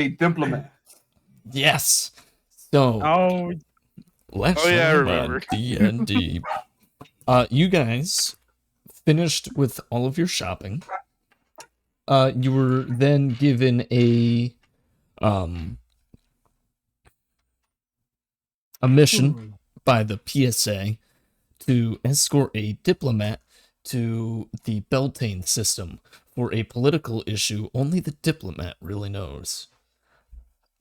A diplomat. Yes. So Oh, last Oh, yeah, I time remember. on D&D, you guys finished with all of your shopping. You were then given a mission by the PSA to escort a diplomat to the Beltane system for a political issue only the diplomat really knows.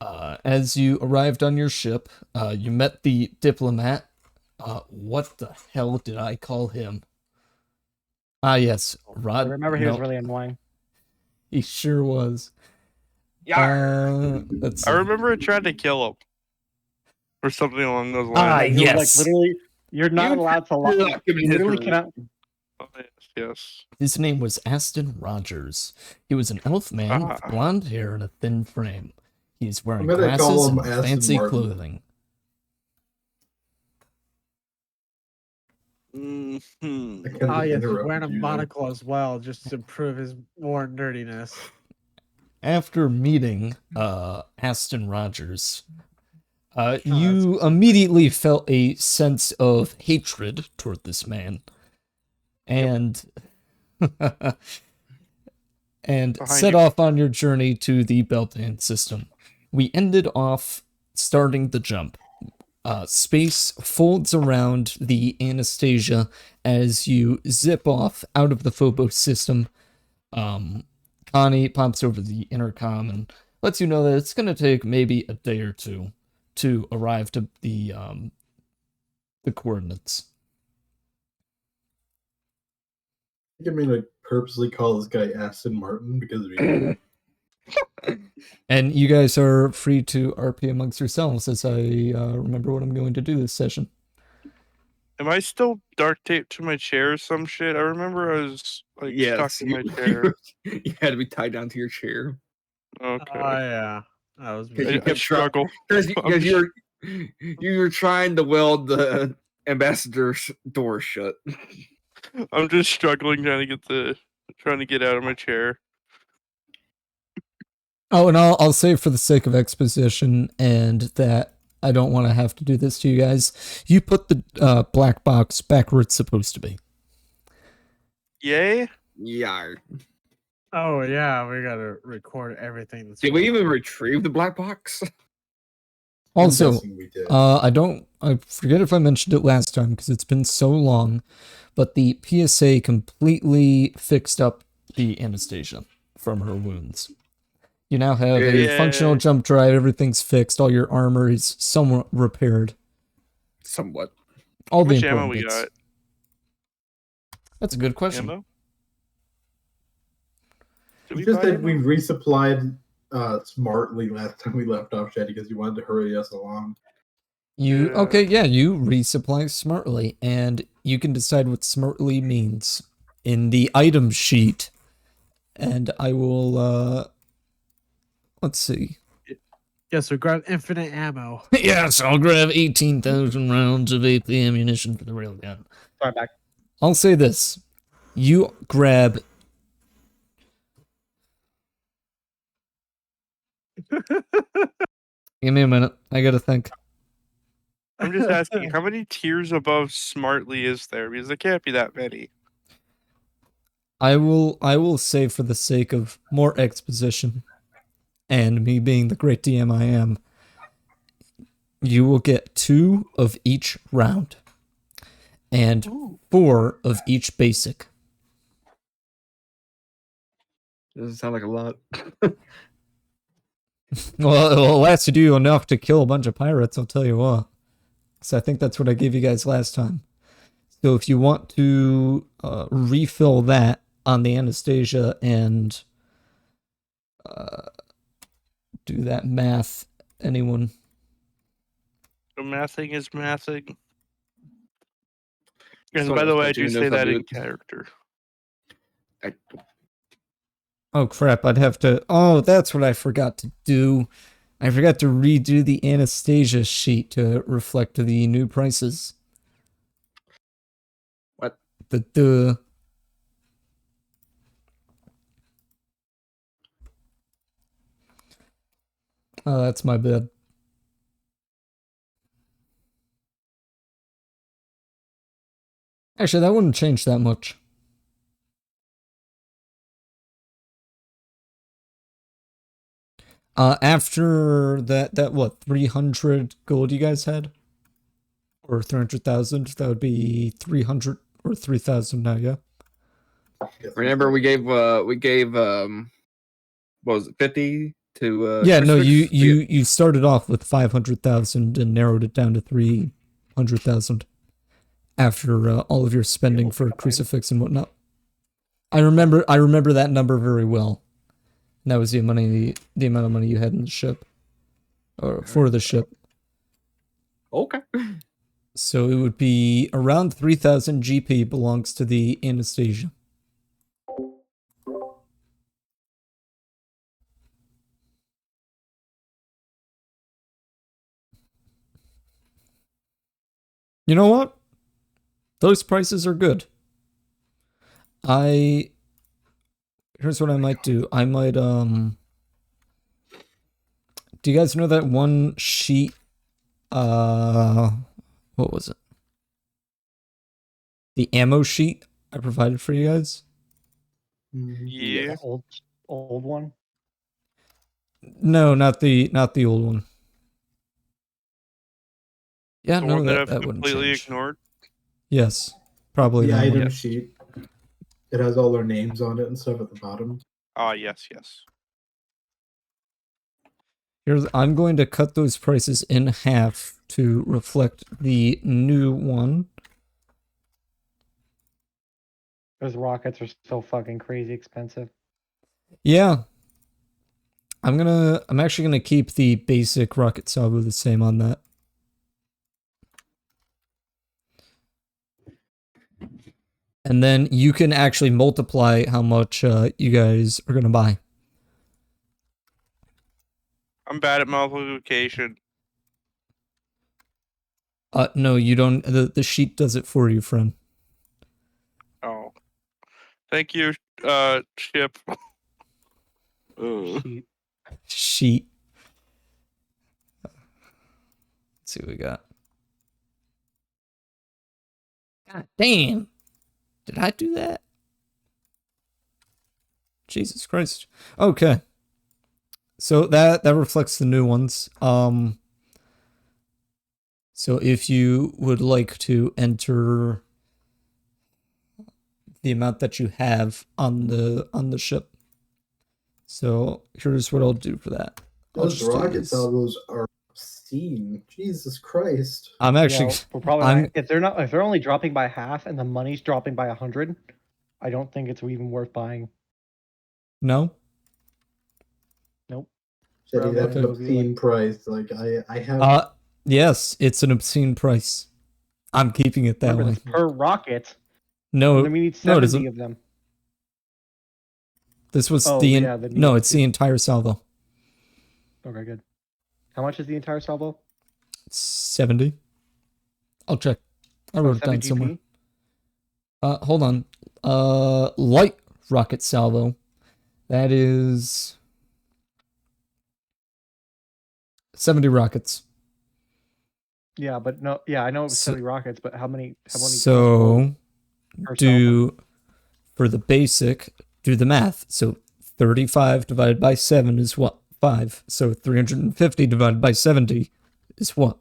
As you arrived on your ship, you met the diplomat. What the hell did I call him? Ah, yes, Rod. I remember he was no, really annoying. He sure was. Let's I see. remember it tried to kill him. Or something along those Ah, lines. He was, yes. like, literally, you're not allowed to lie. Not giving You his literally room. cannot. Oh, yes. His name was Aston Rogers. He was an elf man with blonde hair and a thin frame. He's wearing I'm gonna call glasses him and Aston fancy Martin. clothing. Mm-hmm. I can't Oh, yeah, he's interrupt wearing a you there. monocle as well, just to prove his more nerdiness. After meeting Aston Rogers, that's you immediately felt a sense of hatred toward this man. And and Behind set you. off on your journey to the Beltane system. We ended off starting the jump. Space folds around the Anastasia as you zip off out of the Phobos system. Connie pops over the intercom and lets you know that it's going to take maybe a day or two to arrive to the coordinates. I think I'm gonna purposely call this guy Aston Martin because of you. And you guys are free to RP amongst yourselves as I remember what I'm going to do this session. Am I still dark taped to my chair or some shit? I remember I was like stuck in my chair. You had to be tied down to your chair. Okay. Oh, yeah. That was Because I, you I kept struggle. Because you were trying to weld the ambassador's door shut. I'm just struggling trying to get out of my chair. Oh, and I'll say for the sake of exposition and that I don't want to have to do this to you guys, you put the black box back where it's supposed to be. Yay? Yeah. Oh, yeah, we gotta record everything. That's Did we going even on. retrieve the black box? Also, guessing we did. I forget if I mentioned it last time because it's been so long, but the PSA completely fixed up the Anastasia from her wounds. You now have a Yay. functional jump drive, everything's fixed, all your armor is somewhat repaired. Somewhat. All How the much ammo important we bits. got? That's a good question. Ammo? Did It's we just buy that we ammo? resupplied smartly last time we left off, Shetty, because you wanted to hurry us along. You Yeah. okay, yeah, you resupply smartly, and you can decide what smartly means in the item sheet. And I will let's see. Yes, we grab infinite ammo. Yes, I'll grab 18,000 rounds of AP ammunition for the railgun. Sorry, back. I'll say this. You grab Give me a minute. I gotta think. I'm just asking, how many tiers above smartly is there? Because there can't be that many. I will say for the sake of more exposition and me being the great DM I am, you will get 2 of each round and 4 of each basic. Doesn't sound like a lot. Well, it'll last you enough to kill a bunch of pirates, I'll tell you what. So I think that's what I gave you guys last time. So if you want to refill that on the Anastasia and do that math, anyone? So mathing is mathing. And Someone by the way, I else do knows say how to that do in it. character. Oh crap, I'd have to... Oh, that's what I forgot to do. I forgot to redo the Anastasia sheet to reflect the new prices. What? The Oh, that's my bad. Actually, that wouldn't change that much. After that what, 300 gold you guys had? Or 300,000? That would be 300 or 3,000 now, yeah? Remember we gave what was it, 50 to Yeah, no, Crucifix? you started off with 500,000 and narrowed it down to 300,000 after all of your spending for Crucifix and whatnot. I remember that number very well. And that was the amount of money you had in the ship, or for the ship. Okay. So it would be around 3,000 GP belongs to the Anastasia. You know what? Those prices are good. Here's what I might do. I might, do you guys know that one sheet, what was it? The ammo sheet I provided for you guys? Yeah. The old one. No, not the old one. Yeah, The no, one that that I've wouldn't completely change. ignored. Yes, probably The that item one. sheet. It has all their names on it and stuff at the bottom. Ah, yes, yes. I'm going to cut those prices in half to reflect the new one. Those rockets are so fucking crazy expensive. Yeah. I'm actually gonna keep the basic rocket salvo the same on that. And then you can actually multiply how much you guys are gonna buy. I'm bad at multiplication. No, you don't. The sheet does it for you, friend. Oh. Thank you, Chip. Sheet. Sheet. Let's see what we got. God damn. Did I do that? Jesus Christ. Okay. So that reflects the new ones. So if you would like to enter the amount that you have on the ship. So here's what I'll do for that. Those rocket salvos are obscene. Jesus Christ. I'm actually We're probably if they're only dropping by half and the money's dropping by 100, I don't think it's even worth buying. No? Nope. Jetty, that's an Okay. obscene price. Like I have yes, it's an obscene price. I'm keeping it that way. That's per rocket. No, And we need no, it 70 isn't. of them. This was the no, it's the entire salvo. Okay, good. How much is the entire salvo? 70. I'll check. I wrote it down somewhere. Hold on. Light rocket salvo. That is 70 rockets. Yeah, but no, yeah, I know it was 70 rockets, but how many so for the basic, do the math. So 35 divided by 7 is what? 5. So 350 divided by 70 is what?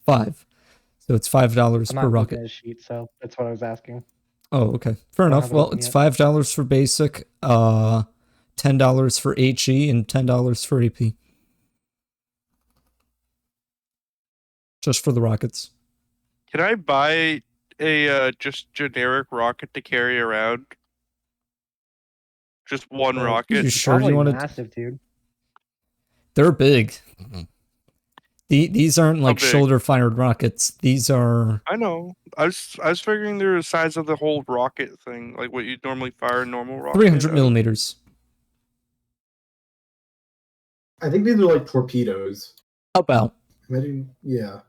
5. So it's $5 per rocket. Sheet, so that's what I was asking. Oh, okay. Fair enough. Well, it's $5 for basic, $10 for HE, and $10 for AP. Just for the rockets. Can I buy a just generic rocket to carry around? Just one rocket? You sure you want to? Massive, dude. They're big. These aren't like shoulder-fired rockets. These are. I know. I was figuring they're the size of the whole rocket thing, like what you'd normally fire a normal rocket. 300 millimeters. I think these are like torpedoes. About. Yeah.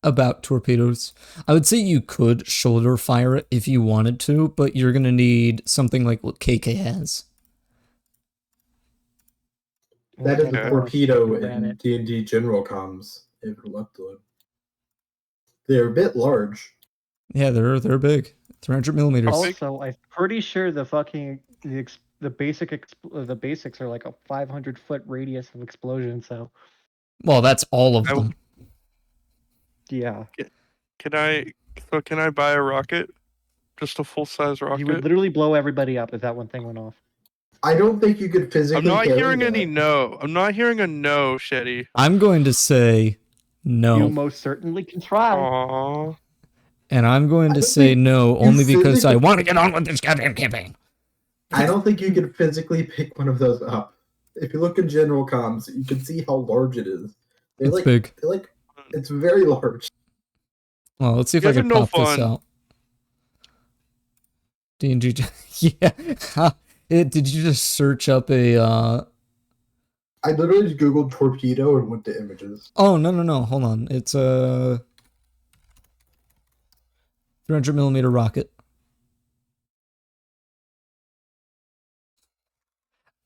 About torpedoes. I would say you could shoulder fire it if you wanted to, but you're gonna need something like what KK has. That is Okay. a torpedo Ran in it. D&D General Comms. If you're left to it. They're a bit large. Yeah, they're big. 300 millimeters. Also, I'm pretty sure the fucking the basics are like a 500-foot radius of explosion. So Well, that's all of I- them. yeah, Can I buy a rocket? Just a full-size rocket? you would literally blow everybody up if that one thing went off. I don't think you could physically. I'm not carry hearing that. any no. I'm not hearing a no, Shetty. I'm going to say no. You most certainly can try. Aww. And I'm going to don't say think no you only because I physically- want to get on with this goddamn campaign. I don't think you could physically pick one of those up. If you look in General Comms, you can see how large it is. They're It's big. It's very large. Well, let's see if You I guys can are no pop this fun. out. D&G. Yeah. Did you just search up a... I literally just googled torpedo and went to images. Oh, no. Hold on. It's a 300 millimeter rocket.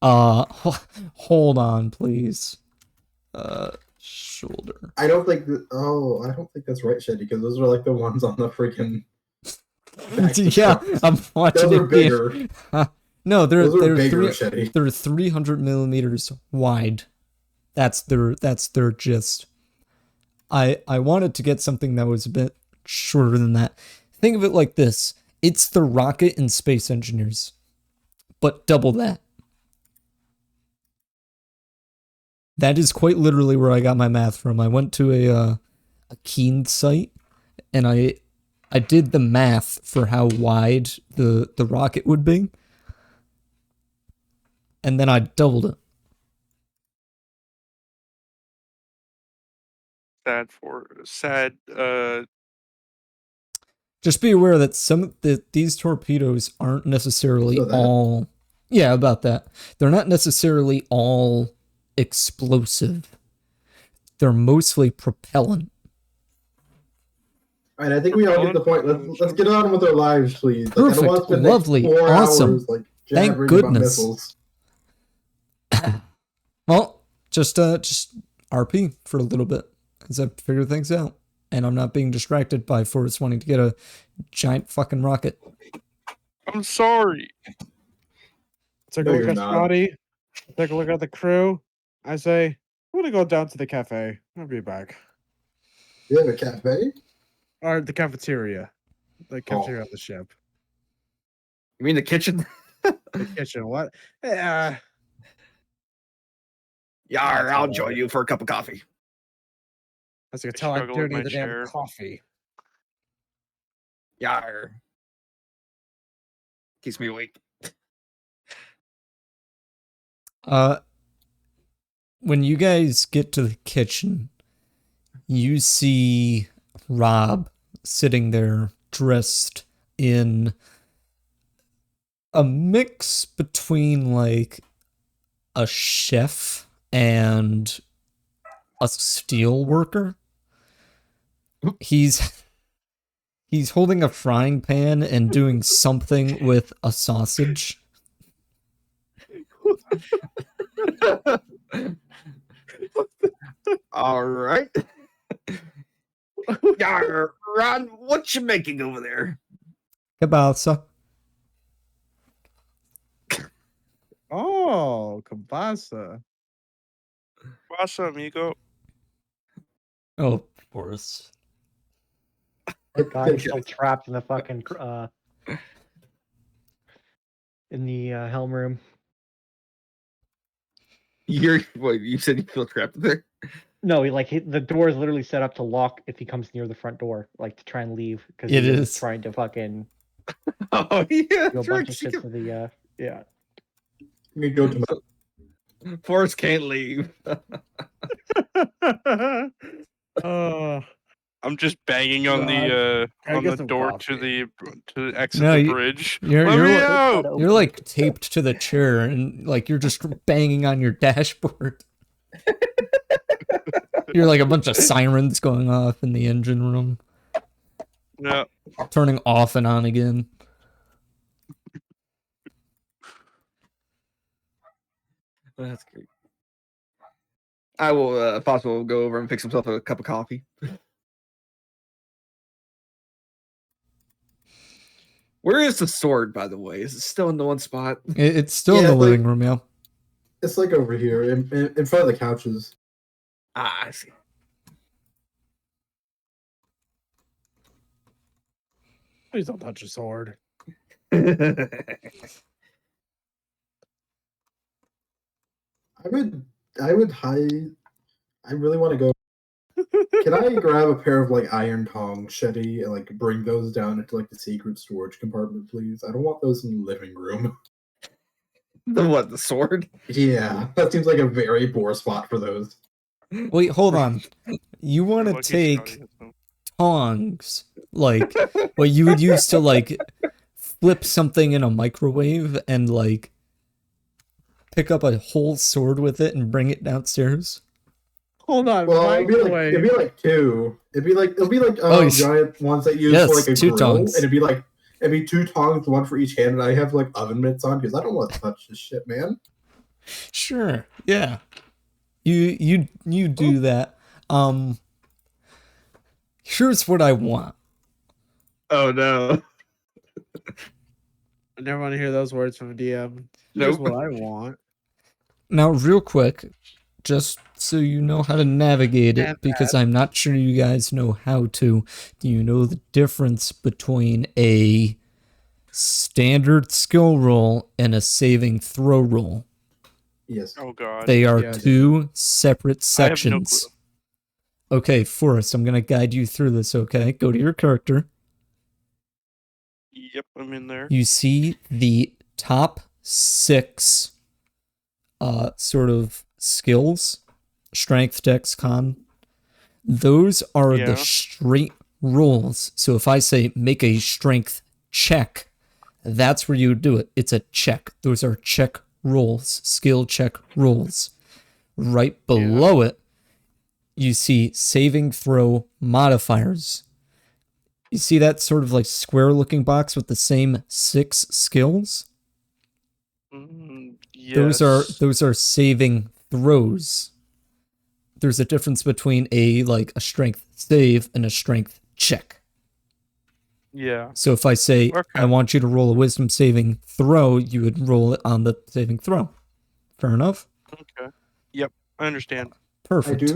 Hold on, please. Shoulder. I don't think that's right, Shetty, because those are like the ones on the freaking. Yeah, I'm watching Those are it. being- bigger. No, Those are they're bigger, Shetty. they're 300 millimeters wide. That's their gist. I wanted to get something that was a bit shorter than that. Think of it like this. It's the rocket in Space Engineers, but double that. That is quite literally where I got my math from. I went to a Keen site, and I did the math for how wide the rocket would be, and then I doubled it. Sad. Just be aware that these torpedoes aren't necessarily So that- all... Yeah, about that. They're not necessarily all explosive. They're mostly propellant. All right, I think we all get the point. Let's get on with our lives, please. Like, I don't Perfect, want to spend lovely, 4 awesome. hours, like, Thank jabbering about goodness. missiles. Well, just RP for a little bit as I figure things out. And I'm not being distracted by Forrest wanting to get a giant fucking rocket. I'm sorry. Take No, a look you're at not. Scotty. Take a look at the crew. I say, I'm gonna go down to the cafe. I'll be back. You have a cafe? Or the cafeteria. The cafeteria of the ship. You mean the kitchen? The kitchen. What? Yeah. Yeah, I'll join you for a cup of coffee. As you can tell, I struggle do with need my the damn chair. coffee. Yar. Keeps me awake. When you guys get to the kitchen, you see Rob sitting there dressed in a mix between like a chef and a steel worker. He's holding a frying pan and doing something with a sausage. All right. Yar, Ron, what you making over there? Kielbasa. Oh, kielbasa. Pasa, amigo. Oh, of course. The guy's still trapped in the fucking in the helm room. You said you feel trapped there? No, the door is literally set up to lock if he comes near the front door, like to try and leave because It he's is. trying to fucking Oh, yeah. do a That's bunch right. of shit to the yeah. You can go to my Forrest can't leave. I'm just banging on I on get the some door coffee. to exit No, the you- bridge. You're Let you're me like- out! You're like taped to the chair and like you're just banging on your dashboard. You're like a bunch of sirens going off in the engine room, No. turning off and on again. That's great. I will, if possible, go over and fix himself a cup of coffee. Where is the sword, by the way? Is it still in the one spot? It's still in the living room, yeah. It's like over here, in front of the couches. Ah, I see. Please don't touch a sword. I would hide. I really want to go. Can I grab a pair of like iron tongs, Shetty, and like bring those down into like the secret storage compartment, please? I don't want those in the living room. The what? The sword? Yeah, that seems like a very poor spot for those. Wait, hold on. You want to Lucky take Scotty has them. tongs, like what you would use to like flip something in a microwave and like pick up a whole sword with it and bring it downstairs? Hold on, Well, it'd be microwave. like two. It'll be like Oh, giant ones that use yes, for like a two grill, tongs. and it'd be 2 tongs, one for each hand, and I have like oven mitts on because I don't want to touch this shit, man. Sure. Yeah. You do that. Here's what I want. Oh no. I never want to hear those words from a DM. Nope. Here's what I want. Now, real quick, just so you know how to navigate it, because I'm not sure you guys know how to. Do you know the difference between a standard skill roll and a saving throw roll? Yes. Oh god. They are Yeah, two separate I have no sections. Okay, Forrest, I'm going to guide you through this, okay? Go to your character. Yep, I'm in there. You see the top 6 sort of skills, strength, dex, con. Those are Yeah. the straight rolls. So if I say make a strength check, that's where you would do it. It's a check. Those are check rolls, skill check rolls. Right below it, you see saving throw modifiers. You see that sort of like square looking box with the same 6 skills? Yes. Those are saving throws. There's a difference between a strength save and a strength check. Yeah. So if I say Okay. I want you to roll a wisdom saving throw, you would roll it on the saving throw. Fair enough? Okay. Yep, I understand. Perfect. I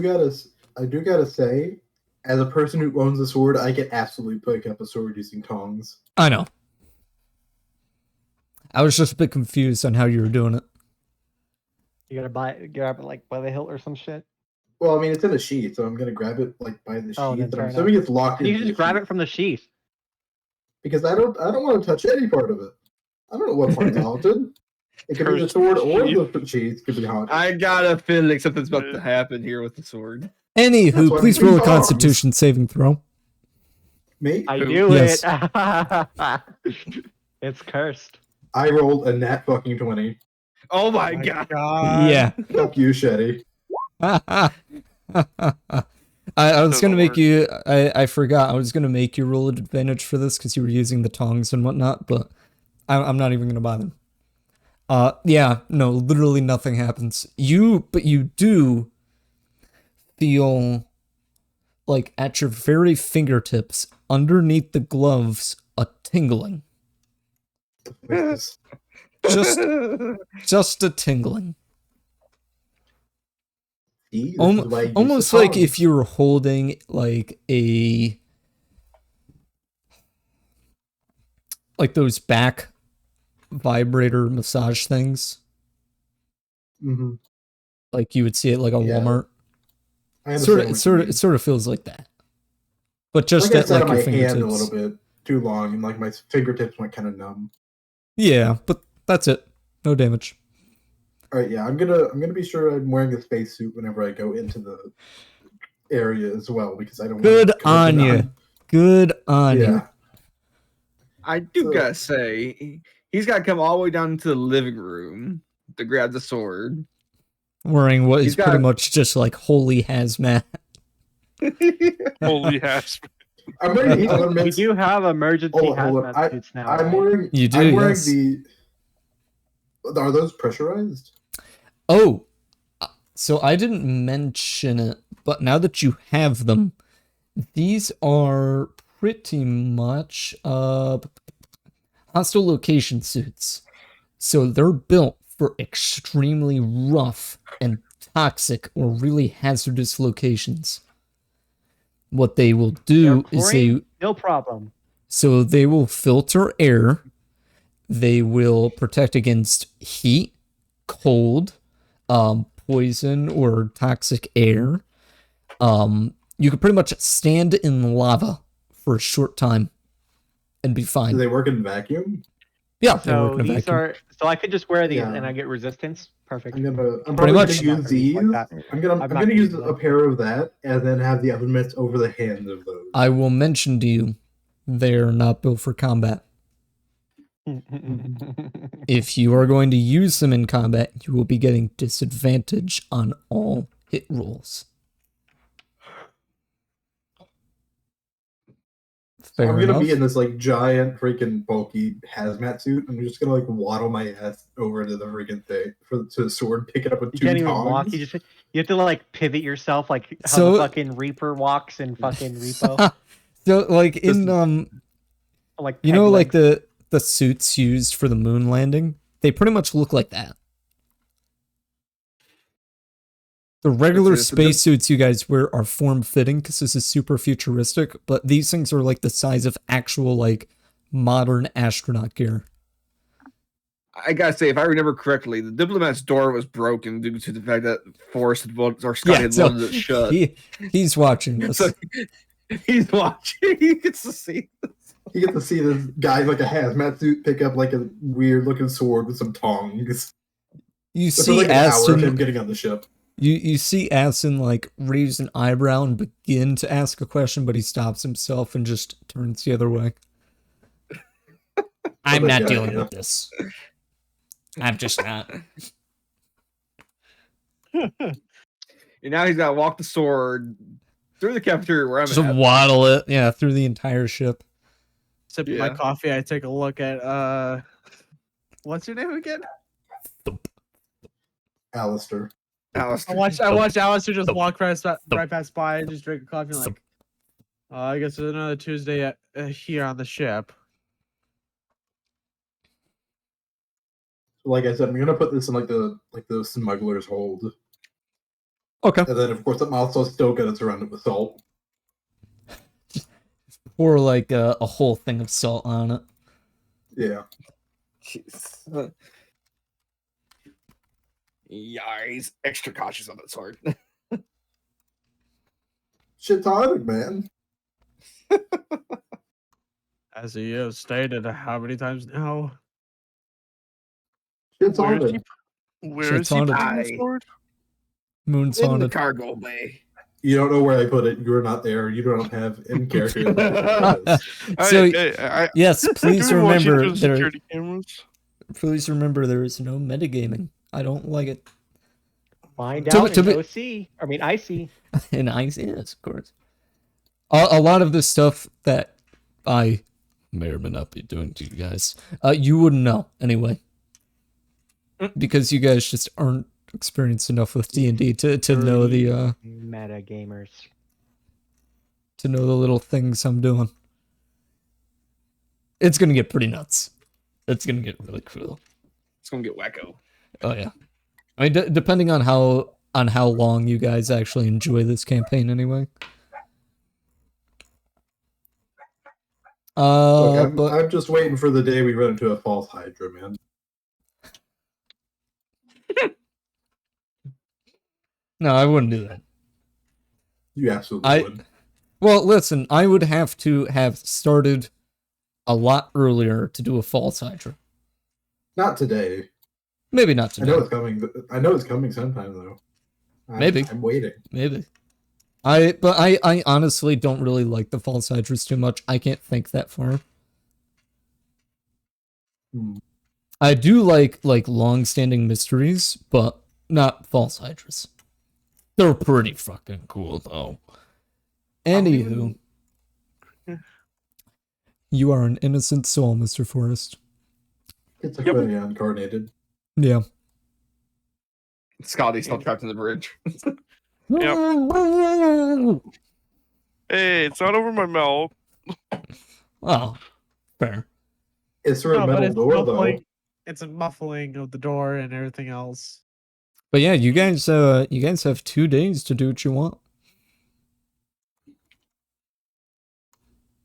do gotta say, as a person who owns a sword, I can absolutely pick up a sword using tongs. I know. I was just a bit confused on how you were doing it. You gotta grab it like by the hilt or some shit. Well, I mean, it's in a sheath, so I'm gonna grab it like by the Oh, sheath, then but fair I'm assuming it's locked You into can the just grab sheath. it from the sheath. Because I don't want to touch any part of it. I don't know what part's haunted. It could be the Cursed sword or sheath. the sheath could be haunted. I got a feeling something's about to happen here with the sword. That's Anywho, why please we roll a tongs. constitution saving throw. Me? I Who? knew Yes. it. It's cursed. I rolled a nat fucking 20. Oh my god. Yeah. Fuck you, Shetty. I was gonna Doesn't make work. you. I forgot. I was gonna make you roll advantage for this because you were using the tongs and whatnot, but I'm not even gonna bother. Yeah, no, literally nothing happens. But you do feel like at your very fingertips, underneath the gloves, a tingling. Just Just a tingling. see, this is why you use Almost the like tongs. if you were holding like those back vibrator massage things. Mhm. Like you would see it like a Yeah. Walmart. I understand what you mean. It sort of feels like that. But just like I at sat like on your my hand a fingertips. little bit too long, and like my fingertips went kind of numb. Yeah, but that's it. No damage. All right, yeah, I'm gonna be sure I'm wearing a spacesuit whenever I go into the area as well because I don't. Good want to come up on and you. Good on you. Yeah, I do So- gotta say, he's gotta come all the way down to the living room to grab the sword. Wearing what is He's got- pretty much just like holy hazmat. Holy ass. I'm wearing the other We mitts. do have emergency Hold on. hazmat suits now. I'm right? wearing. You do, I'm wearing yes. the. Are those pressurized? Oh, So I didn't mention it, but now that you have them, these are pretty much hostile location suits. So they're built for extremely rough and toxic or really hazardous locations. What they will do is no problem. So they will filter air. They will protect against heat, cold, poison, or toxic air. You could pretty much stand in lava for a short time and be fine. Do they work in vacuum? Yeah, they So work in a these vacuum. are. So I could just wear these Yeah. and I get resistance. Perfect. I'm Pretty probably much. gonna use these. Like I'm not gonna use using a them. pair of that and then have the elements over the hands of those. I will mention to you, they're not built for combat. If you are going to use them in combat, you will be getting disadvantage on all hit rolls. Fair I'm gonna enough. be in this like giant freaking bulky hazmat suit. I'm just gonna like waddle my ass over to the freaking thing to the sword, pick it up with You two can't tongs. even walk. You have to like pivot yourself, like how So- the fucking Reaper walks in fucking Repo. So like in Like you know peg like legs. the suits used for the moon landing, they pretty much look like that. The regular It's a good- spacesuits you guys wear are form-fitting because this is super futuristic, but these things are like the size of actual like modern astronaut gear. I gotta say, if I remember correctly, the diplomat's door was broken due to the fact that Forrest had or Scott had so welded it shut. he's watching this. So he's watching. He gets to see. You get to see this guy in, like a hazmat suit pick up like a weird looking sword with some tongs. You It's see like an hour of him Aston, getting on the ship. you see Aston like raise an eyebrow and begin to ask a question, but he stops himself and just turns the other way. I'm that not guy, dealing yeah. with this. I'm just not. And now he's got to walk the sword through the cafeteria where I'm Just at. waddle it, yeah, through the entire ship. Sipping my Yeah. coffee, I take a look at what's your name again? Alistair. Alistair. I watched Alistair just walk right past by and just drink a coffee. Like, I guess there's another Tuesday here on the ship. Like I said, I'm gonna put this in like the smuggler's hold, Okay. and then of course the mouth's still gonna surround it with salt. Or like a whole thing of salt on it. Yeah. Jeez. Yeah, he's extra cautious on that sword. Shit's hard, man. As he has stated how many times now? Shit's Where is hard. he? Where is Shit's he haunted. putting the sword? Moon's In the haunted. cargo bay. You don't know where I put it. You're not there. You don't have in character. So I yes, please I've been watching remember through the there. security cameras. Please remember there is no metagaming. I don't like it. Find To- out to in be- OC. I mean IC. And yes, of course. A lot of the stuff that I may or may not be doing to you guys, you wouldn't know anyway, because you guys just aren't experienced enough with D&D to know the Meta gamers. to know the little things I'm doing. It's gonna get pretty nuts. It's gonna get really cool. It's gonna get wacko. Oh yeah. I mean, depending on how long you guys actually enjoy this campaign, anyway. Look, But I'm just waiting for the day we run into a false Hydra, man. no, I wouldn't do that. You absolutely would. Well, listen, I would have to have started a lot earlier to do a false Hydra. Not today. Maybe not I today. know it's coming. I know it's coming sometime though. Maybe. I'm waiting. Maybe. I honestly don't really like the false Hydras too much. I can't think that far. Hmm. I do like long-standing mysteries, but not false Hydras. They're pretty fucking cool though. Anywho, you are an innocent soul, Mr. Forrest. It's a incarnated. Yeah. Scotty's still trapped in the bridge. Hey, it's not over my mouth. Oh, fair. It's through a metal door, though. It's a muffling of the door and everything else. But yeah, you guys have 2 days to do what you want.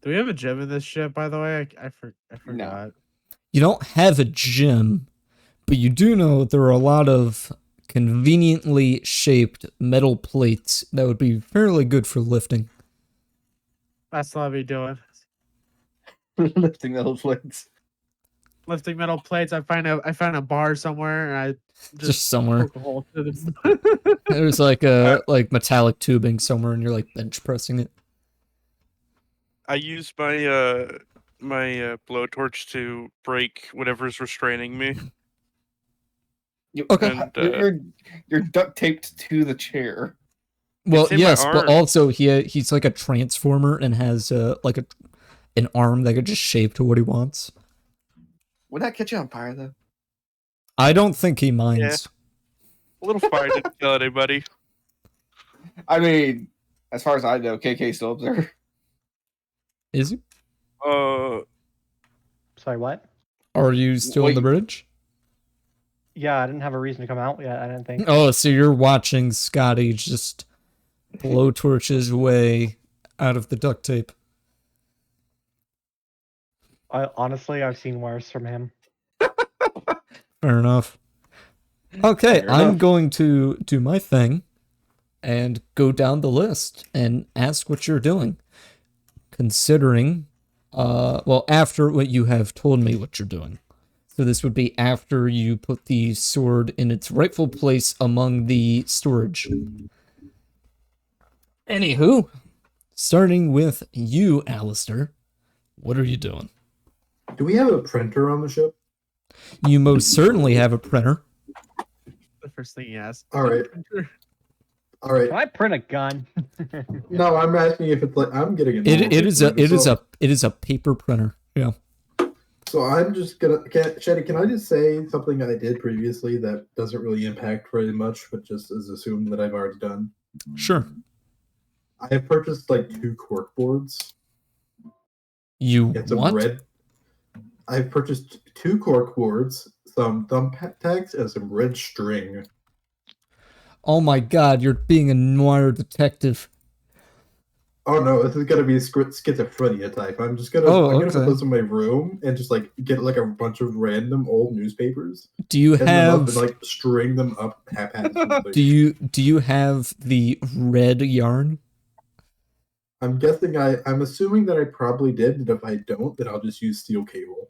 Do we have a gym in this ship, by the way? I forgot. No. You don't have a gym, but you do know there are a lot of conveniently shaped metal plates that would be fairly good for lifting. That's what I'll be doing. Lifting metal plates. Lifting metal plates. I find a bar somewhere and I Just somewhere. poke a hole through the There's like a metallic tubing somewhere, and you're like bench pressing it. I use my my blowtorch to break whatever's restraining me. Okay. And, you're duct taped to the chair. Well, in my yes, but arm. also he's like a transformer and has like an arm that could just shape to what he wants. Would that catch you on fire though? I don't think he minds. a little fire didn't kill anybody. I mean, as far as I know, KK still up there. Is he? Sorry, what? Are you still on the bridge? Yeah, I didn't have a reason to come out yet. I didn't think. Oh, so you're watching Scotty just blowtorch his way out of the duct tape. Honestly, I've seen worse from him. Fair enough. Okay, Fair I'm enough. going to do my thing and go down the list and ask what you're doing. Considering, well, after what you have told me what you're doing. So this would be after you put the sword in its rightful place among the storage. Anywho, starting with you, Alistair, what are you doing? Do we have a printer on the ship? You most certainly have a printer. The first thing he asked. All right. All right. Can I print a gun? No, I'm asking if it's like I'm getting a It normal is a paper printer. Yeah. So I'm just gonna, Shetty, can I just say something I did previously that doesn't really impact very much, but just is assumed that I've already done? Sure. I have purchased like 2 cork boards. You It's a what? red. I've purchased 2 cork boards, some thumbtacks, and some red string. Oh my god, you're being a noir detective. Oh no, this is gonna be schizophrenia type. I'm just gonna Oh, I'm gonna okay. put those in my room and just like get like a bunch of random old newspapers, Do you pin them up have and like string them up haphazardly. do you have the red yarn? I'm guessing I'm assuming that I probably did, and if I don't, then I'll just use steel cable.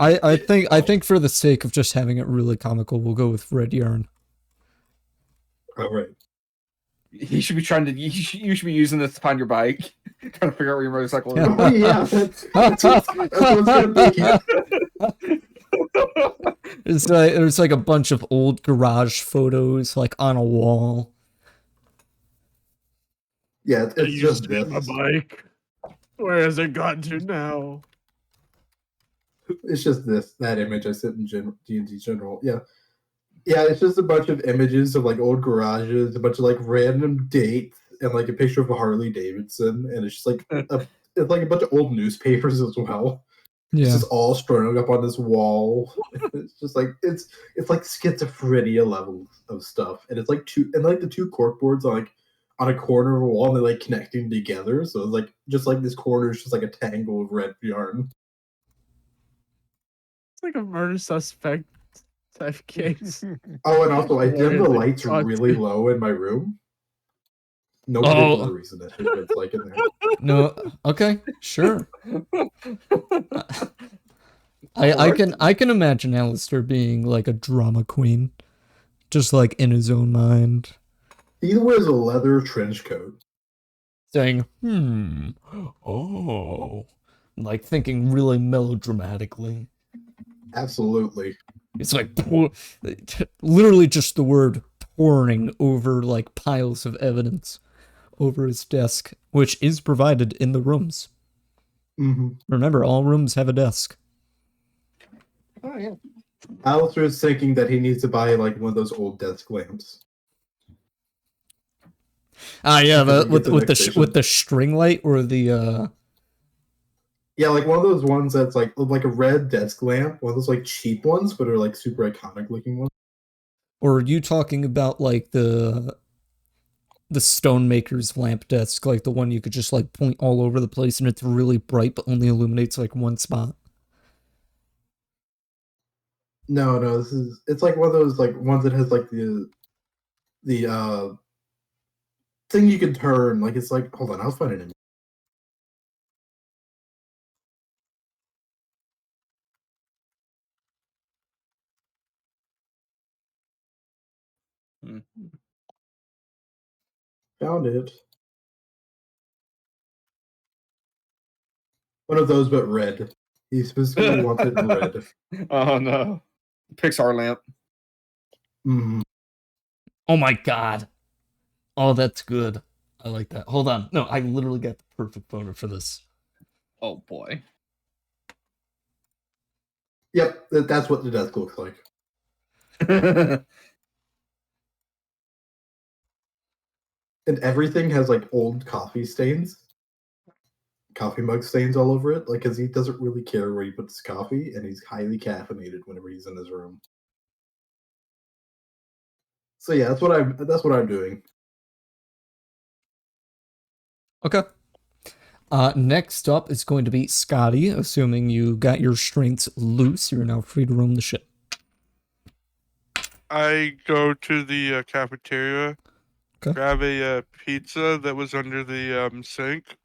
I think for the sake of just having it really comical, we'll go with red yarn. All right. You should be you should be using this to find your bike. Trying to figure out where your motorcycle is. Yeah. Oh yeah, that's what it's gonna be. There's like a bunch of old garage photos like on a wall. Yeah, it's just my this. bike. Where has it gone to now? It's just that image I sent in D&D general. Yeah. Yeah, it's just a bunch of images of like old garages, a bunch of like random dates, and like a picture of a Harley Davidson, and it's just like it's like a bunch of old newspapers as well. It's Yeah. just all strung up on this wall. It's just like it's like schizophrenia level of stuff, and it's like the 2 cork boards on a corner of a wall, and they're like connecting together. So it's like just like this corner is just like a tangle of red yarn. It's like a murder suspect type case. Oh, and also I dim the Where is it lights gone really to? low in my room. No Oh. particular reason. That's just what it's like in there. No. Okay. Sure. I can imagine Alistair being like a drama queen, just like in his own mind, He wears a leather trench coat. saying, oh, like thinking really melodramatically. Absolutely. It's like literally just the word pouring over like piles of evidence over his desk, which is provided in the rooms. Mm-hmm. Remember, all rooms have a desk. Oh yeah. Alistair is thinking that he needs to buy like one of those old desk lamps. Yeah, With the string light or the Yeah, like one of those ones that's like a red desk lamp, one of those like cheap ones, but are like super iconic looking ones. Or are you talking about like the stonemaker's lamp desk, like the one you could just like point all over the place and it's really bright but only illuminates like one spot? No, it's like one of those like ones that has like the thing you can turn. Like it's like, hold on, I'll find it in. Found it. One of those, but red. He specifically wants it in red. Oh no, Pixar lamp. Mm. Oh my god. Oh, that's good. I like that. Hold on. No, I literally got the perfect photo for this. Oh boy. Yep, that's what the desk looks like. And everything has like old coffee mug stains all over it. Like, because he doesn't really care where he puts his coffee, and he's highly caffeinated whenever he's in his room. So yeah, that's what I'm doing. Okay. Next up is going to be Scotty. Assuming you got your strengths loose, you're now free to roam the ship. I go to the cafeteria, Okay. grab a pizza that was under the sink.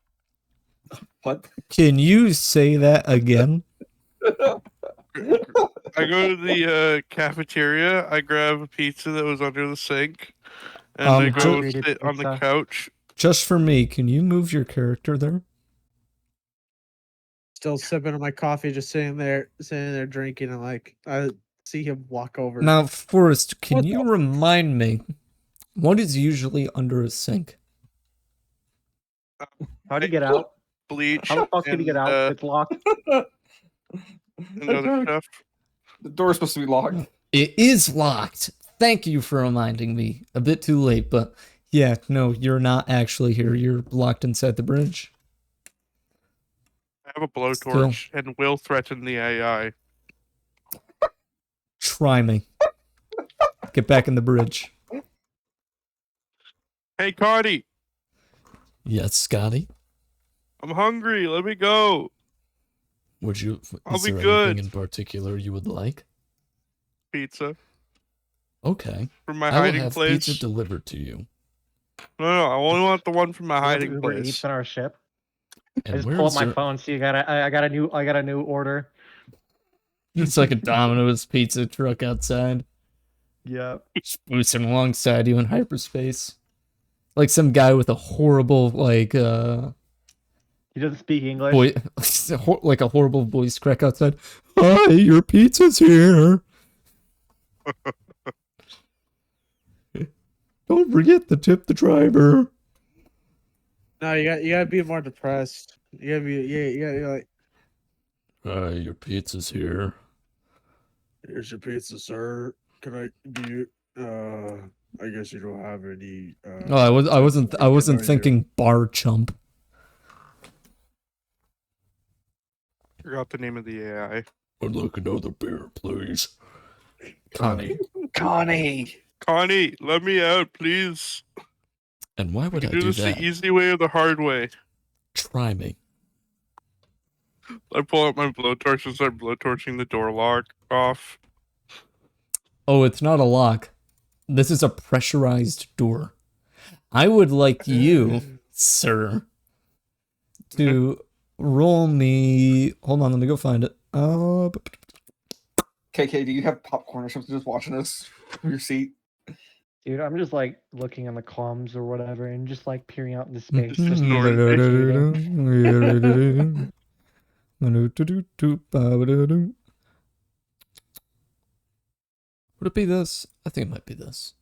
What? Can you say that again? I go to the cafeteria, I grab a pizza that was under the sink, and I go Hydrated sit on the pizza. couch. Just for me, can you move your character there? Still sipping on my coffee, just sitting there drinking, and like I see him walk over. Now, Forrest, can What you the- remind me what is usually under a sink? How do you get out? Bleach. How the fuck can you get out? It's locked. And other stuff. The door's supposed to be locked. It is locked. Thank you for reminding me. A bit too late, but yeah, no, you're not actually here. You're locked inside the bridge. I have a blowtorch and will threaten the AI. Try me. Get back in the bridge. Hey, Cardi, Yes, Scotty. I'm hungry. Let me go. Would you? I'll Is be there good. anything in particular you would like? Pizza Okay. from my I will hiding have place. pizza delivered to you. No, I only want the one from my We have hiding Uber place. Eats on our ship. I And just where pull up is my there? phone. See, I got a new order. It's like a Domino's pizza truck outside. Yep. Just boosting alongside you in hyperspace. Like some guy with a horrible, like, He doesn't speak English. boy, like a horrible voice crack outside. Hi, your pizza's here. Don't forget to tip the driver. No, you gotta be more depressed. You gotta be you gotta be like, Hi, your pizza's here. here's your pizza, sir. Can I do you I guess you don't have any Oh, I wasn't thinking bar chump. Forgot the name of the AI. I'd like another beer, please. Connie. Connie, let me out, please. And why We would can I do do this that? the easy way or the hard way. Try me. I pull out my blowtorch and start blowtorching the door lock off. Oh, it's not a lock. This is a pressurized door. I would like you, sir, to roll me. Hold on, let me go find it. KK, do you have popcorn or something just watching this from your seat? Dude, I'm just like looking on the comms or whatever, and just like peering out into space. Just Just snoring. Would it be this? I think it might be this.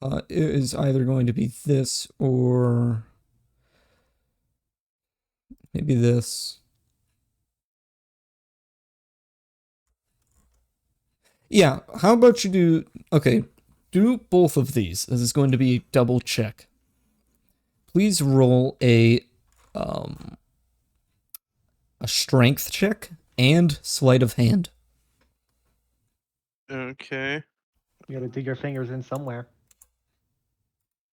It is either going to be this or maybe this. Yeah, how about you do... Okay, do both of these. This is going to be a double check. Please roll a strength check and sleight of hand. Okay. You gotta dig your fingers in somewhere.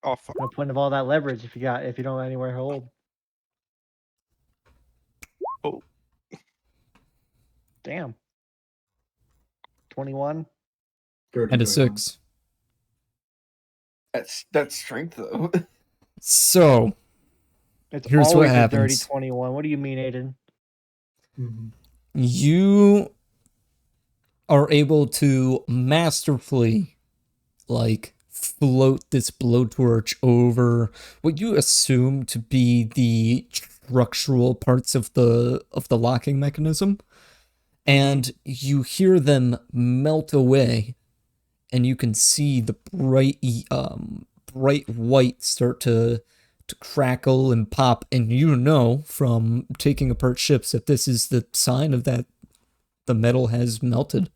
Oh fuck. No point of all that leverage if you don't have anywhere to hold. Oh. Damn. 21. Dirty And a 21. 6. That's strength though. So, It's here's what always a dirty happens. 21. What do you mean, Aiden? Mhm. You are able to masterfully, like, float this blowtorch over what you assume to be the structural parts of the locking mechanism, and you hear them melt away, and you can see the bright white start to crackle and pop, and you know from taking apart ships that this is the sign of that the metal has melted.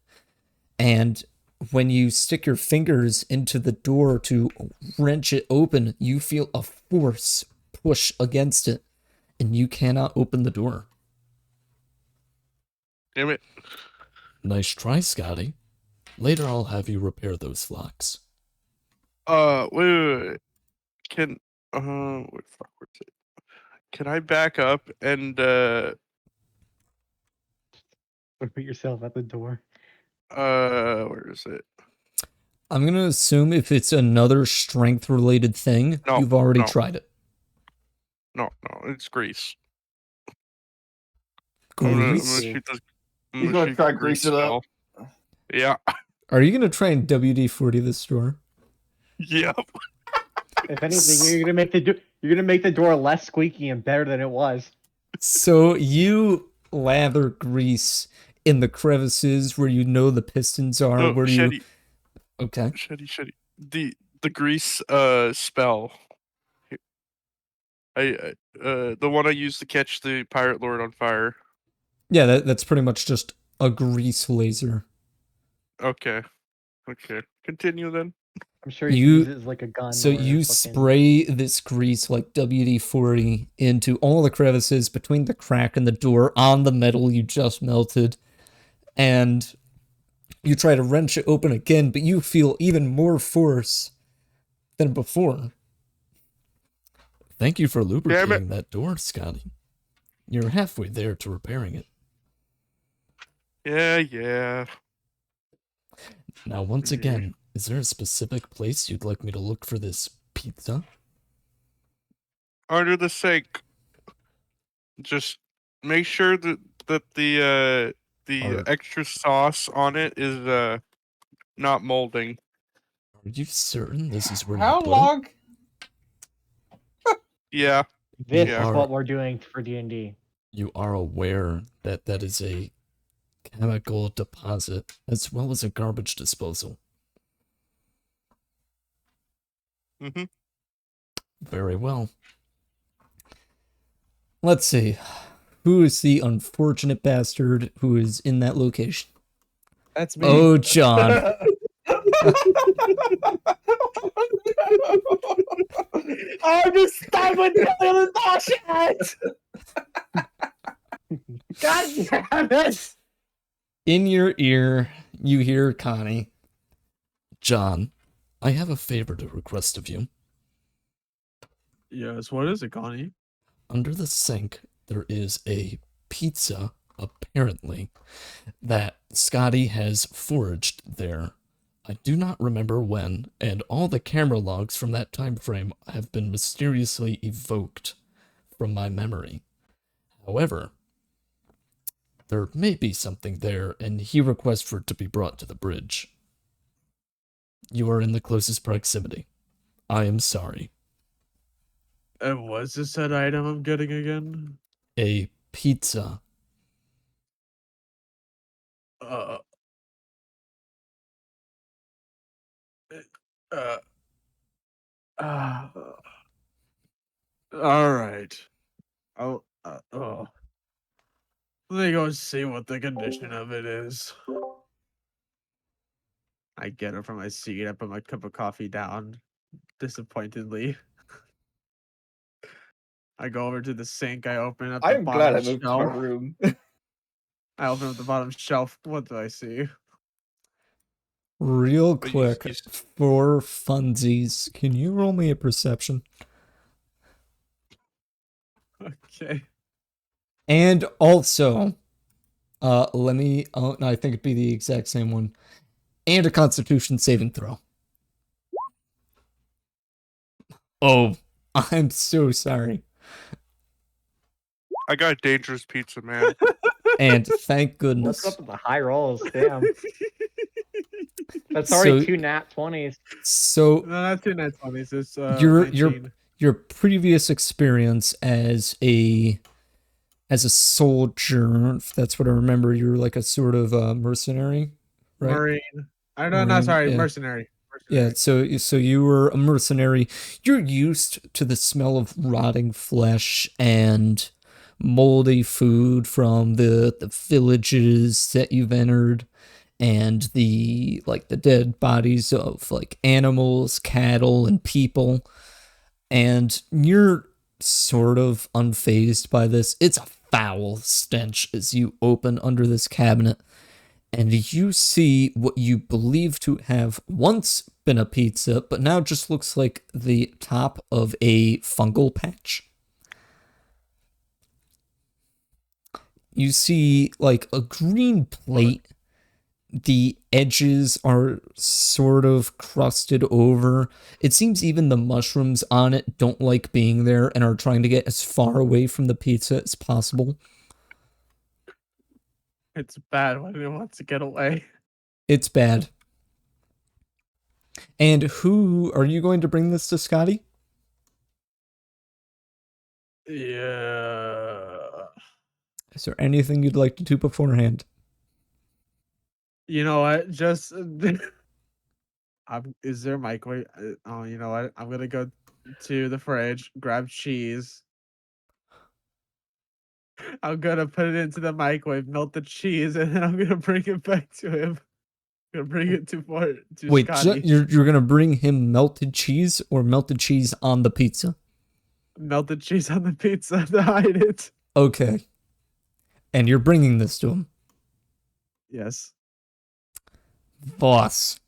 And when you stick your fingers into the door to wrench it open, you feel a force push against it, and you cannot open the door. Damn it. Nice try, Scotty. Later I'll have you repair those locks. Wait. Can what the fuck was it? Can I back up and Put yourself at the door. where is it? I'm going to assume if it's another strength-related thing, No, you've already no. tried it. No, it's grease. I'm gonna Grease? shoot this. He's gonna shoot try the grease it up. spell. Yeah. Are you going to try and WD-40 this door? Yep. If anything, you're gonna make the door less squeaky and better than it was. So you lather grease in the crevices where you know the pistons are. No, where Shetty. you? Okay. Shetty. The grease spell. The one I used to catch the pirate lord on fire. Yeah, that's pretty much just a grease laser. Okay. Continue then. I'm sure you You- can use it as like a gun. So or you fucking- spray this grease like WD-40 into all the crevices between the crack and the door on the metal you just melted, and you try to wrench it open again, but you feel even more force than before. Thank you for lubricating that door, Scotty. You're halfway there to repairing it. Yeah. Now, once again, is there a specific place you'd like me to look for this pizza? Under the sink. Just make sure that the Are- extra sauce on it is not molding. Are you certain this is where How you put long? Yeah. This Yeah. is what we're doing for D&D. You are aware that that is a chemical deposit as well as a garbage disposal. Mm-hmm. Very well. Let's see. Who is the unfortunate bastard who is in that location? That's me. Oh, John. I'm just stuck with the bullshit. God damn it! In your ear, you hear Connie. John, I have a favor to request of you. Yes, what is it, Connie? Under the sink, there is a pizza, apparently, that Scotty has foraged there. I do not remember when, and all the camera logs from that time frame have been mysteriously evoked from my memory. However, there may be something there, and he requests for it to be brought to the bridge. You are in the closest proximity. I am sorry. And what's the said item I'm getting again? A pizza. Uh. All right. Oh. Let me go see what the condition of it is. I get up from my seat. I put my cup of coffee down, disappointedly. I go over to the sink. I open up the I'm glad I bottom moved to my shelf. room. I open up the bottom shelf. What do I see? Real But quick, for funsies, can you roll me a perception? Okay. And also, let me, no, I think it'd be the exact same one. And a Constitution saving throw. Oh, I'm so sorry. I got dangerous pizza, man. And thank What's goodness. up with the high rolls? Damn. That's already So- 2 nat 20s. So No, not 2 nat 20s. It's your 19. your previous experience as a soldier, if that's what I remember, you were like a sort of mercenary, right? Marine. I don't know. Marine, Sorry, yeah. mercenary. Yeah, so you were a mercenary. You're used to the smell of rotting flesh and moldy food from the villages that you've entered, and the dead bodies of like animals, cattle, and people. And you're sort of unfazed by this. It's a foul stench as you open under this cabinet, and you see what you believe to have once been a pizza, but now just looks like the top of a fungal patch. You see like a green plate. The edges are sort of crusted over. It seems even the mushrooms on it don't like being there and are trying to get as far away from the pizza as possible. It's bad when it wants to get away. It's bad. And who are you going to bring this to, Scotty? Yeah. Is there anything you'd like to do beforehand? You know what? Just is there a microwave? Oh, you know what? I'm gonna go to the fridge, grab cheese. I'm gonna put it into the microwave, melt the cheese, and then I'm gonna bring it back to him. I'm gonna bring it to Wait, Scotty. you're gonna bring him melted cheese or melted cheese on the pizza? Melted cheese on the pizza to hide it. Okay. And you're bringing this to him? Yes. Boss.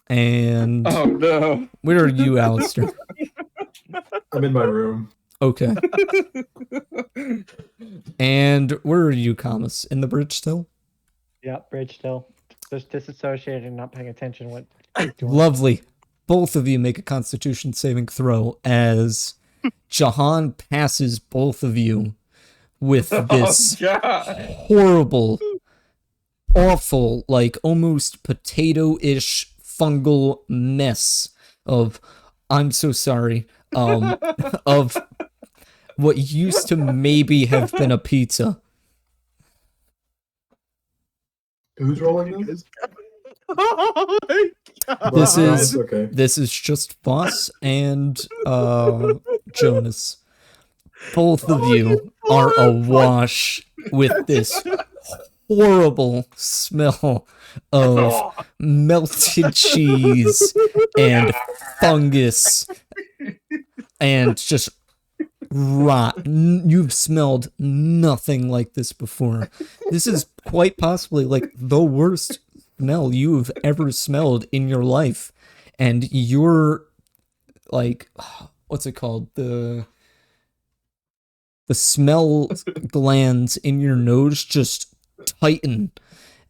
And Oh no. where are you, Alistair? I'm in my room. Okay. And where are you, Camus? In the bridge still? Yep, bridge still. Just disassociated, not paying attention what doing. Lovely. Both of you make a Constitution saving throw as Jahan passes both of you with this horrible, awful, like almost potato-ish fungal mess of, I'm so sorry, of what used to maybe have been a pizza. Who's rolling this? Oh my god. This is okay. this is just Voss and Jonas. Both of you are awash with this horrible smell of melted cheese and fungus and just rot. You've smelled nothing like this before. This is quite possibly like the worst smell you've ever smelled in your life. And you're like, what's it called? The smell glands in your nose just tighten,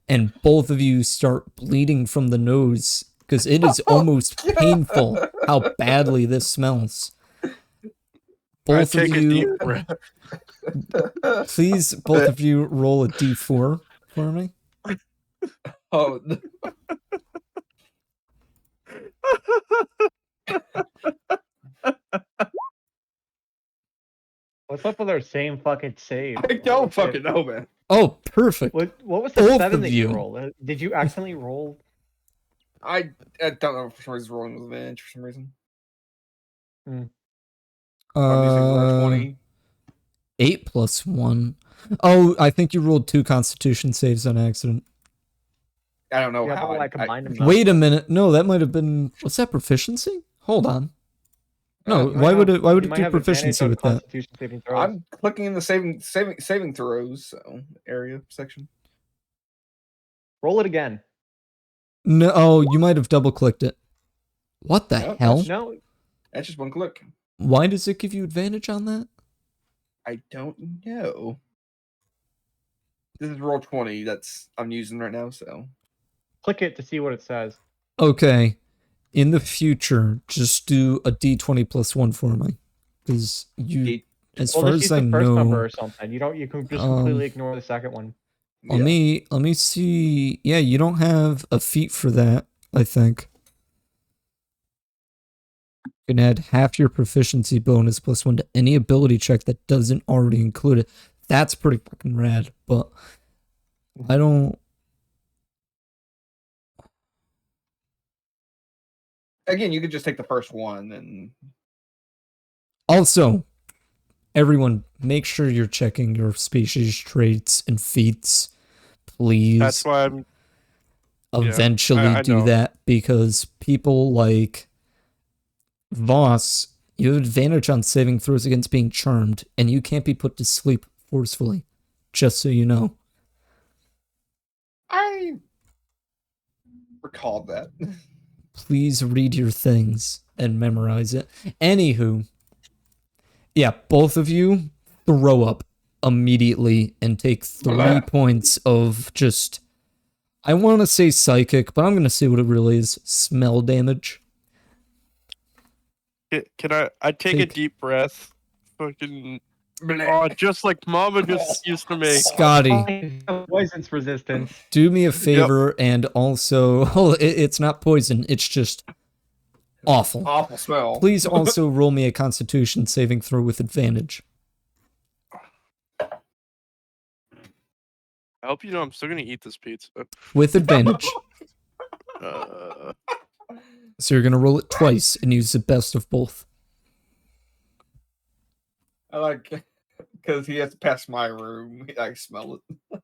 and both of you start bleeding from the nose because it is almost painful how badly this smells. Both of take a you, deep breath. please, both of you roll a d4 for me. Oh no. What's up with our same fucking save? I don't fucking know, man. Oh, perfect. What was the Both 7 of that you you. rolled? Did you accidentally roll? I don't know for some reason rolling with advantage for some reason. I'm using roll 20. 8 plus 1. Oh, I think you rolled 2 Constitution saves on accident. I don't know Yeah, how. but like combine them. though. Wait a minute. No, that might have been. Was that proficiency? Hold on. No, why would it? Why would You it might do have advantage proficiency on with that? Constitution saving throws. I'm clicking in the saving throws area section. Roll it again. No, oh, you might have double clicked it. What the No, hell? No, That's just one click. Why does it give you advantage on that? I don't know. This is roll 20 that's I'm using right now, so click it to see what it says. Okay. In the future, just do a d20 plus 1 for me. Because you, as Well, far just use as I the first number know, or something. You can just completely ignore the second one. let me see. Yeah, you don't have a feat for that, I think. You can add half your proficiency bonus plus 1 to any ability check that doesn't already include it. That's pretty fucking rad, but I don't. Again, you could just take the first one and Also, everyone, make sure you're checking your species traits and feats. Please. That's why I'm eventually I do know. that, because people like Voss, you have advantage on saving throws against being charmed, and you can't be put to sleep forcefully. Just so you know. I recalled that. Please read your things and memorize it. Anywho, yeah, both of you throw up immediately and take 3 points of just, I want to say psychic, but I'm going to say what it really is, smell damage. Can I take a deep breath? Fucking just like Mama just used to make. Scotty, Poison's resistance. do me a favor and also, oh, it's not poison, it's just awful. Awful smell. Please also roll me a Constitution saving throw with advantage. I hope you know I'm still gonna eat this pizza. With advantage. Uh, So you're gonna roll it twice and use the best of both. I like because he has to pass my room. I smell it.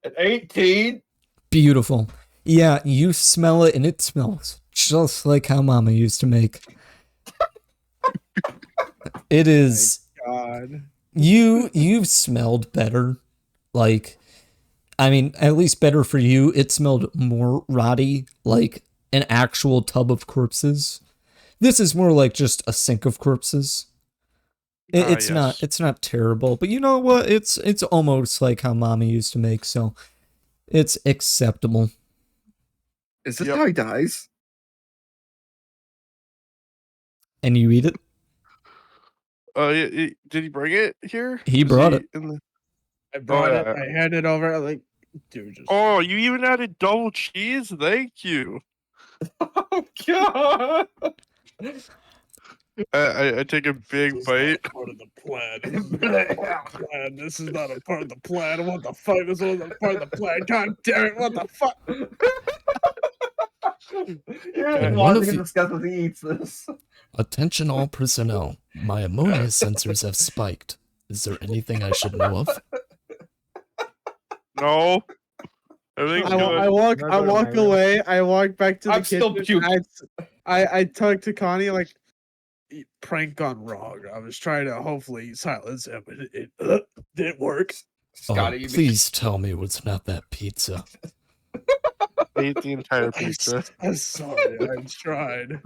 At 18. Beautiful. Yeah, you smell it and it smells just like how Mama used to make. It is. God. You've smelled better. Like, I mean, at least better for you. It smelled more rotty, like an actual tub of corpses. This is more like just a sink of corpses. It's yes. it's not terrible, but you know what? It's almost like how Mommy used to make, so it's acceptable. Is this how he dies? And you eat it? Did he bring it here? He Is brought it. in the- I brought Oh, it. yeah. I handed over. Like, dude, just. Oh, you even added double cheese? Thank you. Oh god! I take a big bite. Part of the plan. Plan. This is not a part of the plan. What the fuck? This wasn't a part of the plan. God damn it! What the fuck? You're And just one of watching him you- discuss as he eats this. Attention all personnel. My ammonia sensors have spiked. Is there anything I should know of? No. Everything's I good. walk. Go I to my walk room. away. I walk back to the I'm still kitchen. puking. I talk to Connie like, prank gone wrong. I was trying to hopefully silence him, but it didn't work. Scotty, Oh, please tell me it was not that pizza. Ate the entire pizza. I'm sorry. I tried.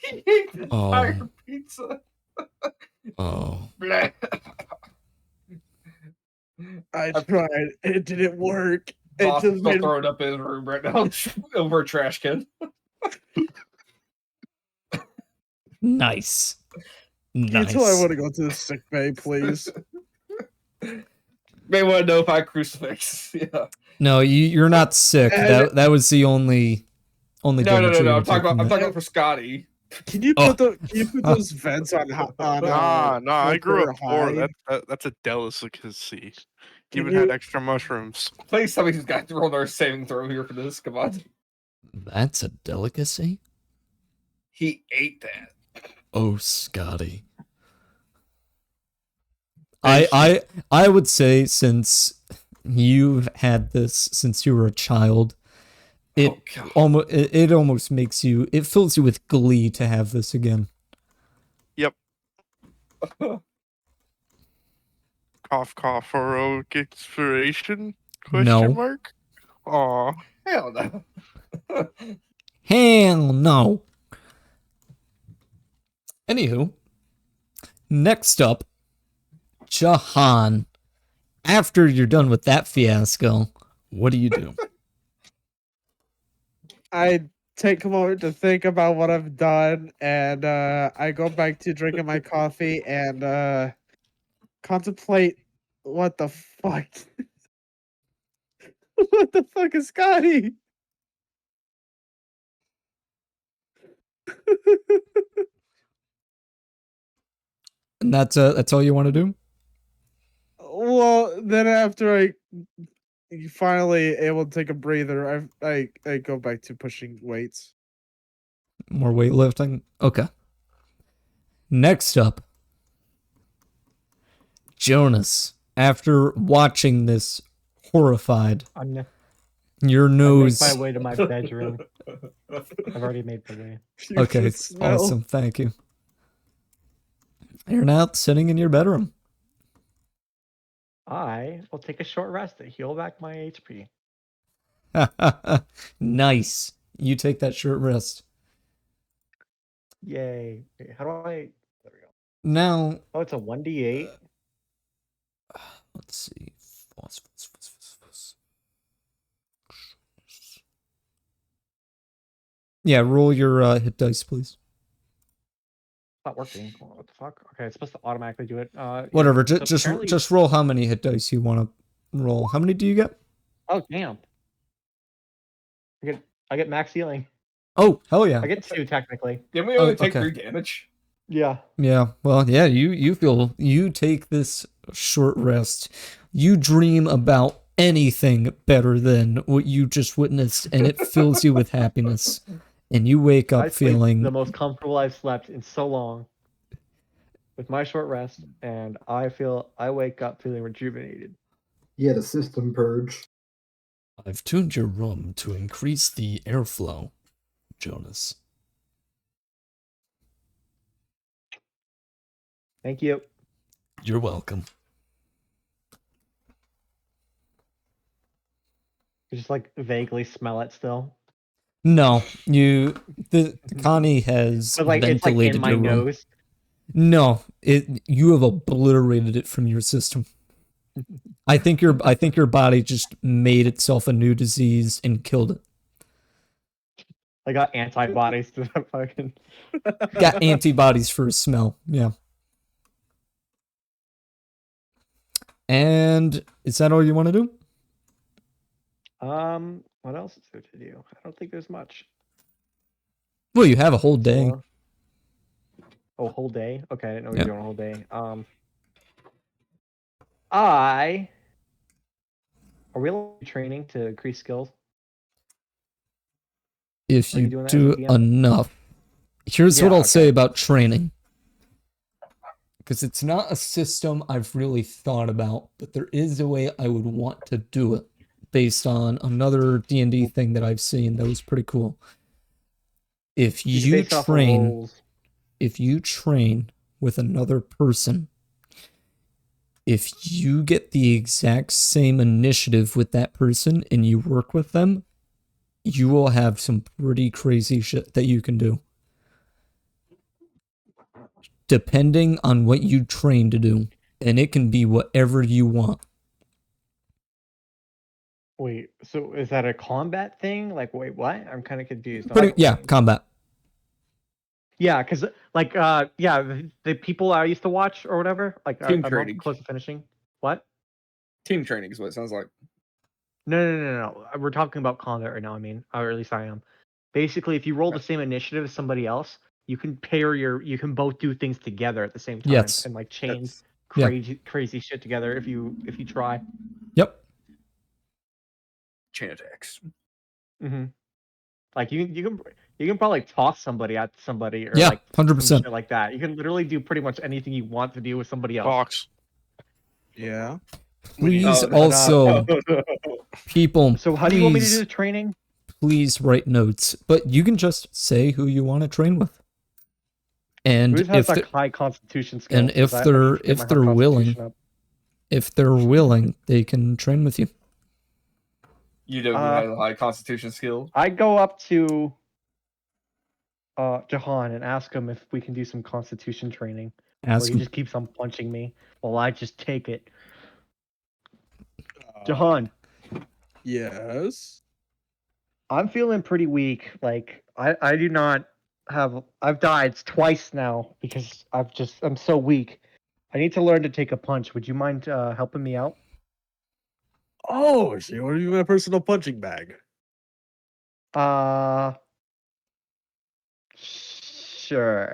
he ate the entire Oh. pizza. Oh. Bleh. I tried. It didn't work. It Boss is just still made throwing up in his room right now over a trash can. Nice. Can you Nice. tell I want to go to the sick bay, please? May want to know if I crucifix. Yeah. No, you're not sick. That was the only No. damage you're I'm gonna talking take about. from I'm that. talking about for Scotty. Can you Oh. put those vents on? Nah, I grew up poor. high? That's a delicacy. Can Even you- had extra mushrooms. Please tell me he's got to roll another saving throw here for this. Come on. That's a delicacy? He ate that. Oh, Scotty. I would say, since you've had this since you were a child. It almost makes you, it fills you with glee to have this again. Yep. Cough, cough, heroic inspiration? Question mark? Aw. Hell no. Hell no. Anywho, next up, Jahan. After you're done with that fiasco, what do you do? I take a moment to think about what I've done, and I go back to drinking my coffee and contemplate what the fuck. What the fuck is Scotty? And that's all you want to do? Well, then after I finally able to take a breather, I go back to pushing weights. More weightlifting? Okay. Next up, Jonas. After watching this horrified, your nose. I make my way to my bedroom. I've already made the way. Okay, awesome. Thank you. You're now sitting in your bedroom. I will take a short rest to heal back my HP. Nice. You take that short rest. Yay. Wait, how do I... There we go. Now... Oh, it's a 1d8? Let's see. Yeah, roll your hit dice, please. Not working. Oh, what the fuck? Okay, it's supposed to automatically do it. Whatever. Yeah, so Just roll how many hit dice you want to roll. How many do you get? Oh damn! I get max healing. Oh hell yeah! I get 2 technically. Didn't we only take 3 damage? Yeah. Yeah. Well, yeah. You take this short rest. You dream about anything better than what you just witnessed, and it fills you with happiness. And you wake up feeling the most comfortable I've slept in so long with my short rest, and I wake up feeling rejuvenated. He had a system purge. I've tuned your room to increase the airflow, Jonas. Thank you. You're welcome. You just like vaguely smell it still. No, Connie has but like it's like in my nose. No, you have obliterated it from your system. I think your body just made itself a new disease and killed it. I got antibodies to that fucking. Got antibodies for a smell, yeah. And is that all you want to do? What else is there to do? I don't think there's much. Well, you have a whole day. Oh, whole day? Okay, I didn't know we were doing a whole day. Are we training to increase skills? If you do enough. Here's what I'll say about training. Because it's not a system I've really thought about, but there is a way I would want to do it based on another D&D thing that I've seen that was pretty cool. If you train with another person, if you get the exact same initiative with that person and you work with them, you will have some pretty crazy shit that you can do. Depending on what you train to do. And it can be whatever you want. Wait, so is that a combat thing? Like, wait, what? I'm kind of confused. Yeah, combat. Yeah, because like, the people I used to watch or whatever, like, team I'm training. Close to finishing. What? Team training is what it sounds like. No. We're talking about combat right now. I mean, or at least I am. Basically, if you roll the same initiative as somebody else, you can you can both do things together at the same time. Yes. And like chain crazy shit together if you try. Yep. Chain attacks. Mm-hmm. Like you can probably toss somebody at somebody or yeah, like 100% like that. You can literally do pretty much anything you want to do with somebody else. Box. Yeah. Please But, also, people, So how do you want me to do please, the training? please write notes. But you can just say who you want to train with. And Who has if like high constitution skill? and if 'Cause I need to get my they're willing, constitution up. if they're willing, they can train with you. You know who has a high constitution skill? I go up to Jahan and ask him if we can do some constitution training. Or Ask he him. just keeps on punching me while I just take it. Jahan, Yes. I'm feeling pretty weak. Like I do not have I've died twice now because I'm so weak. I need to learn to take a punch. Would you mind helping me out? Oh, so you want to be my personal punching bag? Sure.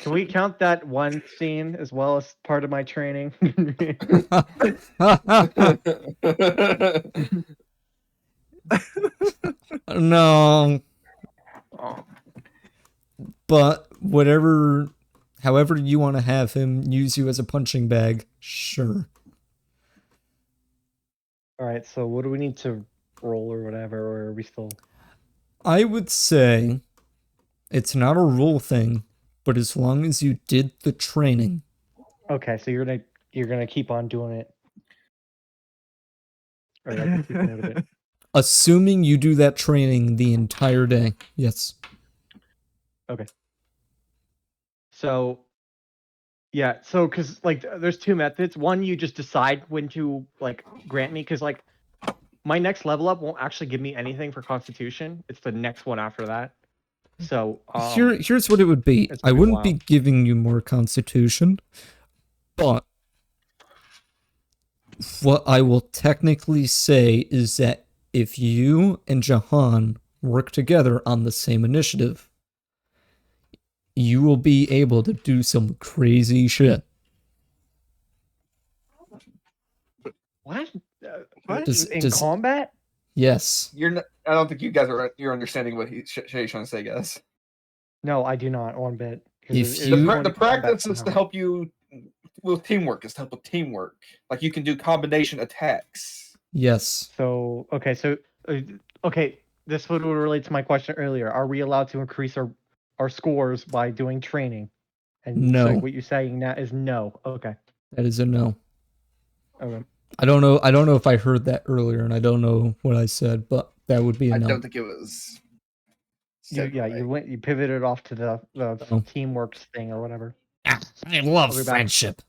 Can we count that one scene as well as part of my training? No, Oh. but however you want to have him use you as a punching bag, sure. All right, so what do we need to roll or whatever, or are we still? I would say it's not a rule thing, but as long as you did the training. Okay, so you're gonna keep on doing it. Or like keep note of it. Assuming you do that training the entire day. Yes. So, yeah, so because like there's two methods. One, you just decide when to like grant me, because like my next level up won't actually give me anything for Constitution. It's the next one after that. So Here's what it would be. it's I pretty wouldn't be wild. giving you more Constitution, but what I will technically say is that if you and Jahan work together on the same initiative, you will be able to do some crazy shit. What? What? In combat? Yes. You're not, I don't think you guys you're understanding what Shay's trying to say, guys. No, I do not one bit. 'Cause If it's you- going The to combat practice is to somehow. help you with teamwork. Is to help with teamwork. Like you can do combination attacks. Yes. So okay, this would relate to my question earlier. Are we allowed to increase our scores by doing training? And No. so what you're saying now is no. Okay. That is a no. Okay. I don't know if I heard that earlier, and I don't know what I said, but that would be a I no. don't think it was. said right. You pivoted off to the Oh. teamwork thing or whatever. I love I'll be back. friendship.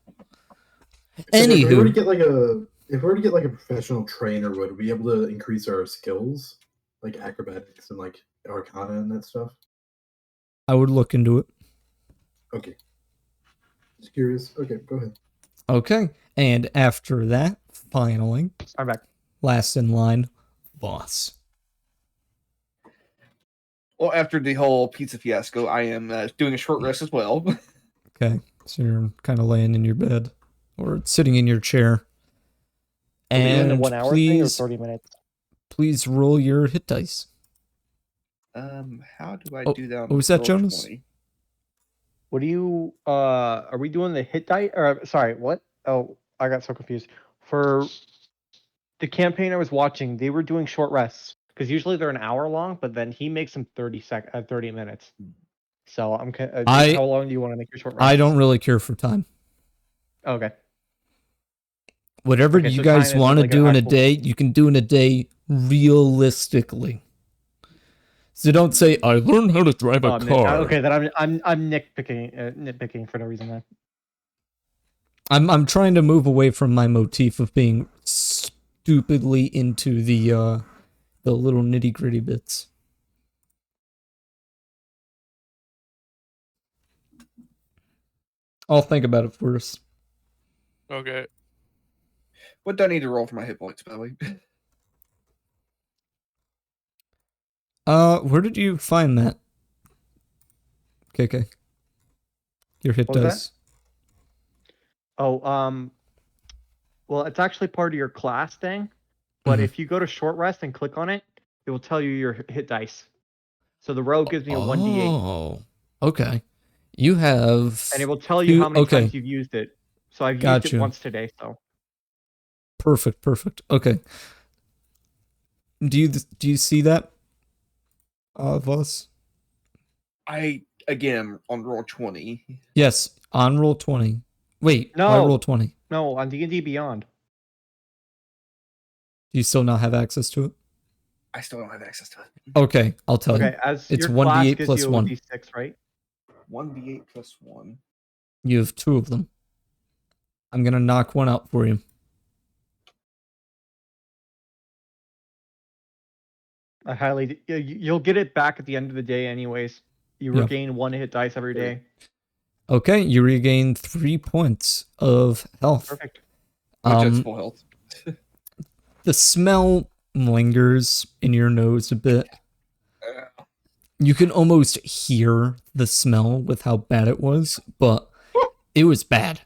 If we were to Anywho, get like a professional trainer, would we be able to increase our skills, like acrobatics and like arcana and that stuff? I would look into it. Okay. Just curious. Okay, go ahead. Okay, and after that, finally, I'm back. last in line, boss. Well, after the whole pizza fiasco, I am doing a short rest as well. Okay, so you're kind of laying in your bed or sitting in your chair. Are we doing the And 1 hour thing or please, 30 minutes? please roll your hit dice. How do I Oh, do that? On what was the that, Jonas? Roll20? What do you are we doing the hit die or sorry, what? Oh, I got so confused. For the campaign I was watching, they were doing short rests because usually they're an hour long, but then he makes them 30 minutes. So I'm how long do you want to make your short rests? I don't really care for time. Okay. Whatever Okay, you so guys time is want to like do in a actual- day, you can do in a day realistically. So don't say I learned how to drive a car. Okay, then I'm nitpicking for no reason then. I'm trying to move away from my motif of being stupidly into the little nitty gritty bits. I'll think about it first. Okay. What do I need to roll for my hit points, by the way? Where did you find that? KK. Your hit What was dice. Oh, well, it's actually part of your class thing, but Mhm. if you go to short rest and click on it, it will tell you your hit dice. So the rogue gives me a 1d8. Oh, okay. You have. And it will tell you two- how many okay. times you've used it. So I've used Gotcha. it once today. So Perfect. Okay. Do you see that? Voss? I again on roll 20. Yes, on roll 20. Wait, why No. roll 20? no, on D&D Beyond. Do you still not have access to it? I still don't have access to it. Okay, I'll tell Okay, you. as It's your class 1d8 gives plus you a 1. D6, right? 1d8 plus 1. You have 2 of them. I'm gonna knock one out for you. You'll get it back at the end of the day, anyways. You Yeah. regain 1 hit dice every day. Okay, you regain 3 points of health. Perfect. Which is full health. The smell lingers in your nose a bit. You can almost hear the smell with how bad it was, but it was bad.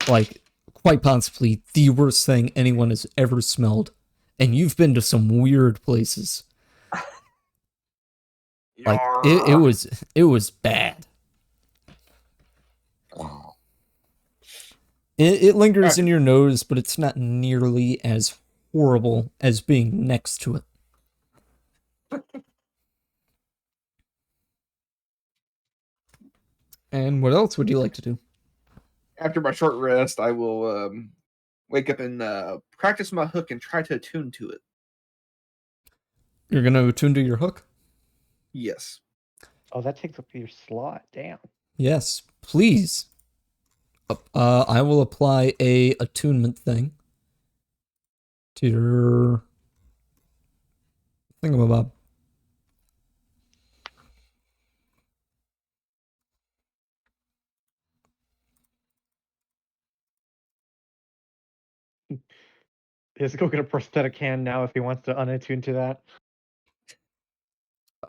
Like, quite possibly the worst thing anyone has ever smelled. And you've been to some weird places. Like, it was bad. It lingers in your nose, but it's not nearly as horrible as being next to it. And what else would you like to do? After my short rest, I will wake up and practice my hook and try to attune to it. You're going to attune to your hook? Yes. Oh, that takes up your slot. Damn. Yes, please. I will apply a attunement thing to your thingamabob. He has to go get a prosthetic hand now if he wants to unattune to that.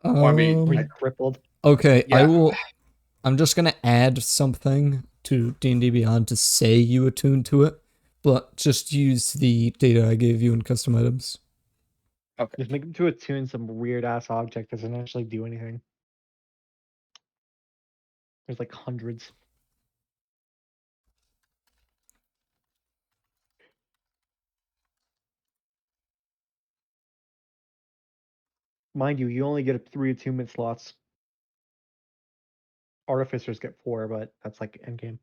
I mean, Or he's crippled. Okay, Yeah. I'm just gonna add something to D&D Beyond to say you attune to it, but just use the data I gave you in custom items. Okay. Just make him to attune some weird ass object that doesn't actually do anything. There's like hundreds. Mind you, you only get 3 attunement slots. Artificers get 4, but that's like endgame.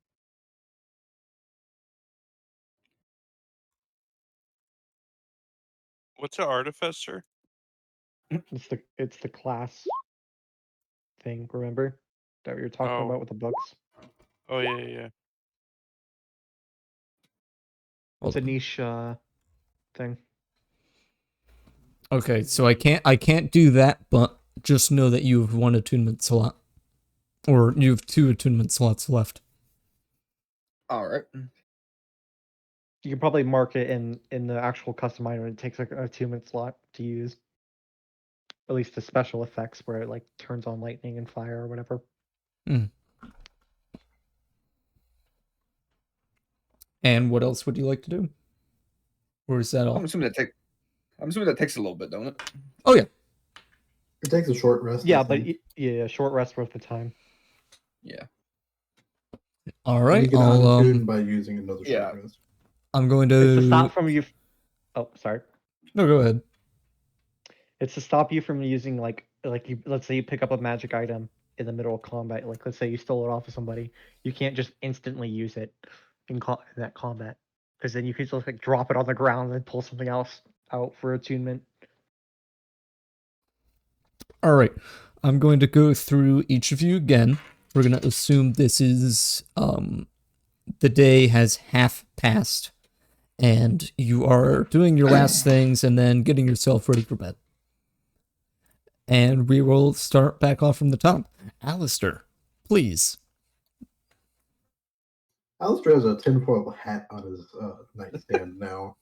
What's an artificer? It's the class thing, remember? That we were talking about with the books. Oh yeah. It's a niche thing. Okay, so I can't do that, but just know that you have 1 attunement slot. Or you have 2 attunement slots left. All right. You can probably mark it in the actual custom item. It takes like an attunement slot to use. At least the special effects where it like turns on lightning and fire or whatever. And what else would you like to do? Or is that all? I'm assuming that takes a little bit, don't it? Oh yeah. It takes a short rest. Yeah, I but think. yeah, short rest worth the time. Yeah. All And right. you can unattune by using another yeah. short rest. I'm going to It's to stop from you. Oh, sorry. No, go ahead. It's to stop you from using like you. Let's say you pick up a magic item in the middle of combat. Like let's say you stole it off of somebody. You can't just instantly use it in that combat, because then you can just like drop it on the ground and pull something else out for attunement. All right. I'm going to go through each of you again. We're going to assume this is the day has half passed and you are doing your last things and then getting yourself ready for bed. And we will start back off from the top. Alistair, please. Alistair has a tinfoil hat on his nightstand now.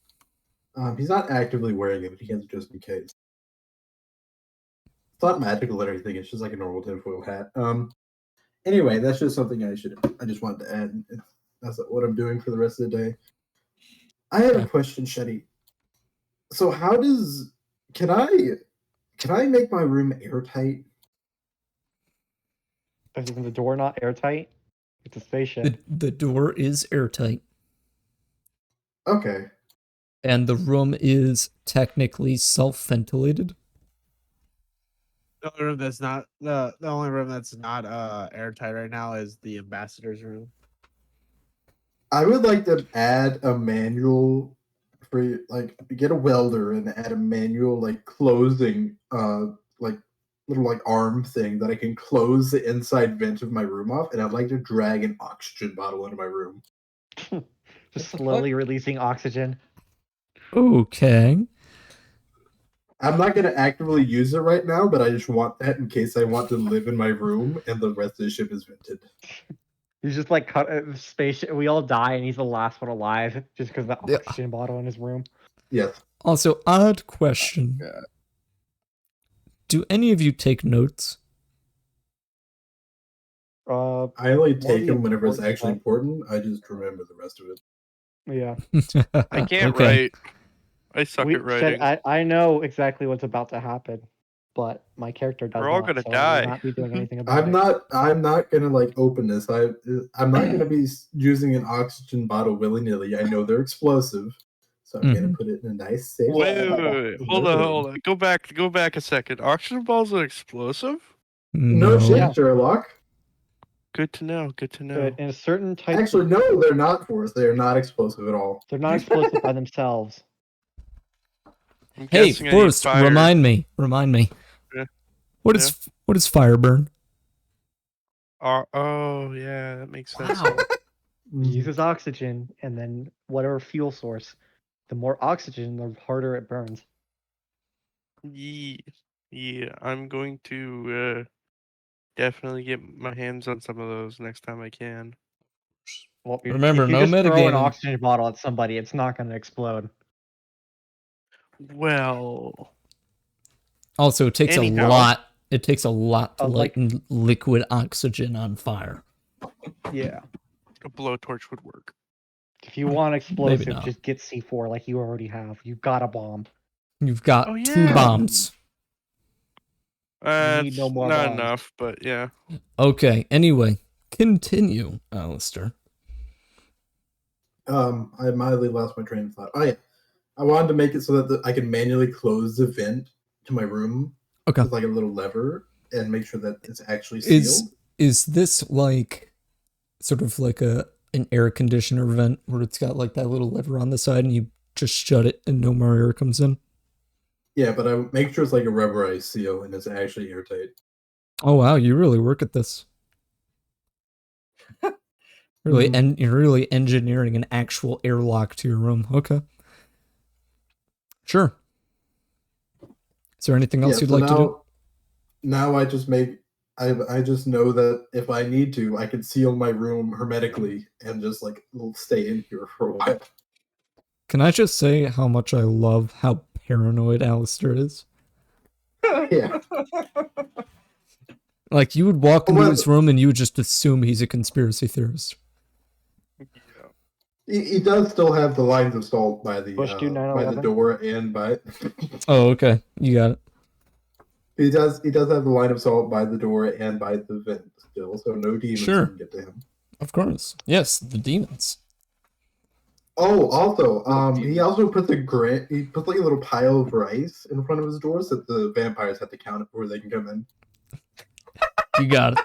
He's not actively wearing it, but he has it just in case. It's not magical or anything. It's just like a normal tinfoil hat. Anyway, that's just something I just wanted to add. That's what I'm doing for the rest of the day. I have a question, Shetty. So can I make my room airtight? Is the door not airtight? It's a spaceship. The door is airtight, Okay. and the room is technically self-ventilated. The only room that's not the only room that's not airtight right now is the ambassador's room. I would like to add a manual for like get a welder and add a manual like closing like little like arm thing that I can close the inside vent of my room off, and I'd like to drag an oxygen bottle into my room. Just slowly releasing oxygen. Okay. I'm not going to actively use it right now, but I just want that in case I want to live in my room and the rest of the ship is vented. He's just like cut spaceship. We all die, and he's the last one alive just because of the oxygen bottle in his room. Yes. Also, odd question. Do any of you take notes? I only take the them whenever it's important actually stuff. important. I just remember the rest of it. Yeah. I can't Okay. write. I suck We at writing. said I know exactly what's about to happen, but my character does We're all not, gonna so I die. will not be doing anything about I'm not gonna like open this. I'm not gonna be using an oxygen bottle willy nilly. I know they're explosive, so I'm gonna put it in a nice safe. Wait, spot wait. in Hold the on, room. hold on. Go back a second. Oxygen balls are explosive? No shit, Yeah. Sherlock. Good to know. Good to it. know. But in a certain type Actually, no, they're not for us. They are not explosive at all. they're not explosive by themselves. I'm Hey, guessing I need Forrest, fire. remind me. Yeah. What is fire burn? Oh, yeah, that makes sense. Wow. It uses oxygen and then whatever fuel source. The more oxygen, the harder it burns. Yeah, I'm going to definitely get my hands on some of those next time I can. Well, Remember, if you no just throw an metagaming. oxygen bottle at somebody, it's not going to explode. Well, Also, it takes Anyhow. a lot. It takes a lot to Like- light liquid oxygen on fire. Yeah. a blowtorch would work. If you want explosive, not. just get C4 like you already have. You've got a bomb. You've got Oh, 2 yeah. bombs. need It's no more not bombs. enough, but yeah. Okay, anyway, continue, Alistair. I mildly lost my train of thought. I wanted to make it so that I can manually close the vent to my room Okay. with like a little lever and make sure that it's actually sealed. Is this like sort of like an air conditioner vent where it's got like that little lever on the side and you just shut it and no more air comes in? Yeah, but I make sure it's like a rubberized seal and it's actually airtight. Oh wow, you really work at this. Really, and you're really engineering an actual airlock to your room. Okay. Sure. Is there anything else you'd like to do? Now I just I just know that if I need to, I can seal my room hermetically and just like stay in here for a while. Can I just say how much I love how paranoid Alistair is? Yeah. Like, you would walk into his room and you would just assume he's a conspiracy theorist. He does still have the lines of salt by the door and by. Oh, okay, you got it. He does have the line of salt by the door and by the vent still, so no demons can get to him. Of course, yes, the demons. Oh, also, he also puts he puts like a little pile of rice in front of his door so that the vampires have to count it before they can come in. You got it.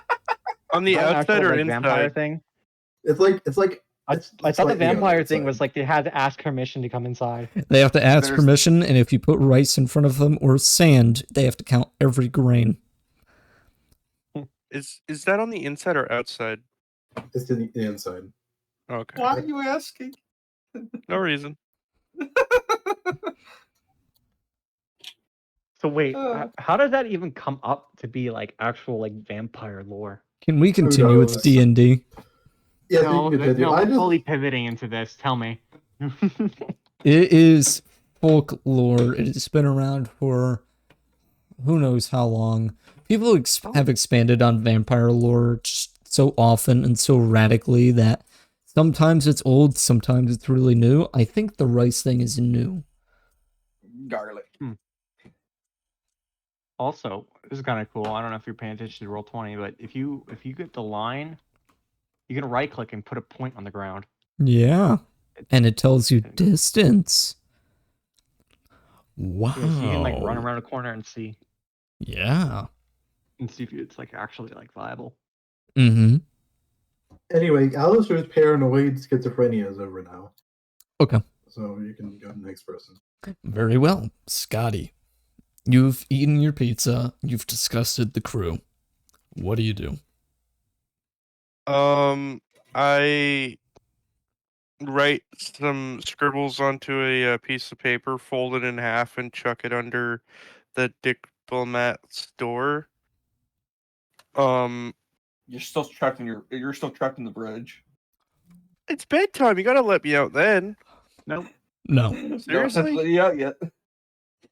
On the outside or inside? Vampire thing? It's like I thought the vampire thing was like they had to ask permission to come inside. They have to ask permission, and if you put rice in front of them or sand, they have to count every grain. Is that on the inside or outside? It's in the inside. Okay. Why are you asking? No reason. So wait, how does that even come up to be like actual like vampire lore? Can we continue with D&D? Yes, No, you can continue. I'm fully pivoting into this. Tell me. It is folklore. It has been around for who knows how long. People have expanded on vampire lore just so often and so radically that sometimes it's old, sometimes it's really new. I think the rice thing is new. Garlic. Also, this is kind of cool. I don't know if you're paying attention to Roll20, but if you get the line, you can right click and put a point on the ground. Yeah. And it tells you distance. Wow. Yeah, so you can like run around a corner and see. Yeah. And see if it's like actually like viable. Mm-hmm. Anyway, Alistair's paranoid schizophrenia is over now. Okay. So you can go to the next person. Very well. Scotty, you've eaten your pizza. You've disgusted the crew. What do you do? I write some scribbles onto a piece of paper, fold it in half, and chuck it under the diplomat's door. You're still trapped in the bridge. It's bedtime. You gotta let me out then. Nope. No. Seriously? No, yeah, yet.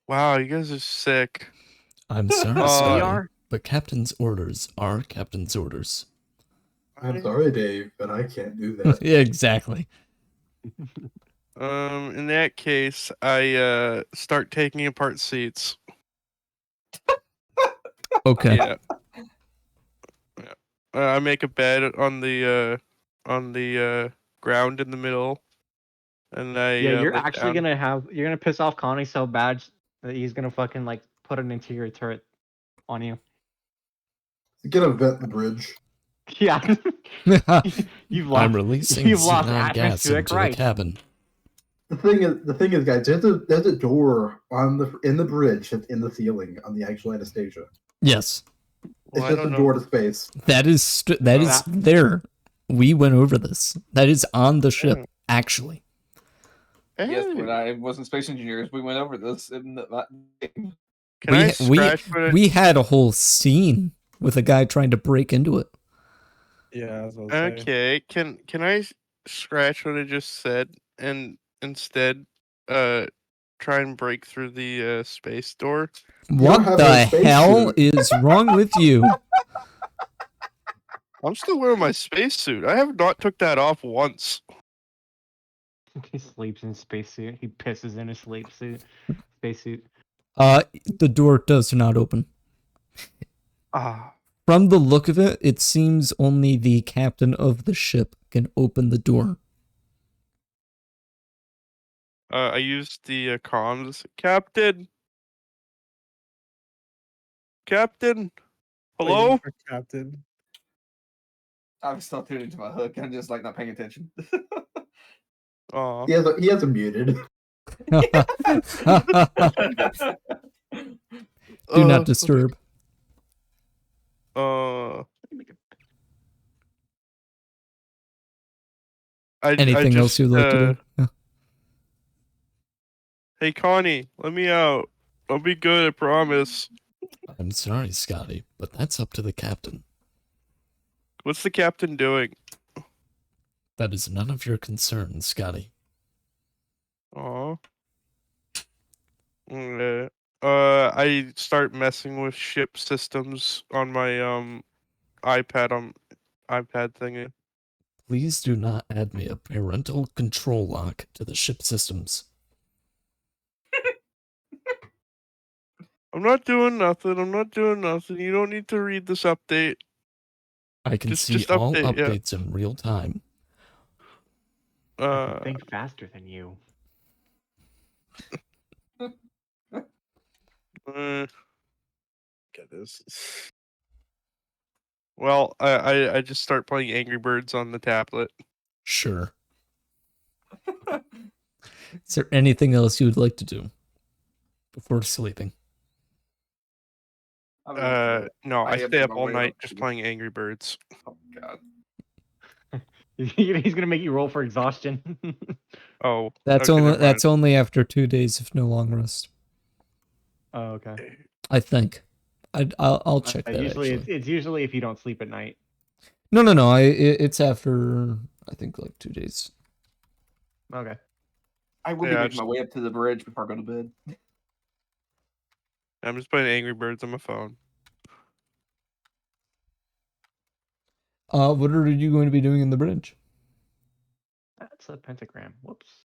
Wow, you guys are sick. I'm sorry, We Scotty, are. but captain's orders are captain's orders. I'm sorry, Dave, but I can't do that. Yeah, exactly. In that case, I start taking apart seats. Okay. Yeah. I make a bed on the ground in the middle, and I Yeah, you're lay actually down. you're gonna piss off Connie so bad that he's gonna fucking like put an interior turret on you. Get a vet the bridge. Yeah. You've I'm lost. releasing You've lost xenon gas atmospheric into the right. cabin. The thing is, guys, there's a door in the bridge that's in the ceiling on the actual Anastasia. Yes. Well, It's I just a don't door know. to space. That is there. We went over this. That is on the ship, actually. Yes, Hey, when I wasn't space engineers, we went over this in that game. can I scratch what it? We had a whole scene with a guy trying to break into it. Yeah, I was gonna say. Okay, can I scratch what I just said and instead try and break through the space door? What have the a hell spacesuit. is wrong with you? I'm still wearing my spacesuit. I have not took that off once. He sleeps in spacesuit. He pisses in his spacesuit. The door does not open. Ah, From the look of it, it seems only the captain of the ship can open the door. I used the comms. Captain, Waiting hello. for Captain. I'm still tuning to my hook. I'm just like not paying attention. Aw. He has him muted. Do not disturb. Anything else you'd like to do? Yeah. Hey Connie, let me out. I'll be good, I promise. I'm sorry, Scotty, but that's up to the captain. What's the captain doing? That is none of your concern, Scotty. Aw. I start messing with ship systems on my iPad thingy. Please do not add me a parental control lock to the ship systems. I'm not doing nothing. You don't need to read this update. I can Just see all update, yeah. updates in real time. I can think faster than you. Get this. Well, I just start playing Angry Birds on the tablet. Sure. Is there anything else you would like to do before sleeping? No, I am stay up my all way night up just to- playing Angry Birds. Oh god. He's gonna make you roll for exhaustion. Oh, That's okay, only never mind. that's only after 2 days of no long rest. Oh, okay. I think. I'll check that Usually, actually. it's usually if you don't sleep at night. No. It's after I think like 2 days. Okay. I will be making my way up to the bridge before I go to bed. I'm just playing Angry Birds on my phone. What are you going to be doing in the bridge? That's a pentagram. Whoops.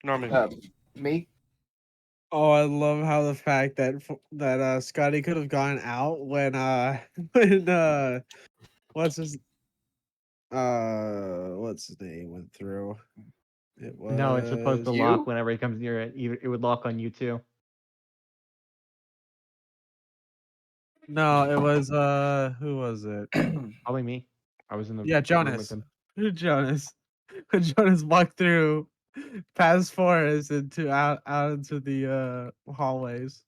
No, I mean, Me? Oh, I love how the fact that Scotty could have gone out when when what's his name went through. It No, it's supposed was to lock you. whenever he comes near it. It would lock on you too. No, it was who was it? Probably me. I was in the Yeah, room with Jonas. him. Jonas. When Jonas walked through past Forest into out into the hallways.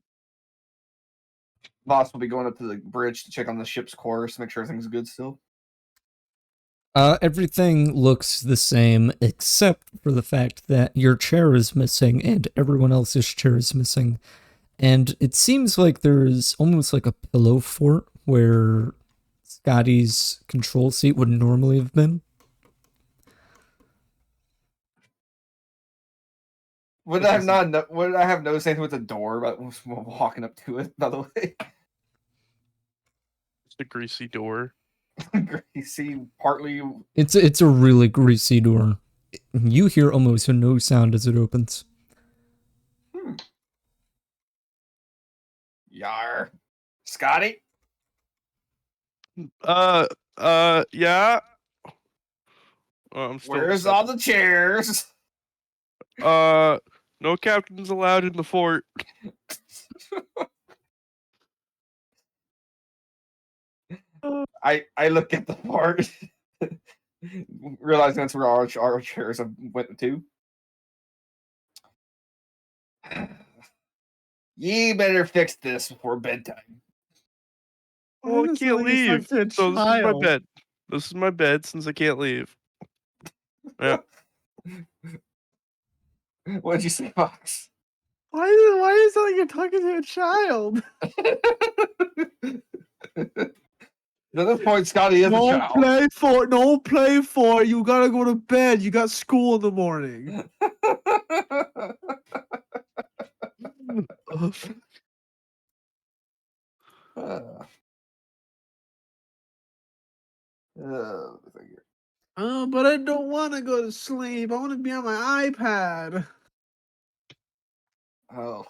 Boss will be going up to the bridge to check on the ship's course, make sure everything's good still. Everything looks the same except for the fact that your chair is missing and everyone else's chair is missing. And it seems like there's almost like a pillow fort where Scotty's control seat would normally have been. Would I have noticed anything with the door about walking up to it, by the way? It's a greasy door. Greasy, partly. It's a really greasy door. You hear almost no sound as it opens. Yar. Scotty? Yeah. I'm still Where's upset. all the chairs? No captains allowed in the fort. I look at the fort, realizing that's where our chairs went to. Ye better fix this before bedtime. Well, I Why does can't something is leave. such a So this is my child? bed. This is my bed since I can't leave. Yeah. What'd you say, Fox? Why is it like you're talking to a child? At this point, Scotty is a child. No play for. You gotta go to bed. You got school in the morning. But I don't want to go to sleep. I want to be on my iPad. Oh.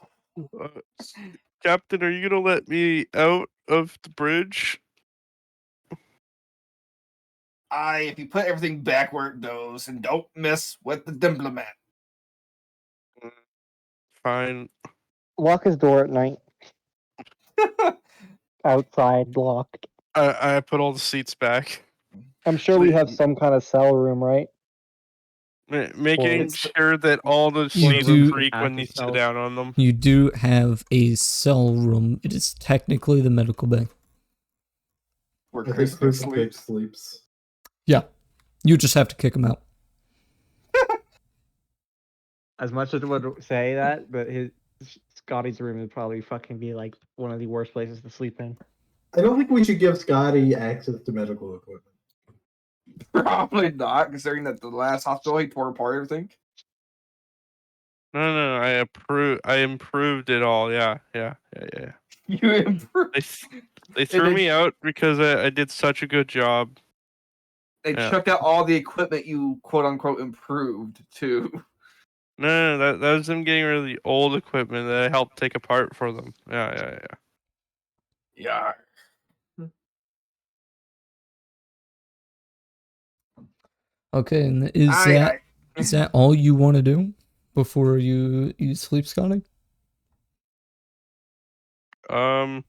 Captain, are you gonna let me out of the bridge? If you put everything back where it goes and don't mess with the diplomat. Fine. Lock his door at night. Outside locked. I put all the seats back. I'm sure we have some kind of cell room, right? Making It's- sure that all the You seats do- creak when you sit down on them. You do have a cell room. It is technically the medical bay. Where I think Chris Crucifix sleeps. Yeah. You just have to kick him out. As much as it would say that, but Scotty's room would probably fucking be like one of the worst places to sleep in. I don't think we should give Scotty access to medical equipment. Probably not, considering that the last hospital he tore apart everything. No, I improved it all. Yeah. You improved. They threw me out because I did such a good job. They Yeah. chucked out all the equipment you quote unquote improved too. No, that was them getting rid of the old equipment that I helped take apart for them. Yeah. Yeah. Okay, and is that all you want to do before you sleep, Scotty? Oh,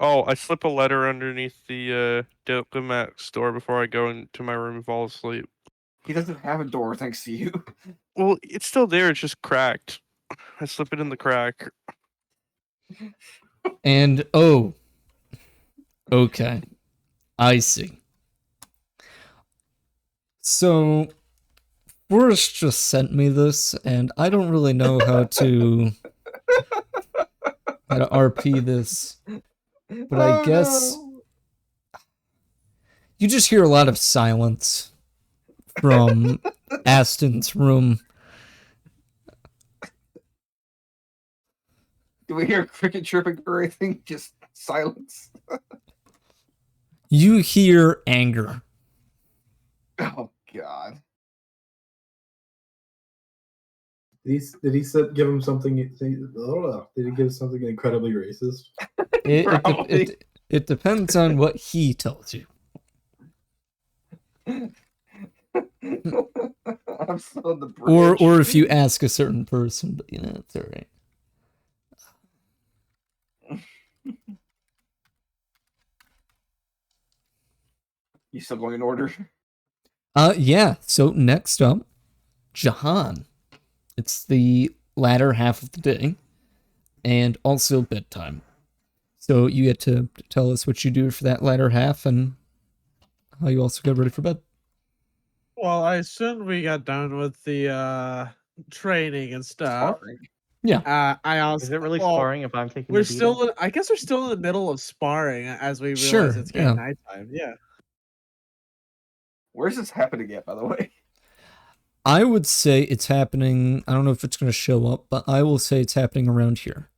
I slip a letter underneath the diplomat's door before I go into my room and fall asleep. He doesn't have a door, thanks to you. Well, it's still there. It's just cracked. I slip it in the crack. And okay, I see. So Forrest just sent me this, and I don't really know how to RP this, but I guess you just hear a lot of silence from Aston's room. Do we hear cricket chirping or anything? Just silence. You hear anger. Oh God. give him something? Did he give something incredibly racist? It depends on what he tells you. I'm still on the bridge. Or if you ask a certain person, but it's all right. You still going in order? Yeah. So next up, Jahan. It's the latter half of the day, and also bedtime. So you get to tell us what you do for that latter half, and how you also get ready for bed. Well, I assumed we got done with the training and stuff. Sparring. Yeah. I also Is it really sparring if I'm taking We're the beating? still. I guess we're still in the middle of sparring as we realize Sure, it's getting yeah. nighttime. Yeah. Where's this happening at, by the way? I would say it's happening. I don't know if it's going to show up, but I will say it's happening around here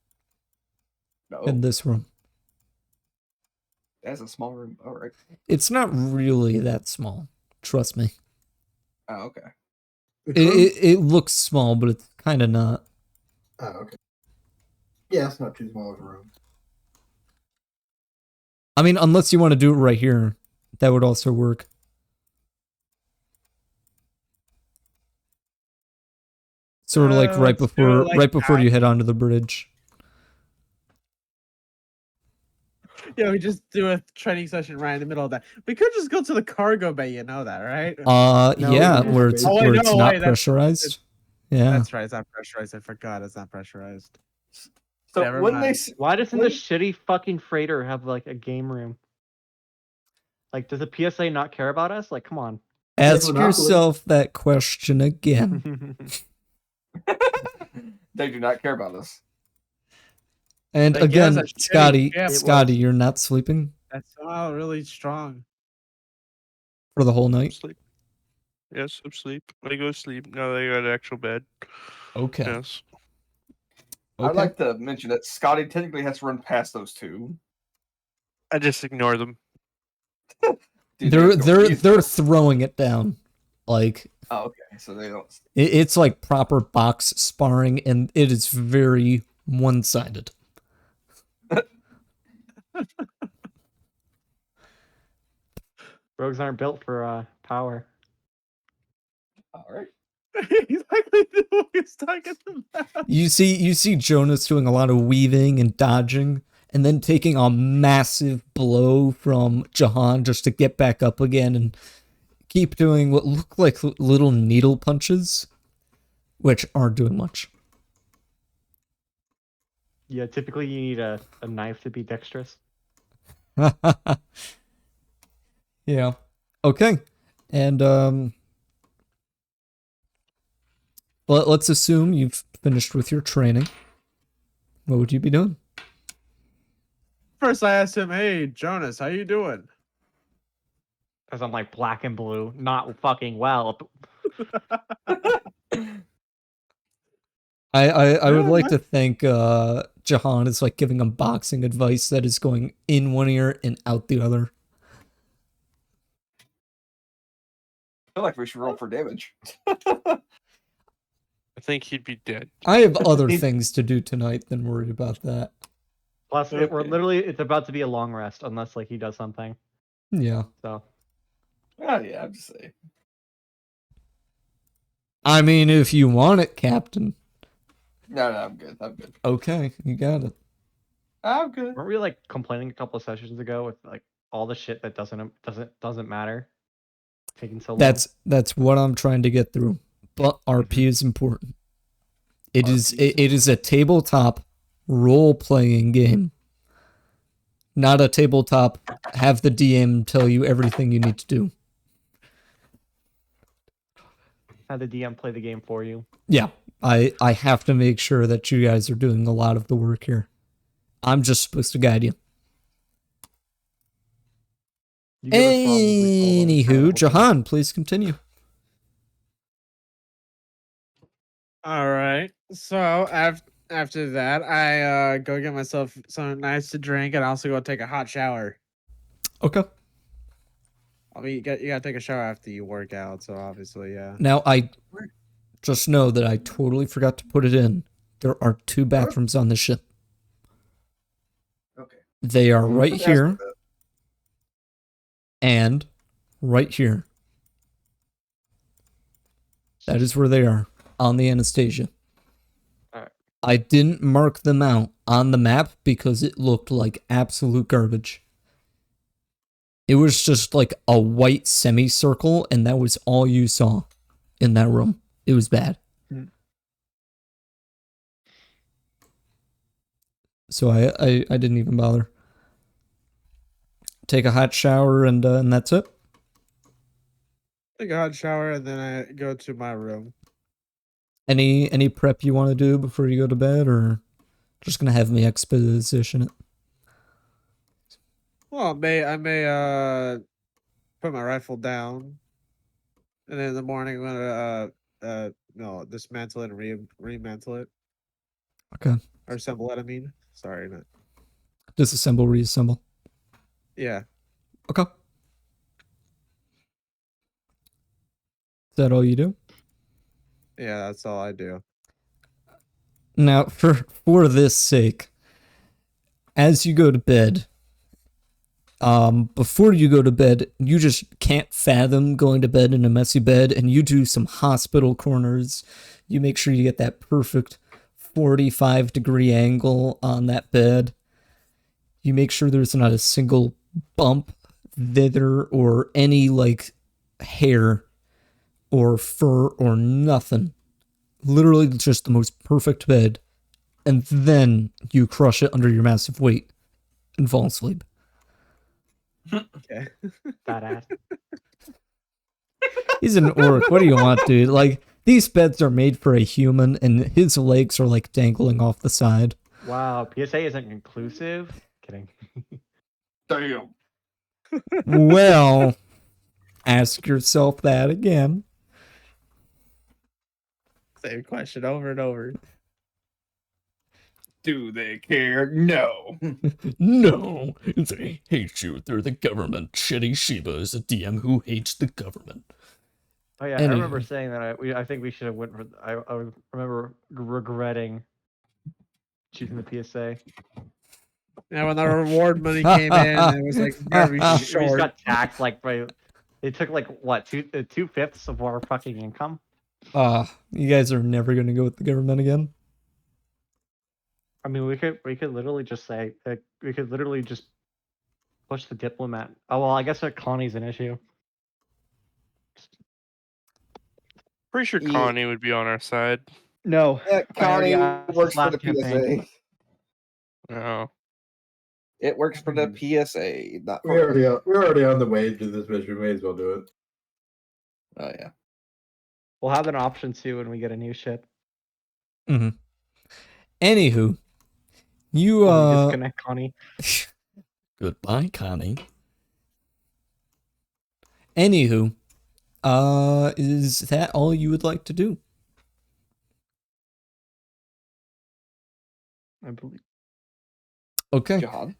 No, in this room. that's a small room. All right. It's not really that small. Trust me. Oh, okay. It looks small, but it's kind of not. Oh, okay. Yeah, it's not too small of a room. I mean, unless you want to do it right here, that would also work. Sort of like right Let's do it like before that. you head onto the bridge. Yeah, we just do a training session right in the middle of that. We could just go to the cargo bay, you know that, right? No, Yeah, we where don't. it's Oh, where it's no, not wait, that's- pressurized. Yeah. That's right. It's not pressurized. I forgot. It's not pressurized. So Never wouldn't they? mind. Why doesn't the Wait. shitty fucking freighter have like a game room? Like, does the PSA not care about us? Like, come on. Ask Monopoly. yourself that question again. They do not care about us. And They give again, us a shitty Scotty, gift. Scotty, you're not sleeping That's really strong. for the whole night. Sleep. Yes, I'm sleep. I go sleep. Now they got an actual bed. Okay. Yes. I'd like to mention that Scotty technically has to run past those two. I just ignore them. Dude, They're throwing it down. Like Oh, okay. So they don't. it's like proper box sparring, and it is very one-sided. Rogues aren't built for power. All right. Exactly what he's talking about. You see Jonas doing a lot of weaving and dodging, and then taking a massive blow from Jahan just to get back up again and keep doing what look like little needle punches, which aren't doing much. Yeah, typically you need a knife to be dexterous. Yeah. Okay. And let's assume you've finished with your training. What would you be doing? First, I asked him, "Hey, Jonas, how you doing?" Because I'm like black and blue, not fucking well. I would Yeah, like to think Jahan is like giving him boxing advice that is going in one ear and out the other. I feel like we should roll for damage. I think he'd be dead. I have other things to do tonight than worry about that. Plus, Okay. it's about to be a long rest unless like he does something. Yeah. So Oh yeah, I'm just saying. I mean, if you want it, Captain. No, I'm good. I'm good. Okay, you got it. I'm good. weren't we like complaining a couple of sessions ago with like all the shit that doesn't matter taking so long? That's what I'm trying to get through. But RP is important. It is a tabletop role-playing game. Not a tabletop have the DM tell you everything you need to do. Have the DM play the game for you. Yeah, I have to make sure that you guys are doing a lot of the work here. I'm just supposed to guide you. You give us problems, we solve them. Anywho, Jahan, please continue. All right. So after that, I go get myself something nice to drink, and I also go take a hot shower. Okay. I mean, you gotta take a shower after you work out, so obviously, yeah. Now, Just know that I totally forgot to put it in. There are 2 bathrooms on the ship. Okay. They are right Just here asking that. and right here. That is where they are, on the Anastasia. Alright. I didn't mark them out on the map because it looked like absolute garbage. It was just like a white semicircle, and that was all you saw in that room. It was bad. So I didn't even bother. Take a hot shower and that's it. Take a hot shower and then I go to my room. Any prep you want to do before you go to bed, or just gonna have me exposition it? Well, I may put my rifle down, and then in the morning I'm gonna no, dismantle it and remantle it Okay. or assemble it. I mean, sorry, not Disassemble, reassemble. yeah. Okay. Is that all you do? Yeah, that's all I do. Now, for this sake, as you go to bed, before you go to bed, you just can't fathom going to bed in a messy bed, and you do some hospital corners. You make sure you get that perfect 45-degree angle on that bed. You make sure there's not a single bump, thither, or any like hair or fur or nothing. Literally just the most perfect bed. And then you crush it under your massive weight and fall asleep. Okay. Badass. He's an orc. What do you want, dude? Like, these beds are made for a human, and his legs are like dangling off the side. Wow, PSA isn't conclusive. Kidding. Damn. Well, ask yourself that again. Same question over and over. Do they care? No. No, they hate you. They're the government. Shitty Shiba is a DM who hates the government. Oh yeah, I remember Anywho. saying that. I think we should have went for. I remember regretting choosing the PSA. Yeah, when the reward money came in, it was like very We just short. got taxed like by. It took like what 2/5 of our fucking income. You guys are never gonna go with the government again? I mean, we could literally just say we could literally just push the diplomat. Oh well, I guess that Connie's an issue. Pretty sure Yeah. Connie would be on our side. No, Yeah, I already Connie asked this works for last the campaign. PSA. Oh. It works for the PSA. Not for We're already on the way to this mission. We may as well do it. Oh yeah. We'll have an option too when we get a new ship. Mm-hmm. Anywho, you When we disconnect Connie. Goodbye, Connie. Anywho, is that all you would like to do? I believe. Okay, John.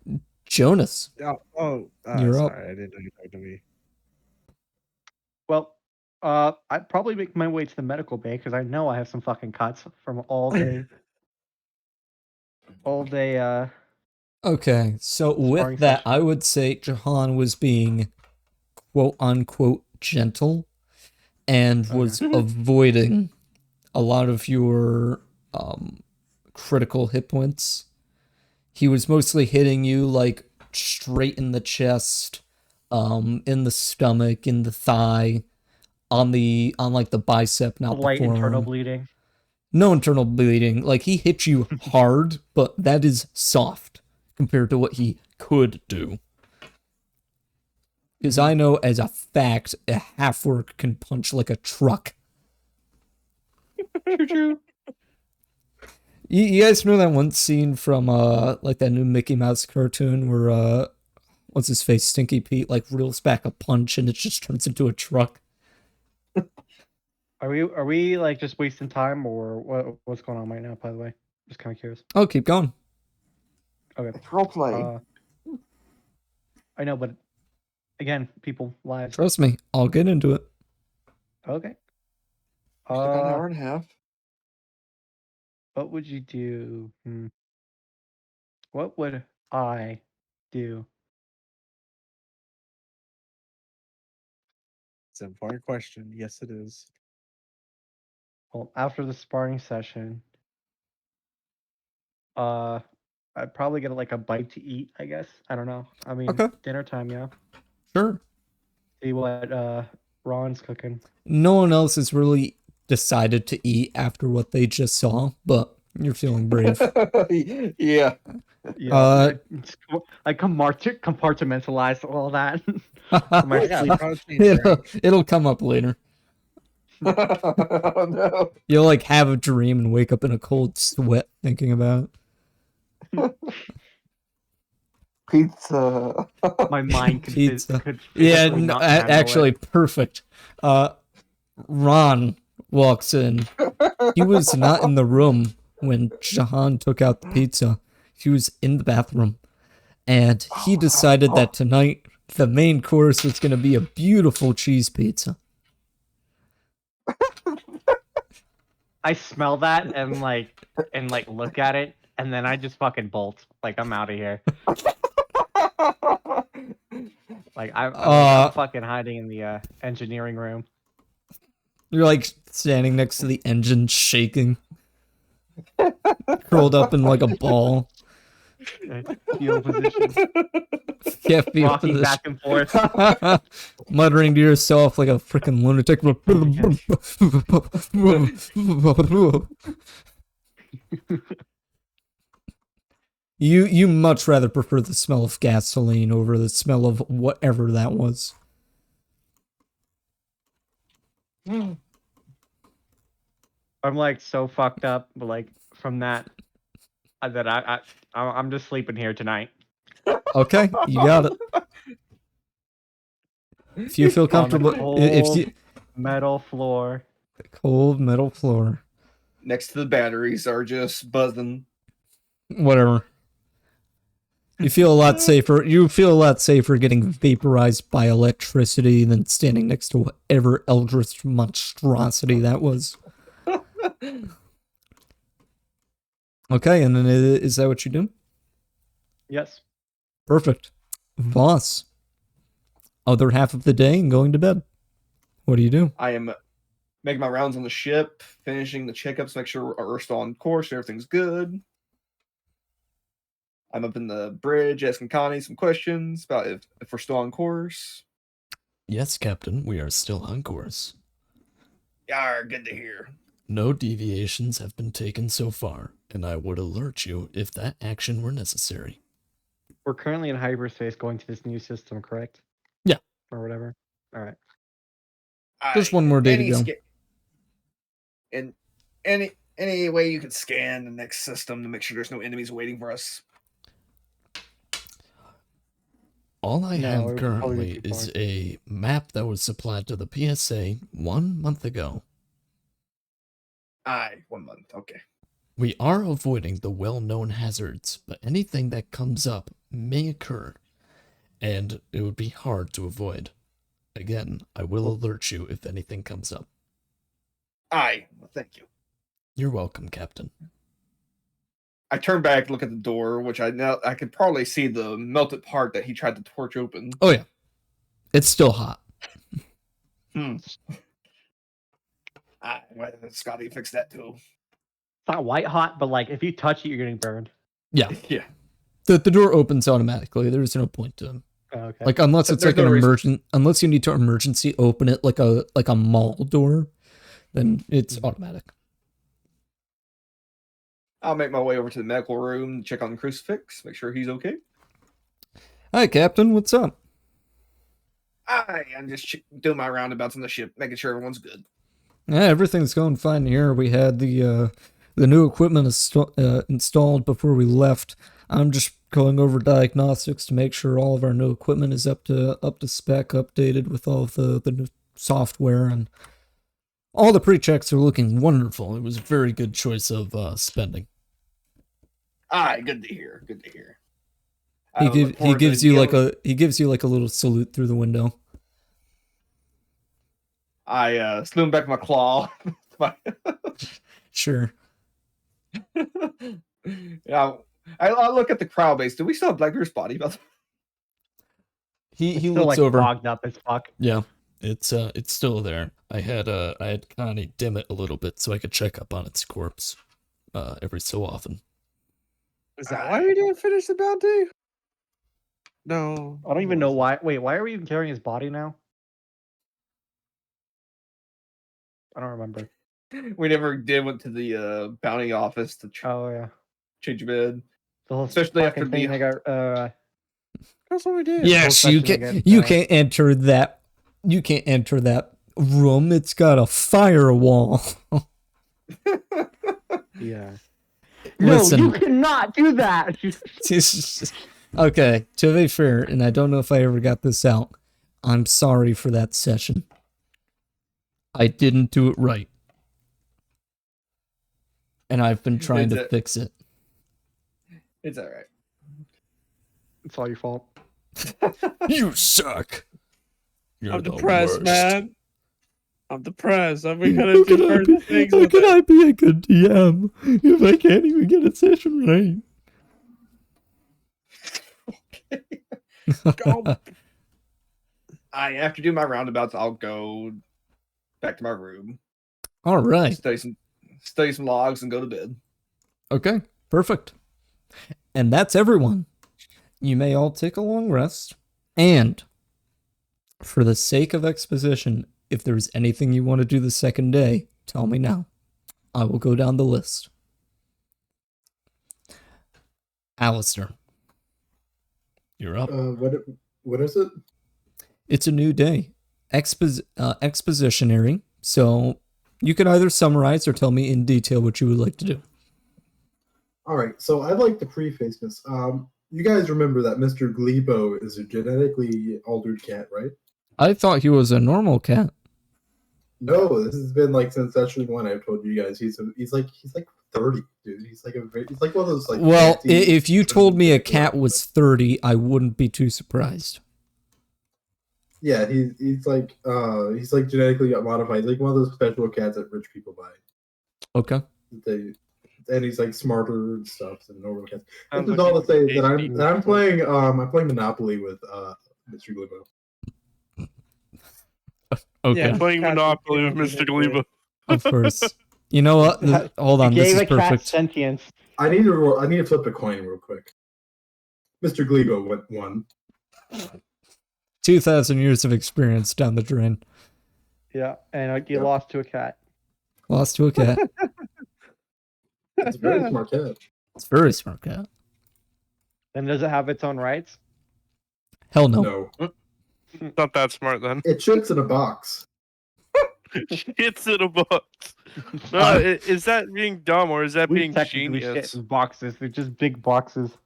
Jonas. You're You're sorry, up. I didn't know you talked to me. Well, I'd probably make my way to the medical bay because I know I have some fucking cuts from all day. Okay, so Sparring with that, session. I would say Jahan was being quote unquote gentle and was avoiding a lot of your critical hit points. He was mostly hitting you like straight in the chest, in the stomach, in the thigh, on like the bicep, not the Light forearm. internal bleeding. No internal bleeding. Like, he hit you hard, but that is soft compared to what he could do. Because I know as a fact, a half-orc can punch like a truck. You guys know that one scene from like that new Mickey Mouse cartoon where what's his face, Stinky Pete, like reels back a punch and it just turns into a truck. Are we like just wasting time or what's going on right now? By the way, just kind of curious. Oh, keep going. Okay. It's role play. I know, but again, people lives. Trust me, I'll get into it. Okay. About an hour and a half. What would you do? What would I do? It's an important question. Yes, it is. Well, after the sparring session, I'd probably get like a bite to eat, I guess. I don't know. I mean, Okay. dinner time, yeah. Sure. See what Ron's cooking. No one else has really decided to eat after what they just saw, but you're feeling brave. Yeah. Yeah, I compartmentalize all that. My Yeah, sleep. protein drink. it'll come up later. Oh no. You'll like have a dream and wake up in a cold sweat thinking about it. Pizza. My mind could, Pizza. could Yeah, physically not handle actually, it. perfect. Ron walks in. He was not in the room when Jahan took out the pizza. He was in the bathroom. And he decided that tonight the main course was going to be a beautiful cheese pizza. I smell that and look at it, and then I just fucking bolt. Like, I'm out of here. Like I'm fucking hiding in the engineering room. You're like standing next to the engine shaking. Curled up in like a ball. Fetal position. Yeah, fetal Rocking position. back and forth. Muttering to yourself like a freaking lunatic. You much rather prefer the smell of gasoline over the smell of whatever that was. I'm like so fucked up, but like from that I'm just sleeping here tonight. Okay, you got it. If you feel comfortable, if you Metal floor. cold metal floor, Next to the batteries are just buzzing. whatever. You feel a lot safer. You feel a lot safer getting vaporized by electricity than standing next to whatever eldritch monstrosity that was. Okay, and then is that what you do? Yes. Perfect. Voss. Other half of the day and going to bed. What do you do? I am making my rounds on the ship, finishing the checkups, make sure we're still on course, everything's good. I'm up in the bridge asking Connie some questions about if we're still on course. Yes, Captain, we are still on course. Yeah, good to hear. No deviations have been taken so far, and I would alert you if that action were necessary. We're currently in hyperspace going to this new system, correct? Yeah. Or whatever. All right. Just one more day to go. And any way you could scan the next system to make sure there's no enemies waiting for us. All I No, it have would currently probably be is fine. a map that was supplied to the PSA 1 month ago. Aye, 1 month. Okay. We are avoiding the well-known hazards, but anything that comes up may occur, and it would be hard to avoid. Again, I will alert you if anything comes up. Aye, well, thank you. You're welcome, Captain. I turn back, look at the door, which I could probably see the melted part that he tried to torch open. Oh yeah, it's still hot. Well, Scotty fixed that too. It's not white hot, but like if you touch it, you're getting burned. Yeah, Yeah. the door opens automatically. There's no point to it. Oh, okay. Like unless it's There's like no an reason. unless you need to emergency open it like a mall door, then it's automatic. I'll make my way over to the medical room, check on the crucifix, make sure he's okay. Hi, Captain. What's up? I'm just doing my roundabouts on the ship, making sure everyone's good. Yeah, everything's going fine here. We had the new equipment installed before we left. I'm just going over diagnostics to make sure all of our new equipment is up to spec, updated with all of the new software, and all the pre-checks are looking wonderful. It was a very good choice of spending. Aye, good to hear. Good to hear. He gives you like a little salute through the window. I slew him back my claw. my. Sure. Yeah, I look at the crowd base. Do we still have Blackbeard's body? He It's still looks like over. fogged up as fuck. Yeah, it's still there. I had Connie dim it a little bit so I could check up on its corpse every so often. Is that why you didn't finish the bounty? No. I don't even know why. Wait, why are we even carrying his body now? I don't remember. We never did went to the bounty office to Oh yeah, change bed. the whole Especially after fucking thing the- they got. That's what we did. Yes, you session can. against, You can't enter that. You can't enter that room. It's got a firewall. Yeah. Listen. No, you cannot do that. Okay, to be fair, and I don't know if I ever got this out, I'm sorry for that session. I didn't do it right. And I've been trying to fix it. It's all right. It's all your fault. You suck. You're I'm the depressed, worst. man. I'm depressed. We gotta do further things. How with can it. I be a good DM if I can't even get a session right? Go. After doing my roundabouts, I'll go back to my room, All right. study some logs, and go to bed. Okay, perfect. And that's everyone. You may all take a long rest. And for the sake of exposition, if there's anything you want to do the second day, tell me now. I will go down the list. Alistair, you're up. What is it? It's a new day. Expositionary. So you can either summarize or tell me in detail what you would like to do. All right, so I'd like to preface this. You guys remember that Mr. Glebo is a genetically altered cat, right? I thought he was a normal cat. No, this has been like since session 1. I've told you guys he's like 30, dude. He's like one of those like. Well, fancy if you told me a cats, cat was 30, I wouldn't be too surprised. Yeah, he's like genetically modified. He's like one of those special cats that rich people buy. Okay. And he's like smarter and stuff than normal cats. Sounds This is like all to say a that tasty I'm playing Monopoly with Mr. Glebo. Okay. Yeah. Playing Cats Monopoly with are Mr. genetically- Glebo. Of course. You know what? Hold on. You This gave is a cat perfect. sentience. I need to flip a coin real quick. Mr. Glebo won. 2,000 years of experience down the drain. Yeah, and you Yep. lost to a cat. Lost to a cat. It's a very smart cat. It's a very smart cat. And does it have its own rights? Hell no. No, Not that smart then. it shits in a box. It's in a box. No, is that being dumb or is that being technically shit genius? in boxes. They're just big boxes.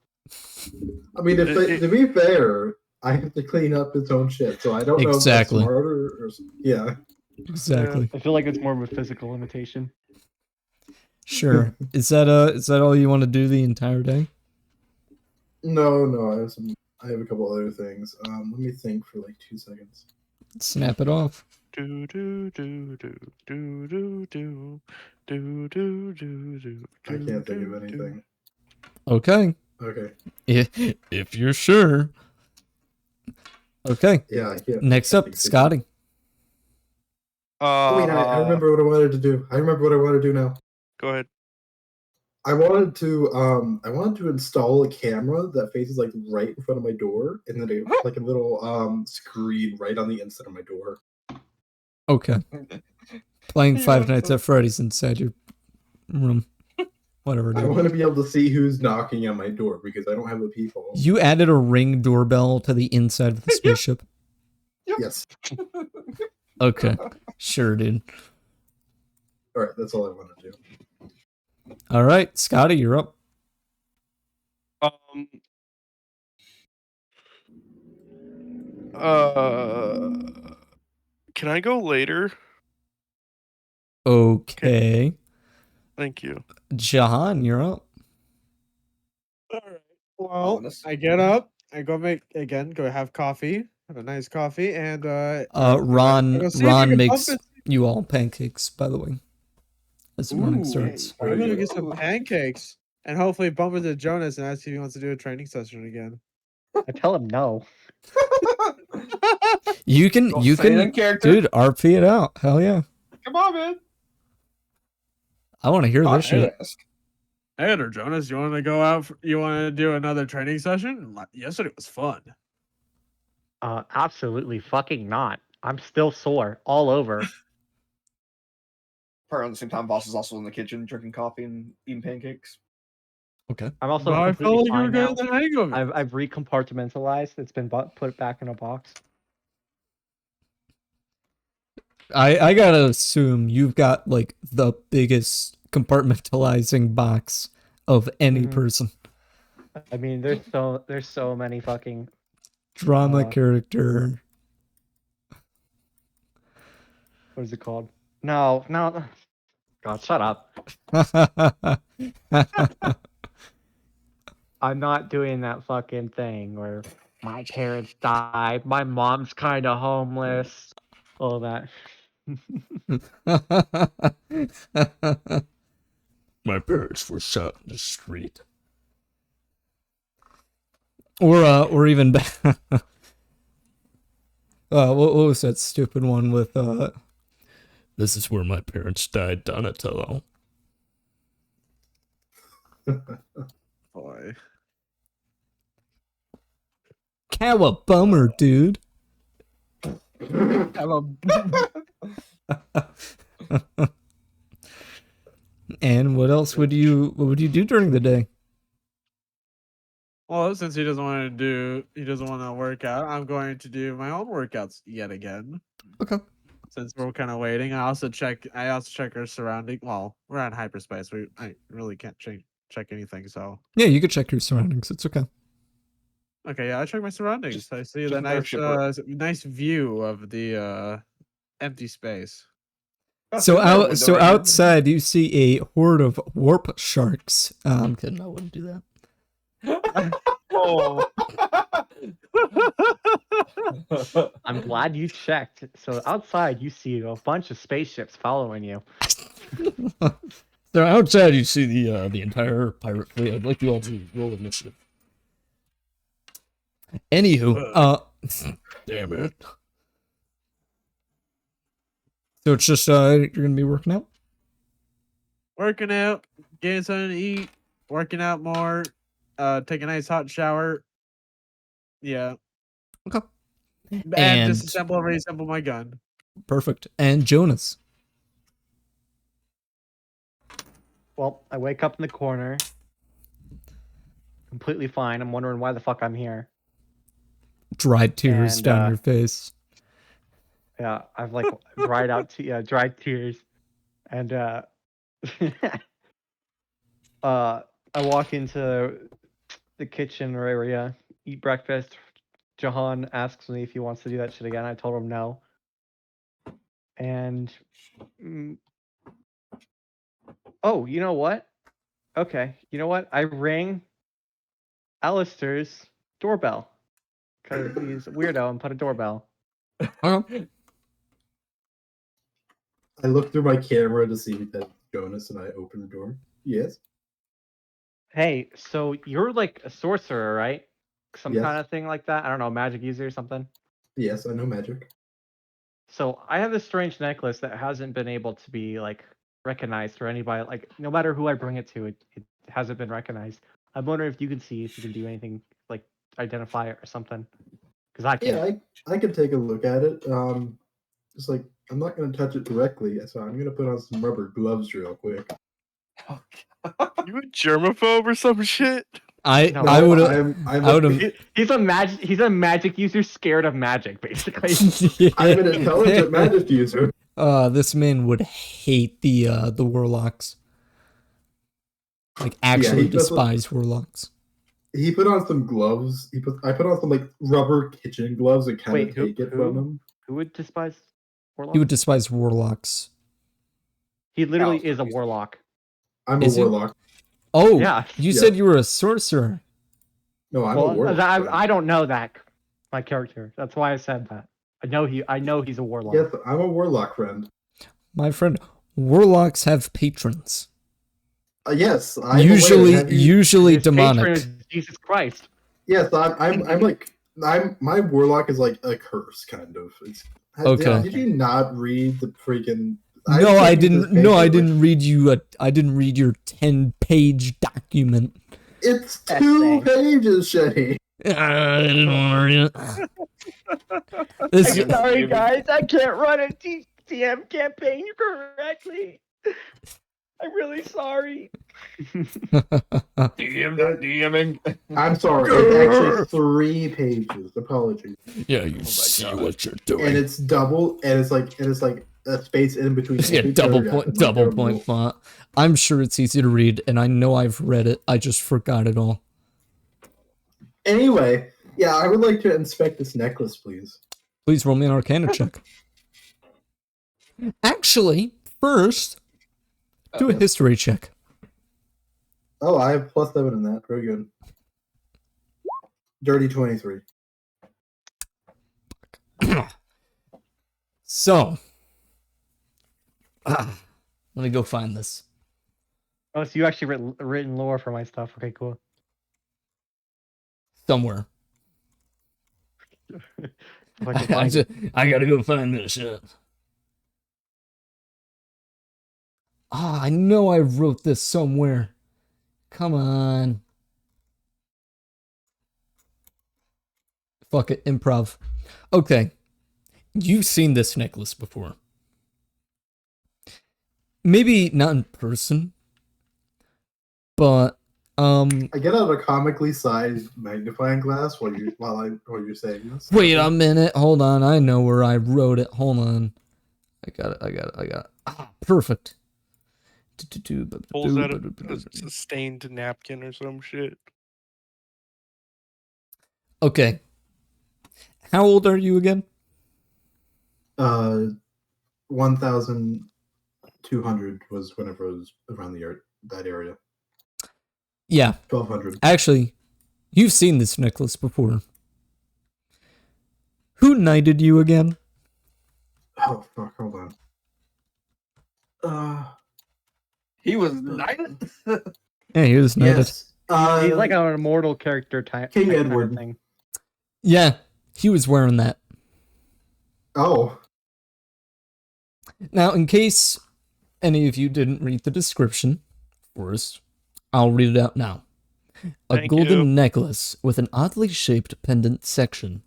I mean, to be fair, I have to clean up its own shit, so I don't know if that's Exactly. smarter or yeah. Exactly. I feel like it's more of a physical limitation. Sure. Is that all you want to do the entire day? No, I have a couple other things. Let me think for like 2 seconds. Snap it off. Do do do do do do do do do do do. I can't think of anything. Okay. Okay. If you're sure. Okay. Yeah, I can't. Next up, Scotty. Oh, wait, I remember what I wanted to do. I remember what I want to do now. Go ahead. I wanted to install a camera that faces like right in front of my door, and then like a little screen right on the inside of my door. Okay. Playing Five Nights at Freddy's inside your room. Whatever. I Dude. want to be able to see who's knocking on my door because I don't have a peephole. You added a Ring doorbell to the inside of the spaceship. Yes. Okay. Sure, dude. All right, that's all I want to do. All right, Scotty, you're up. Can I go later? Okay. Thank you. Jahan, you're up. All right. Well, Honest. I get up. I go go have coffee, have a nice coffee, and Ron go see if you Ron can makes bump you all pancakes, by the way. as the morning Ooh, starts. I'm gonna get Ooh. some pancakes and hopefully bump into Jonas and ask if he wants to do a training session again. I tell him no. You can, Don't say it in character. dude, RP it out. Hell yeah. Come on, man. I want to hear this shit. Hey there, Jonas. You want to go out? You want to do another training session? Yesterday was fun. Absolutely fucking not. I'm still sore all over. Probably at the same time, Voss is also in the kitchen drinking coffee and eating pancakes. Okay. I'm also But I completely felt like you were fine now. getting the hang of it. I've recompartmentalized. It's been put back in a box. I gotta assume you've got like the biggest compartmentalizing box of any Mhm. person. I mean, there's so many fucking Drama character. what is it called? No. God, shut up. I'm not doing that fucking thing where my parents died, my mom's kind of homeless, all that. My parents were shot in the street. Or even what was that stupid one with this is where my parents died, Donatello. Boy. Cowabummer, dude. And what else would you do during the day? Well, since he doesn't want to work out, I'm going to do my own workouts yet again. Okay. Since we're kind of waiting, I also check our surrounding. Well, we're on hyperspace. I really can't check anything. So Yeah, you could check your surroundings. It's okay. okay, yeah, I check my surroundings. I see the just nice view of the empty space. So outside you see a horde of warp sharks. I'm kidding, I wouldn't do that. Oh. I'm glad you checked. So outside you see a bunch of spaceships following you. So outside you see the entire pirate fleet. I'd like you all to roll initiative. Anywho, damn it. So it's just you're gonna be working out? Working out, getting something to eat, working out more, take a nice hot shower. Yeah. Okay. And reassemble my gun. Perfect. And Jonas. Well, I wake up in the corner, completely fine. I'm wondering why the fuck I'm here. Dried tears And, down your face. Yeah, I've like dried tears, and I walk into the kitchen area, eat breakfast. Jahan asks me if he wants to do that shit again. I told him no. And oh, you know what? Okay, you know what? I ring Alistair's doorbell because he's a weirdo and put a doorbell. Okay. I look through my camera to see that Jonas, and I open the door. Yes. Hey, so you're like a sorcerer, right? Some Yes. kind of thing like that. I don't know, magic user or something. Yes, I know magic. So I have this strange necklace that hasn't been able to be like recognized for anybody. Like no matter who I bring it to, it hasn't been recognized. I'm wondering if you can see if you can do anything like identify it or something. Because I can't. Yeah, I can take a look at it. Just like I'm not gonna touch it directly, so I'm gonna put on some rubber gloves real quick. You a germaphobe or some shit? I No, would have. He's a magic user scared of magic, basically. I'm an intelligent magic user. This man would hate the warlocks. Like actually despise warlocks. He put on some gloves. I put on some like rubber kitchen gloves and kind of take it from him. Who would despise warlocks? He would despise warlocks. He literally is a warlock. I'm a warlock. Oh, yeah. You said you were a sorcerer. No, I'm a warlock. I don't know that my character. That's why I said that. I know he's a warlock. Yes, I'm a warlock friend. My friend, Warlocks have patrons. Yes, I'm Usually, aware. Have you- usually His patron demonic. is Jesus Christ. Yes, my warlock is like a curse, kind of. Okay. Did you not read the freaking? No, I sent you didn't. this No, I paper, didn't read you. I didn't read your 10-page document. It's Essay. 2 pages, Shetty. I didn't want to read it. This, I'm sorry, guys. I can't run a TCM campaign correctly. I'm really sorry. DM not DMing. I'm sorry. It's actually 3 pages. Apologies. yeah, you see what you're doing. And it's double, and it's like a space in between. Yeah, every double paragraph. point, It's like double terrible. point font. I'm sure it's easy to read, and I know I've read it. I just forgot it all. Anyway, yeah, I would like to inspect this necklace, please. Please roll me an Arcana check. Actually, first, do a history check. Oh, I have +7 in that. Very good. Dirty 23. So, let me go find this. Oh, so you actually written lore for my stuff. Okay, cool. Somewhere. If I can find it. I gotta go find this shit. I know I wrote this somewhere. Come on. Fuck it, improv. Okay. You've seen this necklace before. Maybe not in person, but I get out a comically sized magnifying glass while you're saying this. wait a minute. Hold on. I know where I wrote it. Hold on. I got it. Perfect. Pulls out a stained napkin or some shit. Okay. How old are you again? 1,200 was whenever it was around that area. Yeah. 1,200. Actually, you've seen this necklace before. Who knighted you again? Oh fuck! Hold on. He was knighted. Yeah, he was knighted. Yes. He's like an immortal character type. King kind of Edward. thing. Yeah, he was wearing that. Oh. Now, in case any of you didn't read the description, first, I'll read it out now. A Thank golden you. necklace with an oddly shaped pendant section,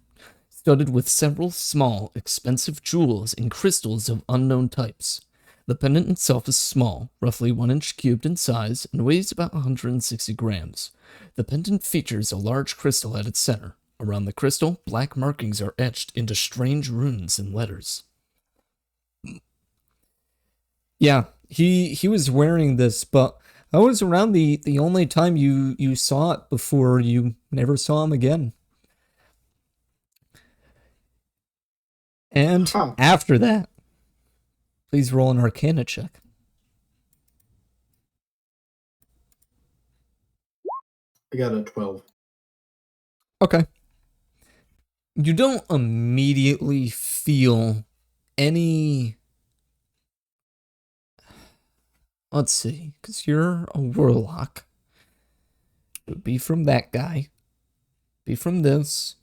studded with several small, expensive jewels and crystals of unknown types. The pendant itself is small, roughly 1 inch cubed in size, and weighs about 160 grams. The pendant features a large crystal at its center. Around the crystal, black markings are etched into strange runes and letters. Yeah, he was wearing this, but that was around the only time you saw it before you never saw him again. And Huh. after that, please roll an Arcana check. I got a 12. Okay. You don't immediately feel any... Let's see, because you're a warlock. It would be from that guy. Be from this.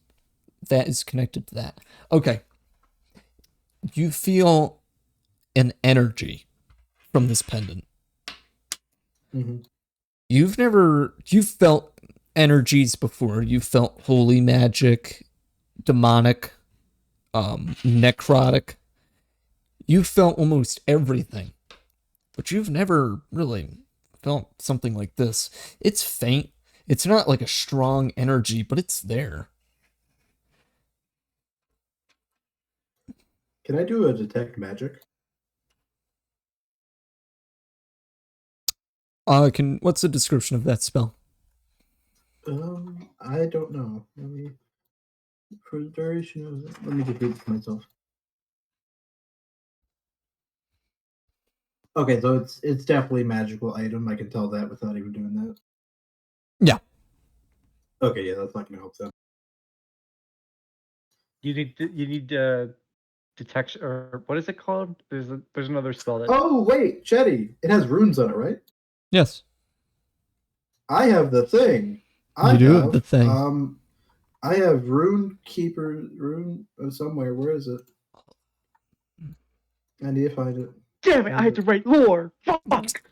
That is connected to that. Okay. You feel an energy from this pendant. Mm-hmm. You've felt energies before. You've felt holy magic, demonic, necrotic. You've felt almost everything. But you've never really felt something like this. It's faint. It's not like a strong energy, but it's there. Can I do a detect magic? What's the description of that spell? I don't know. For the duration of it, let me just read it for myself. Okay, so it's definitely a magical item. I can tell that without even doing that. Yeah. Okay, yeah, that's not gonna help them. You need detection, or what is it called? There's another spell that. Oh wait, Chetty, it has runes on it, right? Yes. I have the thing. You do have the thing. I have rune somewhere. Where is it? I need to find it. Damn it! I had to write lore. Fuck.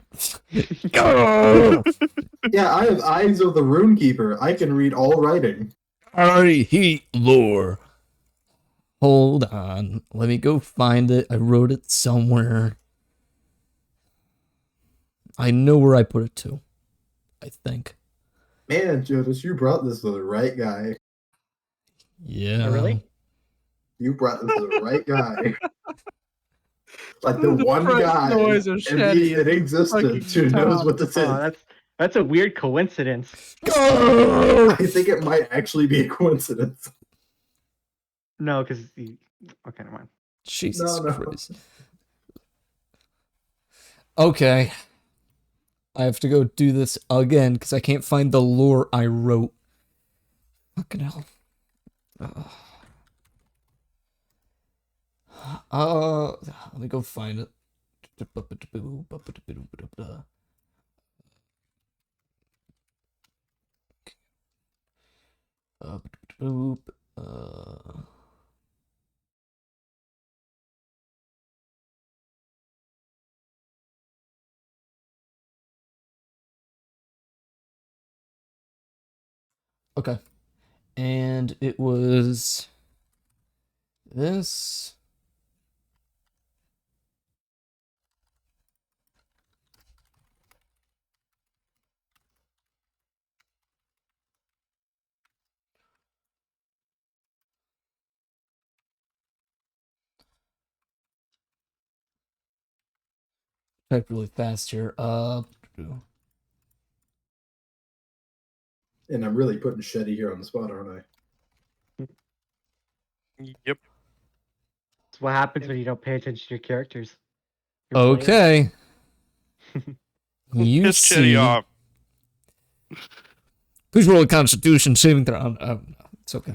Yeah, I have Eyes of the Rune Keeper. I can read all writing. I hate lore. Hold on. Let me go find it. I wrote it somewhere. I know where I put it to. I think. Man, Jonas, you brought this to the right guy. Yeah. Oh, really? You brought this to the right guy. Like the The one press guy noise of Shetty in is existence who fucking knows top. what this is. Oh, that's a weird coincidence. Go! I think it might actually be a coincidence. No, because okay, never mind. Jesus No. Christ. Okay. I have to go do this again because I can't find the lore I wrote. Fucking hell. Let me go find it. Okay. And it was this. Type really fast here. And I'm really putting Shetty here on the spot, aren't I? Yep. It's what happens when you don't pay attention to your characters. You're bland. Okay. You Piss Chetty see. off. Please roll a Constitution saving throw. It's okay.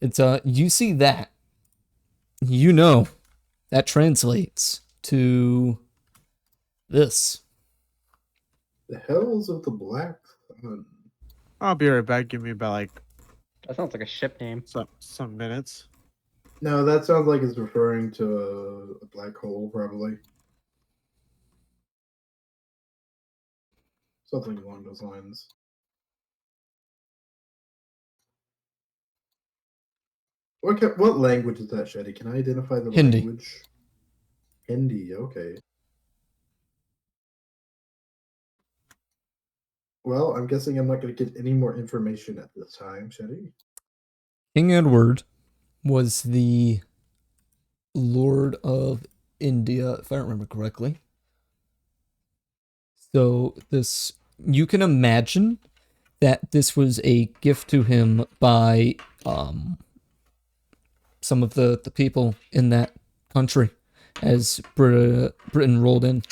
It's you see that. You know that translates to this. The Hells of the Black Sun. I'll be right back. Give me about like That sounds like a ship name. some minutes. No, that sounds like it's referring to a black hole, probably. Something along those lines. What language is that, Shetty? Can I identify the Hindi. language? Hindi, okay. Well, I'm guessing I'm not going to get any more information at this time, Shetty. King Edward was the Lord of India, if I remember correctly. So this, you can imagine that this was a gift to him by some of the people in that country as Britain rolled in.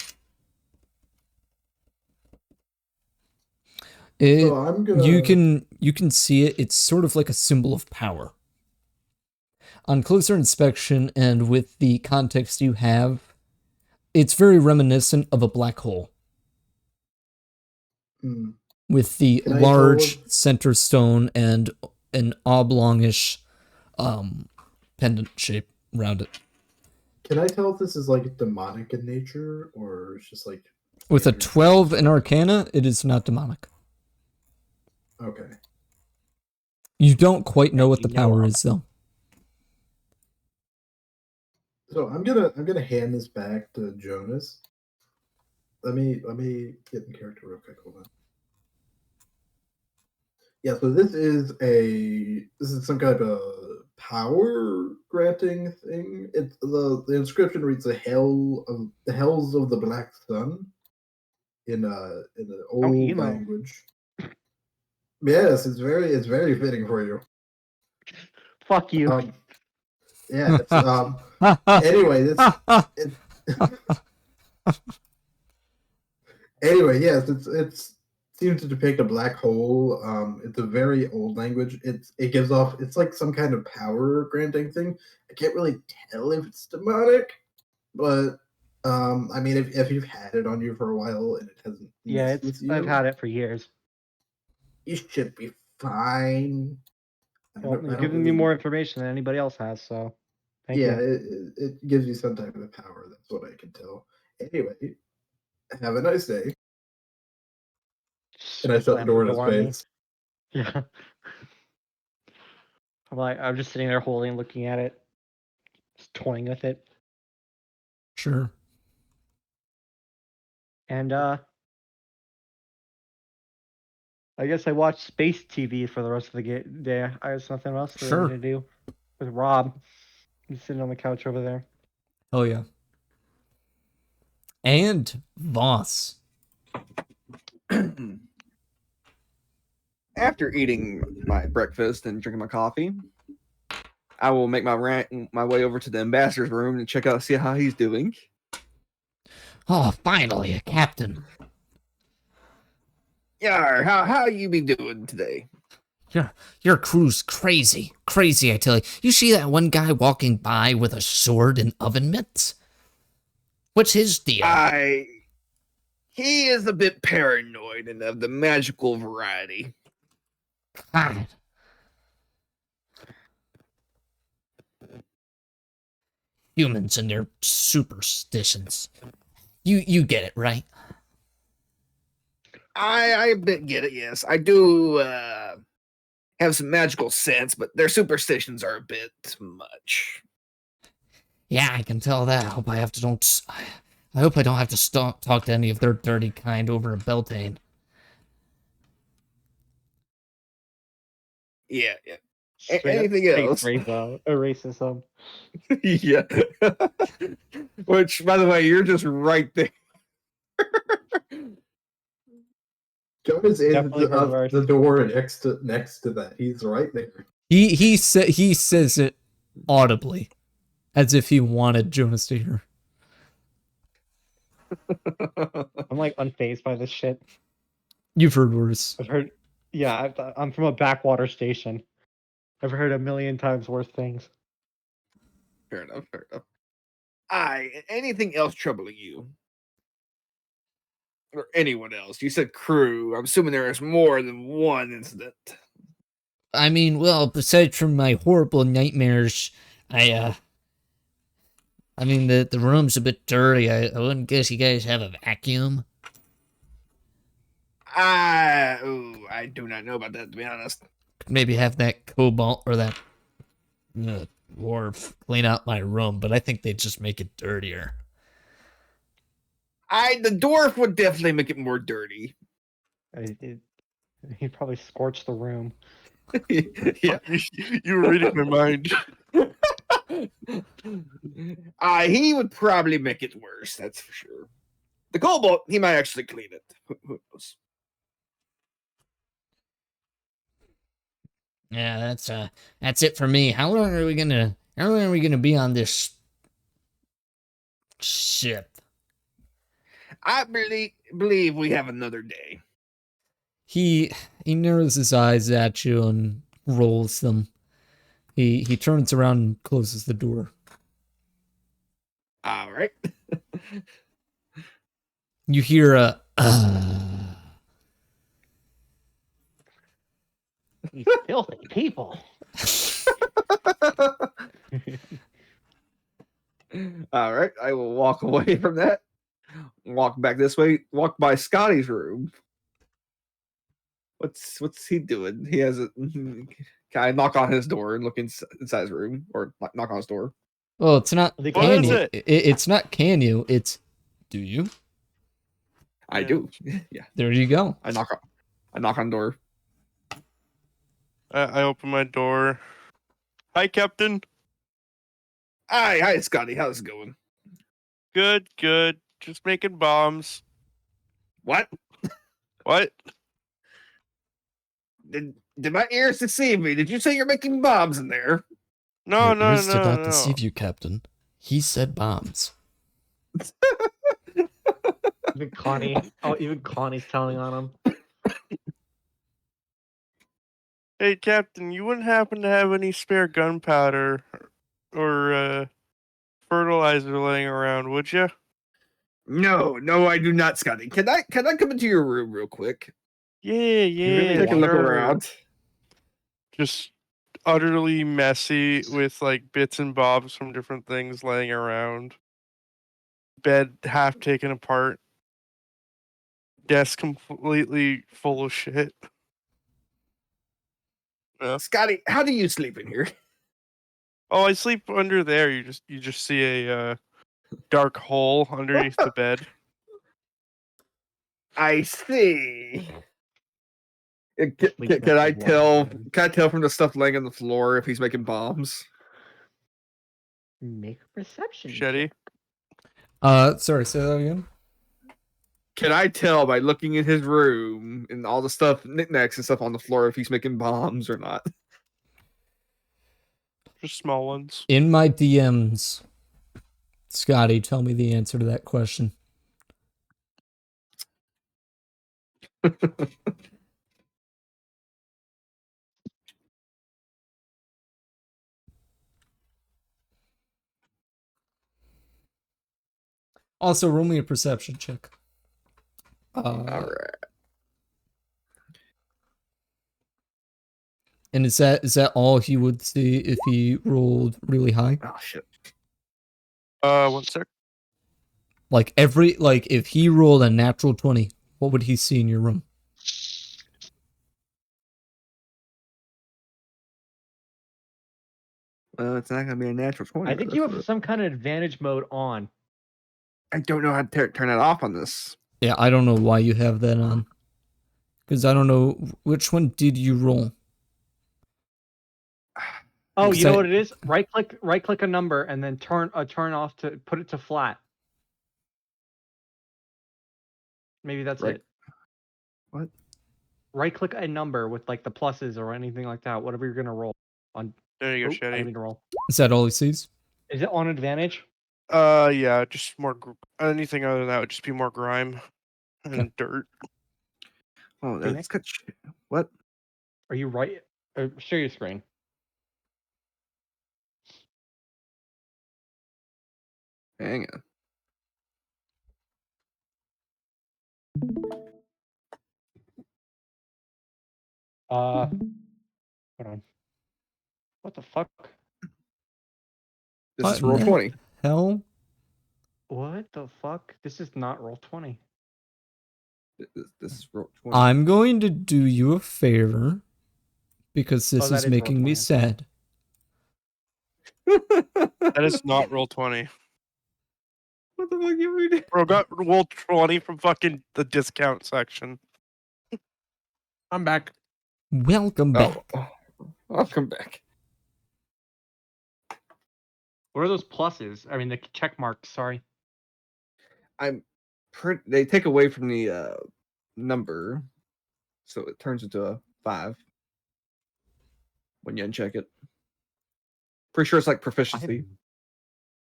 So I'm gonna... You can see it. It's sort of like a symbol of power. On closer inspection and with the context you have, it's very reminiscent of a black hole. With the large center stone and an oblongish pendant shape around it. Can I tell if this is like demonic in nature or it's just like... With a 12 in Arcana, it is not demonic. Okay. You don't quite know what the power is, though. So I'm gonna hand this back to Jonas. Let me get in character real quick. Hold on. Yeah, so this is some kind of a power granting thing. It's the inscription reads the hells of the Black Sun in an old language. Yes, it's very fitting for you. Fuck you. Yeah. Anyway, anyway, yes, it's seems to depict a black hole. It's a very old language. It gives off. It's like some kind of power granting thing. I can't really tell if it's demonic, but I mean, if you've had it on you for a while and it hasn't Yeah, messed with I've you, had it for years. you should be fine. Well, you're giving me more information than anybody else has, so thank Yeah, you. it gives you some type of power. That's what I can tell. Anyway, have a nice day. And I shut the Slam door in his on me. face. Yeah. I'm just sitting there holding, looking at it, just toying with it. Sure. And I guess I watched space TV for the rest of the day. I had nothing else Sure. to do with Rob. He's sitting on the couch over there. Oh yeah. And Voss. After eating my breakfast and drinking my coffee, I will make my way over to the ambassador's room and see how he's doing. Oh, finally, a captain. Yeah, how you be doing today? Your crew's crazy. Crazy, I tell you. You see that one guy walking by with a sword and oven mitts? What's his deal? He is a bit paranoid and of the magical variety. God. Humans and their superstitions. You get it, right? I a bit get it, yes. I do have some magical sense, but their superstitions are a bit much. Yeah, I can tell that. I hope I don't have to talk to any of their dirty kind over a Beltane. Yeah. Straight Anything up else? Racism. Yeah. Which, by the way, you're just right there. John is in Definitely the door next to that. He's right there. He says it audibly, as if he wanted Jonas to hear. I'm like unfazed by this shit. You've heard worse. I've heard. Yeah, I'm from a backwater station. I've heard a million times worse things. Fair enough. Anything else troubling you? Or anyone else? You said crew. I'm assuming there is more than one incident. I mean, well, besides from my horrible nightmares, I mean, the room's a bit dirty. I wouldn't guess you guys have a vacuum. I do not know about that, to be honest. Could maybe have that cobalt or that dwarf clean out my room, but I think they'd just make it dirtier. The dwarf would definitely make it more dirty. He'd probably scorch the room. Yeah. You were reading my mind. He would probably make it worse, that's for sure. The cobalt, he might actually clean it. Who knows? Yeah, that's it for me. How long are we gonna be on this ship? I believe we have another day. He narrows his eyes at you and rolls them. He turns around and closes the door. All right. You hear a You filthy people. All right. I will walk away from that. Walk back this way. Walk by Scotty's room. What's he doing? He has a. Can I knock on his door and look inside his room, or knock on his door? Well, it's not. What Can is you? it? It's not. Can you? It's. Do you? I Yeah. do. Yeah. There you go. I knock on the door. I open my door. Hi, Captain. Hi, Scotty. How's it going? Good. Just making bombs. What? What? Did my ears deceive me? Did you say you're making bombs in there? No. Your ears did not deceive you, Captain. He said bombs. Even Connie's telling on him. Hey, Captain, you wouldn't happen to have any spare gunpowder or fertilizer laying around, would you? No, I do not, Scotty. Can I come into your room real quick? Yeah, really Take a sure. look around. Just utterly messy with like bits and bobs from different things laying around. Bed half taken apart. Desk completely full of shit. Yeah. Scotty, how do you sleep in here? Oh, I sleep under there. You just see a dark hole underneath the bed. I see. Sleep Can I next to tell? one. Can I tell from the stuff laying on the floor if he's making bombs? Make a perception Shetty. check. Sorry, say that again. Can I tell by looking in his room and all the stuff, knickknacks and stuff on the floor if he's making bombs or not? Just small ones. In my DMs, Scotty, tell me the answer to that question. Also, roll me a perception check. All right. And is that all he would see if he rolled really high? Oh shit. 1 sec. Like if he rolled a natural 20, what would he see in your room? Well, it's not gonna be a natural 20. I think you have some kind of advantage mode on. I don't know how to turn it off on this. Yeah, I don't know why you have that on. Because I don't know which one did you roll. Oh, Because you know I- what it is? Right click a number and then turn off to put it to flat. Maybe that's Right. it. What? Right click a number with like the pluses or anything like that, whatever you're gonna roll on. There you go, I didn't Shetty. mean to roll. Is that all he sees? Is it on advantage? Yeah, just more. Anything other than that would just be more grime and dirt. Oh, Okay, that's good. What? Are you right? Share your screen. Hang on. Hold on. What the fuck? This What is roll in the 20. Hell? What the fuck? This is not roll 20. This is roll 20. I'm going to do you a favor because this that is is making me roll 20. sad. That is not roll 20. What the fuck you mean? Bro, got roll 20 from fucking the discount section. I'm back. Welcome back. Oh, I'll come back. What are those pluses? I mean, the check marks. Sorry. They take away from the number, so it turns into a 5 when you uncheck it. Pretty sure it's like proficiency.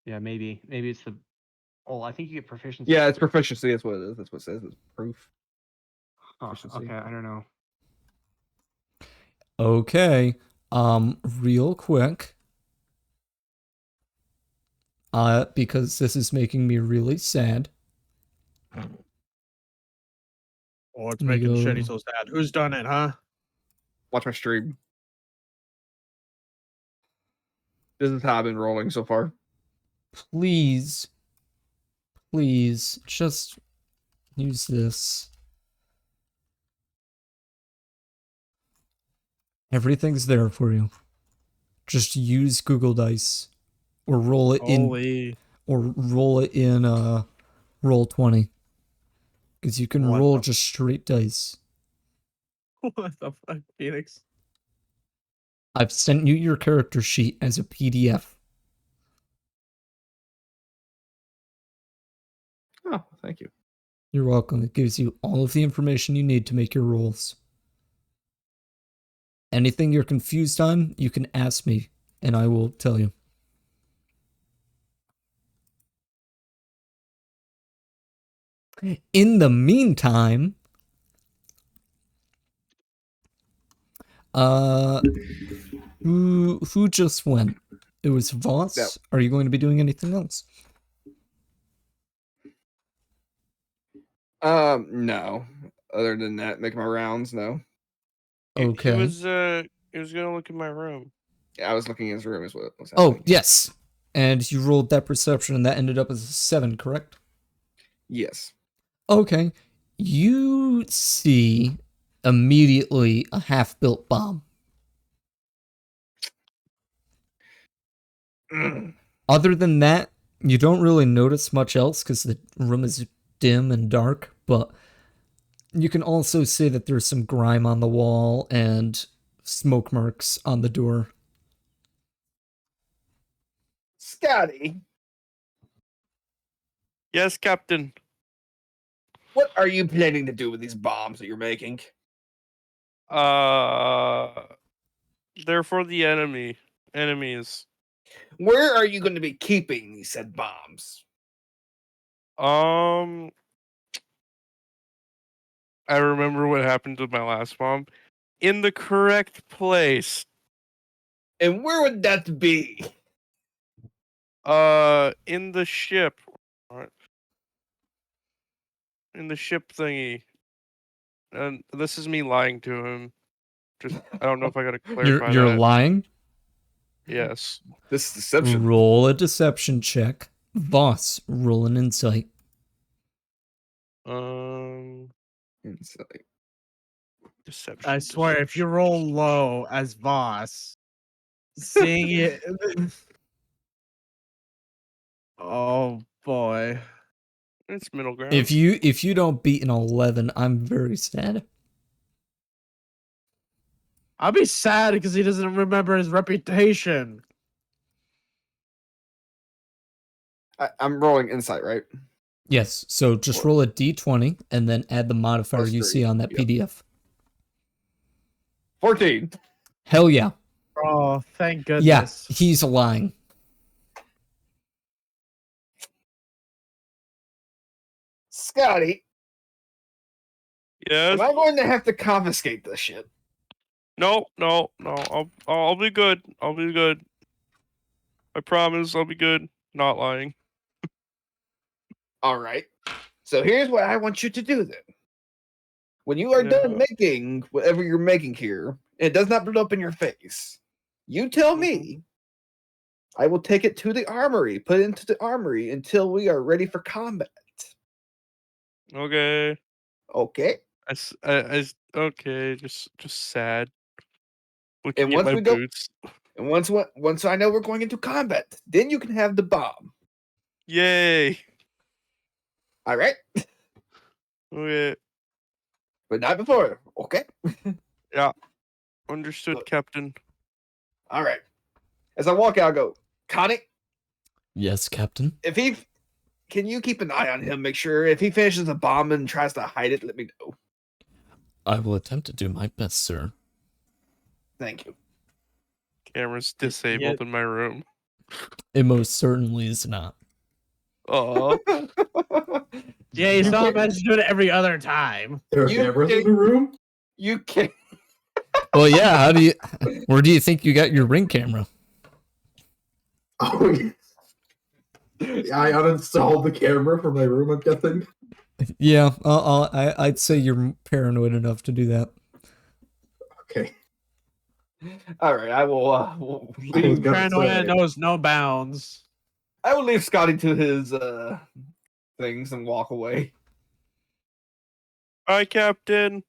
Yeah, maybe it's the. Oh, I think you get proficiency. Yeah, it's proficiency. That's what it is. That's what it says. It's proof. Huh, proficiency. okay, I don't know. Okay. Real quick. Because this is making me really sad. Oh, it's Let me making go- Shetty so sad. Who's done it, huh? Watch my stream. This is how I've been rolling so far. Please, just use this. Everything's there for you. Just use Google Dice, or roll it Holy. in roll 20, because you can What roll the- just straight dice. What the fuck, Phoenix? I've sent you your character sheet as a PDF. Oh, thank you. You're welcome. It gives you all of the information you need to make your rolls. Anything you're confused on, you can ask me, and I will tell you. In the meantime, Who just went? It was Voss. Yep. Are you going to be doing anything else? No. Other than that, make my rounds. No. Okay. He was gonna look in my room. Yeah, I was looking in his room. Is what was Oh, happening. yes. And you rolled that perception, and that ended up as a 7, correct? Yes. Okay. You see immediately a half-built bomb. Other than that, you don't really notice much else because the room is dim and dark, but you can also see that there's some grime on the wall and smoke marks on the door. Scotty, Yes, Captain. what are you planning to do with these bombs that you're making? They're for the enemies. Where are you going to be keeping these said bombs? I remember what happened to my last bomb. In the correct place. And where would that be? In the ship. Alright. In the ship thingy. And this is me lying to him. Just I don't know if I gotta clarify You're that. lying? Yes. This is deception. Roll a deception check. Voss, roll an insight. Insight. Deception. I swear, if you roll low as Voss, seeing it. Oh boy. It's middle ground. If you don't beat an 11, I'm very sad. I'll be sad because he doesn't remember his reputation. I'm rolling insight, right? Yes, so just roll a d20 and then add the modifier Plus you 3, see on that yep. PDF. 14. Hell yeah. Oh, thank goodness. Yeah, he's lying. Scotty, Yes. am I going to have to confiscate this shit? No. I'll be good. I'll be good. I promise I'll be good. Not lying. All right. So here's what I want you to do then. When you are done Yeah. making whatever you're making here, and it does not blow up in your face, you tell me. I will take it to the armory, put it into the armory until we are ready for combat. Okay. Okay? Okay. Just sad. Looking And at once my we go, boots. and once I know we're going into combat, then you can have the bomb. Yay. All right? Okay. But not before. Okay? Yeah. Understood, Look. Captain. All right. As I walk out, I go, Connie, Yes, Captain. can you keep an eye on him? Make sure if he finishes a bomb and tries to hide it, let me know. I will attempt to do my best, sir. Thank you. Camera's disabled in my room. It most certainly is not. Oh. Yeah, you You saw him can't- as do it every other time. There are You cameras in can't- the room? You can't. Well, yeah, where do you think you got your Ring camera? Oh, yes. I uninstalled the camera from my room, I'm guessing. Yeah, I'd say you're paranoid enough to do that. Okay. All right, I will I was leave. gonna Paranoia say, knows no bounds. I will leave Scotty to his things and walk away. Hi, Captain.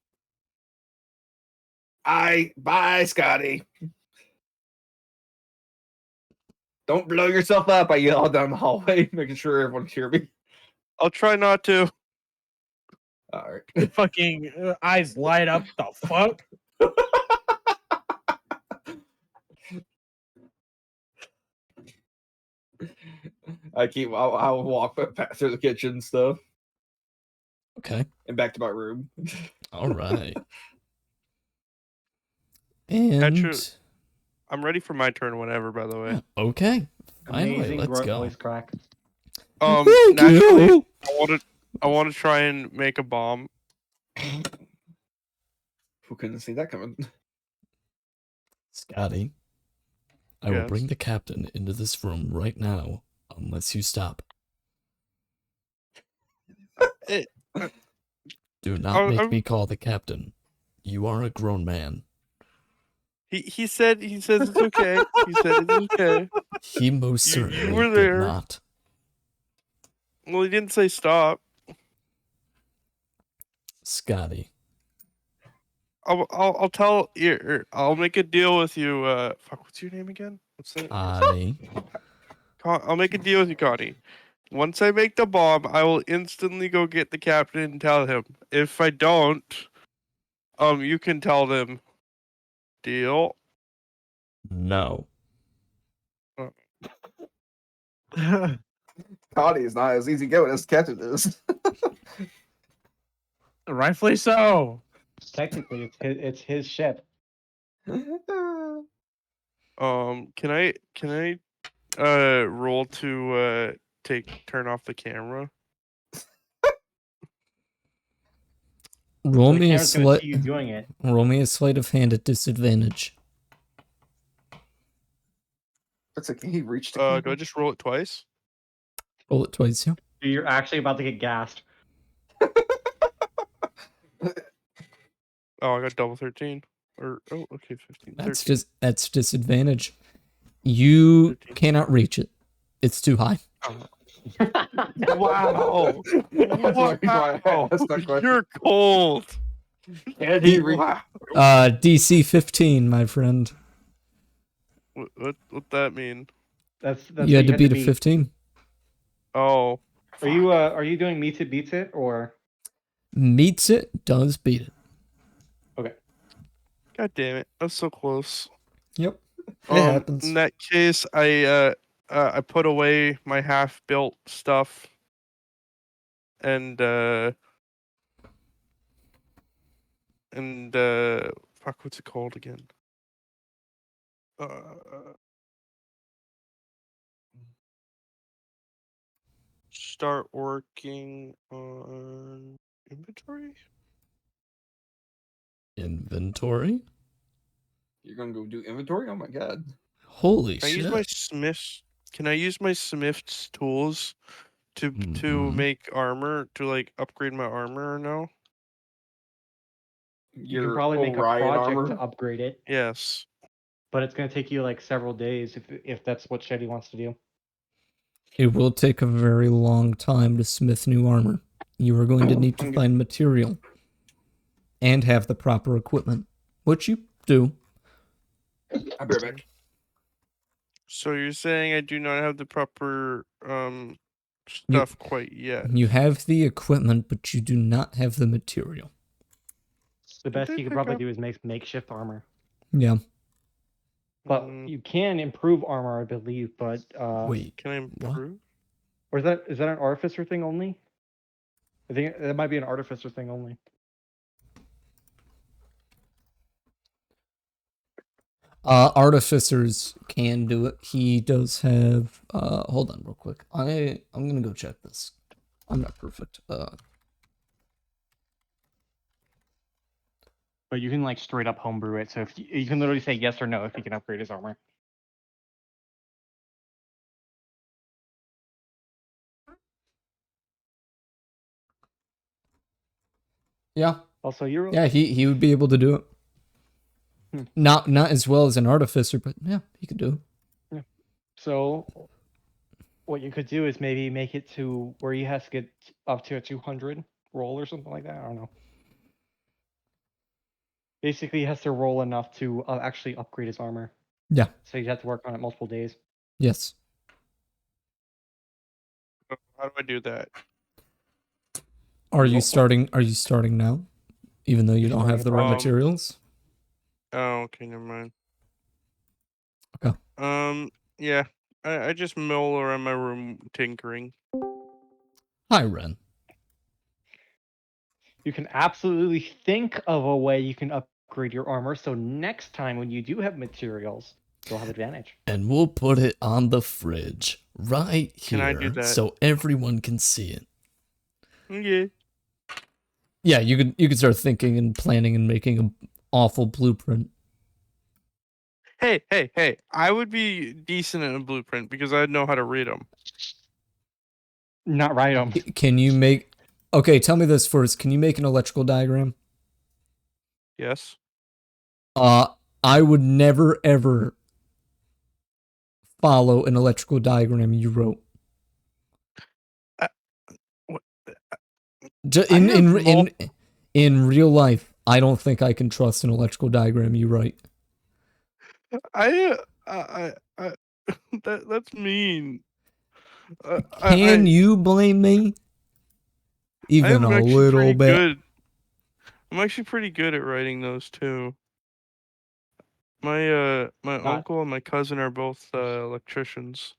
Bye, Scotty. Don't blow yourself up. I yell down the hallway, making sure everyone can hear me. I'll try not to. All right. Fucking eyes light up. The fuck? I'll walk past through the kitchen and stuff Okay. and back to my room. All right. And Actually, I'm ready for my turn whenever, by the way. okay. Finally, Amazing let's go. voice crack. Thank Naturally, you. I want to try and make a bomb. Who couldn't see that coming? Scotty, I will Yes. bring the captain into this room right now, unless you stop. It, Do not make I'm- me call the captain. You are a grown man. he says it's okay. He said it's okay. He most You certainly were did there. not. Well, he didn't say stop. Scotty, I'll tell you. I'll make a deal with you. Fuck, what's your name again? What's that? Connie. I'll make a deal with you, Connie. Once I make the bomb, I will instantly go get the captain and tell him. If I don't, you can tell them. Deal. No. Connie is not as easy going as Captain is. Rightfully so. Technically, it's his ship. Can I roll to turn off the camera? Roll So the me a camera's gonna sleight. see you doing it. Roll me a sleight of hand at disadvantage. It's like he reached. Do I just roll it twice? Roll it twice, yeah. You're actually about to get gassed. Oh, I got double 13. Or okay, 15. That's 13. just that's disadvantage. You 13. cannot reach it. It's too high. Wow. Wow. That's not quite- You're cold. And he reached. Wow. DC 15, my friend. What that mean? That's You had to beat a 15. Oh. Are you doing meets it beats it or? Meets it, does beat it. God damn it. That's so close. Yep. It happens. In that case, I put away my half-built stuff and fuck, what's it called again? Start working on inventory. Inventory? You're gonna go do inventory? Oh my god. Holy Can I shit. use my smith's? Can I use my smith's tools to Mhm. make armor to like upgrade my armor or no? You can Your probably make a Orion project armor. to upgrade it, Yes. but it's gonna take you like several days if that's what Shetty wants to do. It will take a very long time to smith new armor. You are going to need to find material and have the proper equipment, which you do. I'll be right back. So you're saying I do not have the proper stuff quite yet. You have the equipment, but you do not have the material. The Did best they you could pick probably up- do is make makeshift armor. Yeah. But Mm, you can improve armor, I believe. But Wait. can I what? improve? or is that an artificer thing only? I think that might be an artificer thing only. Artificers can do it. He does have. Hold on, real quick. I'm gonna go check this. I'm not perfect. But you can like straight up homebrew it. So if you can literally say yes or no if he can upgrade his armor. Yeah. Also, you're Yeah, he would be able to do it. Not as well as an artificer, but yeah, he could do it. So what you could do is maybe make it to where he has to get up to a 200 roll or something like that. I don't know. Basically, he has to roll enough to actually upgrade his armor. Yeah. So you'd have to work on it multiple days. Yes. How do I do that? Are you starting now? Even though you don't have the right Um, materials? Oh, okay, never mind. Okay. Yeah. I just mill around my room tinkering. Hi, Ren. You can absolutely think of a way you can upgrade your armor. So next time when you do have materials, you'll have advantage. And we'll put it on the fridge right here Can I do that? so everyone can see it. Okay. Yeah, you could start thinking and planning and making an awful blueprint. Hey! I would be decent in a blueprint because I'd know how to read them. Not right. Can you make... Okay, tell me this first. Can you make an electrical diagram? Yes. I would never, ever follow an electrical diagram you wrote. What? In real life, I don't think I can trust an electrical diagram you write. That's mean. Can you blame me? Even I'm a actually little pretty bit. good. I'm actually pretty good at writing those too. My uncle and my cousin are both electricians.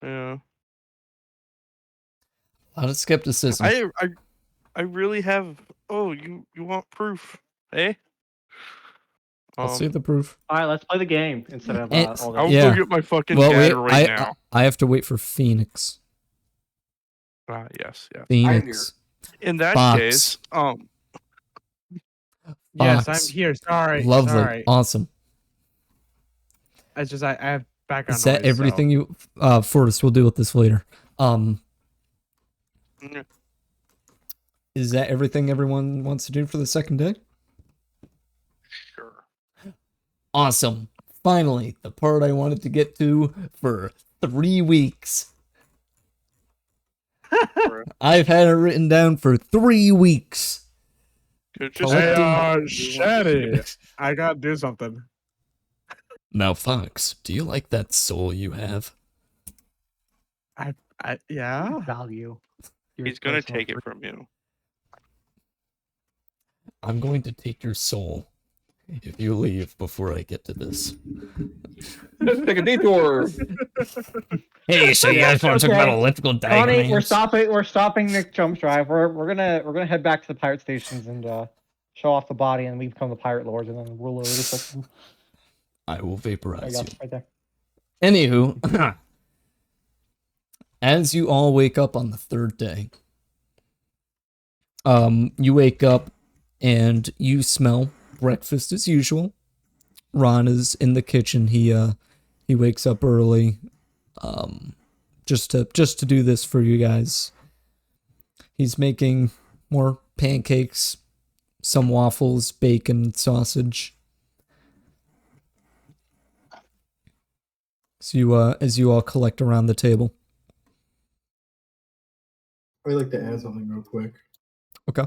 Yeah. A lot of skepticism. I really have. Oh, you want proof? Eh? I'll see the proof. All right, let's play the game instead of all I'll this. go get my fucking dad right I, now. I have to wait for Phoenix. Yes. Phoenix. In that Fox. case, Yes, Fox. I'm here. Sorry. Lovely. Sorry. Awesome. I have background Is that noise, everything you... Fortis, we'll deal with this later. Yeah. Is that everything everyone wants to do for the second day? Sure. Awesome. Finally, the part I wanted to get to for 3 weeks. I've had it written down for 3 weeks. Hey, Shetty, I gotta do something. Now, Fox, do you like that soul you have? Yeah. Value. He's gonna take it from you. I'm going to take your soul if you leave before I get to this. Let's take a detour. Hey, so you guys want to talk about elliptical diagrams? Connie, we're stopping the jump drive. We're gonna head back to the pirate stations and show off the body, and we become the pirate lords, and then rule over the system. I will vaporize you. Right there. Anywho, as you all wake up on the third day, you wake up and you smell breakfast as usual. Ron is in the kitchen. He wakes up early, just to do this for you guys. He's making more pancakes, some waffles, bacon, sausage. So as you all collect around the table. I'd like to add something real quick. Okay.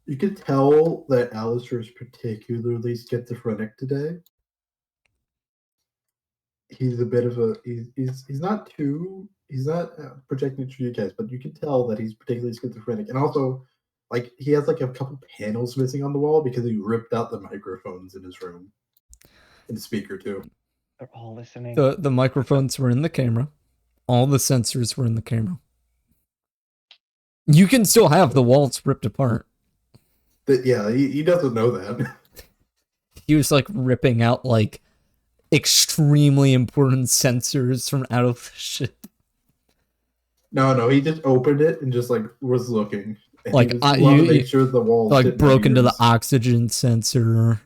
You could tell that Alistair is particularly schizophrenic today. He's a bit of a he's not projecting to you guys, but you can tell that he's particularly schizophrenic, and also like he has like a couple panels missing on the wall because he ripped out the microphones in his room, and the speaker too. They're all listening. The microphones were in the camera. All the sensors were in the camera. You can still have the walls ripped apart. But yeah, he doesn't know that. He was like ripping out like extremely important sensors from out of the ship. No, he just opened it and just like was looking. And Like he just wanted to make sure the walls like broke into the oxygen sensor.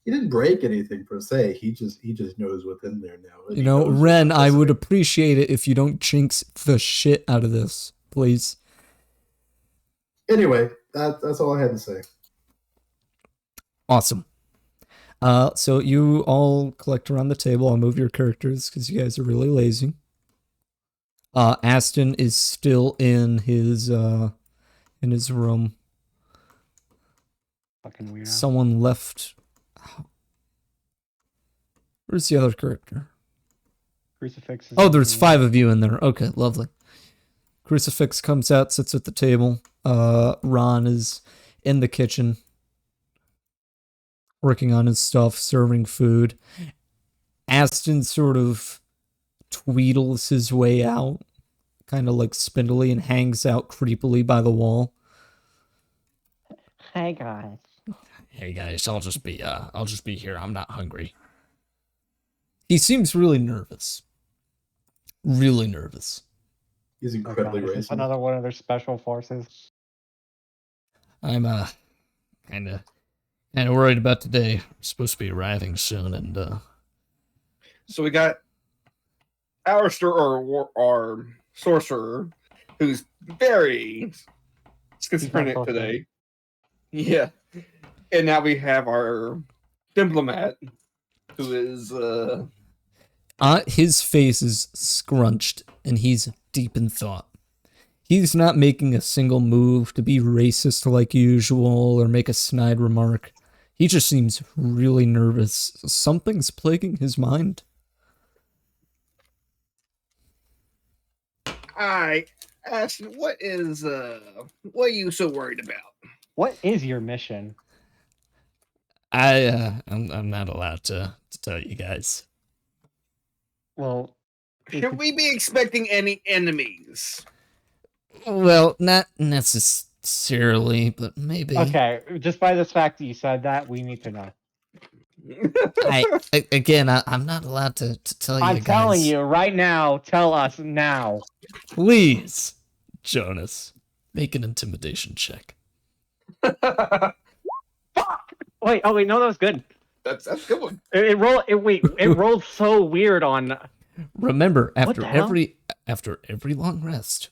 He didn't break anything per se. He just knows what's in there now. You know, Ren, I would appreciate it if you don't jinx the shit out of this, please. Anyway, that's all I had to say. Awesome. So you all collect around the table. I'll move your characters because you guys are really lazy. Aston is still in his room. Fucking weird. Someone left. Where's the other character? Crucifix. Oh, there's 5 of you in there. Okay, lovely. Crucifix comes out, sits at the table. Ron is in the kitchen, working on his stuff, serving food. Aston sort of tweedles his way out, kind of like spindly, and hangs out creepily by the wall. Hey guys. Hey guys, I'll just be here. I'm not hungry. He seems really nervous. Really nervous. He's incredibly Is this racist. another one of their special forces? I'm kind of worried about today. We're supposed to be arriving soon, and So we got Alistair, our sorcerer, who's very schizophrenic sorcerer. today. Yeah. And now we have our diplomat, who is his face is scrunched, and he's deep in thought. He's not making a single move to be racist like usual or make a snide remark. He just seems really nervous. Something's plaguing his mind. I asked, what are you so worried about? What is your mission? I'm not allowed to tell you guys. Well, Should we be expecting any enemies? Well, not necessarily, but maybe. okay. Just by this fact that you said that, we need to know. I'm not allowed to tell you guys. I'm telling you right now. Tell us now. Please, Jonas, make an intimidation check. Fuck! Wait, oh wait, no, that was good. That's a good one. It rolled so weird on. Remember, What the hell? after every long rest,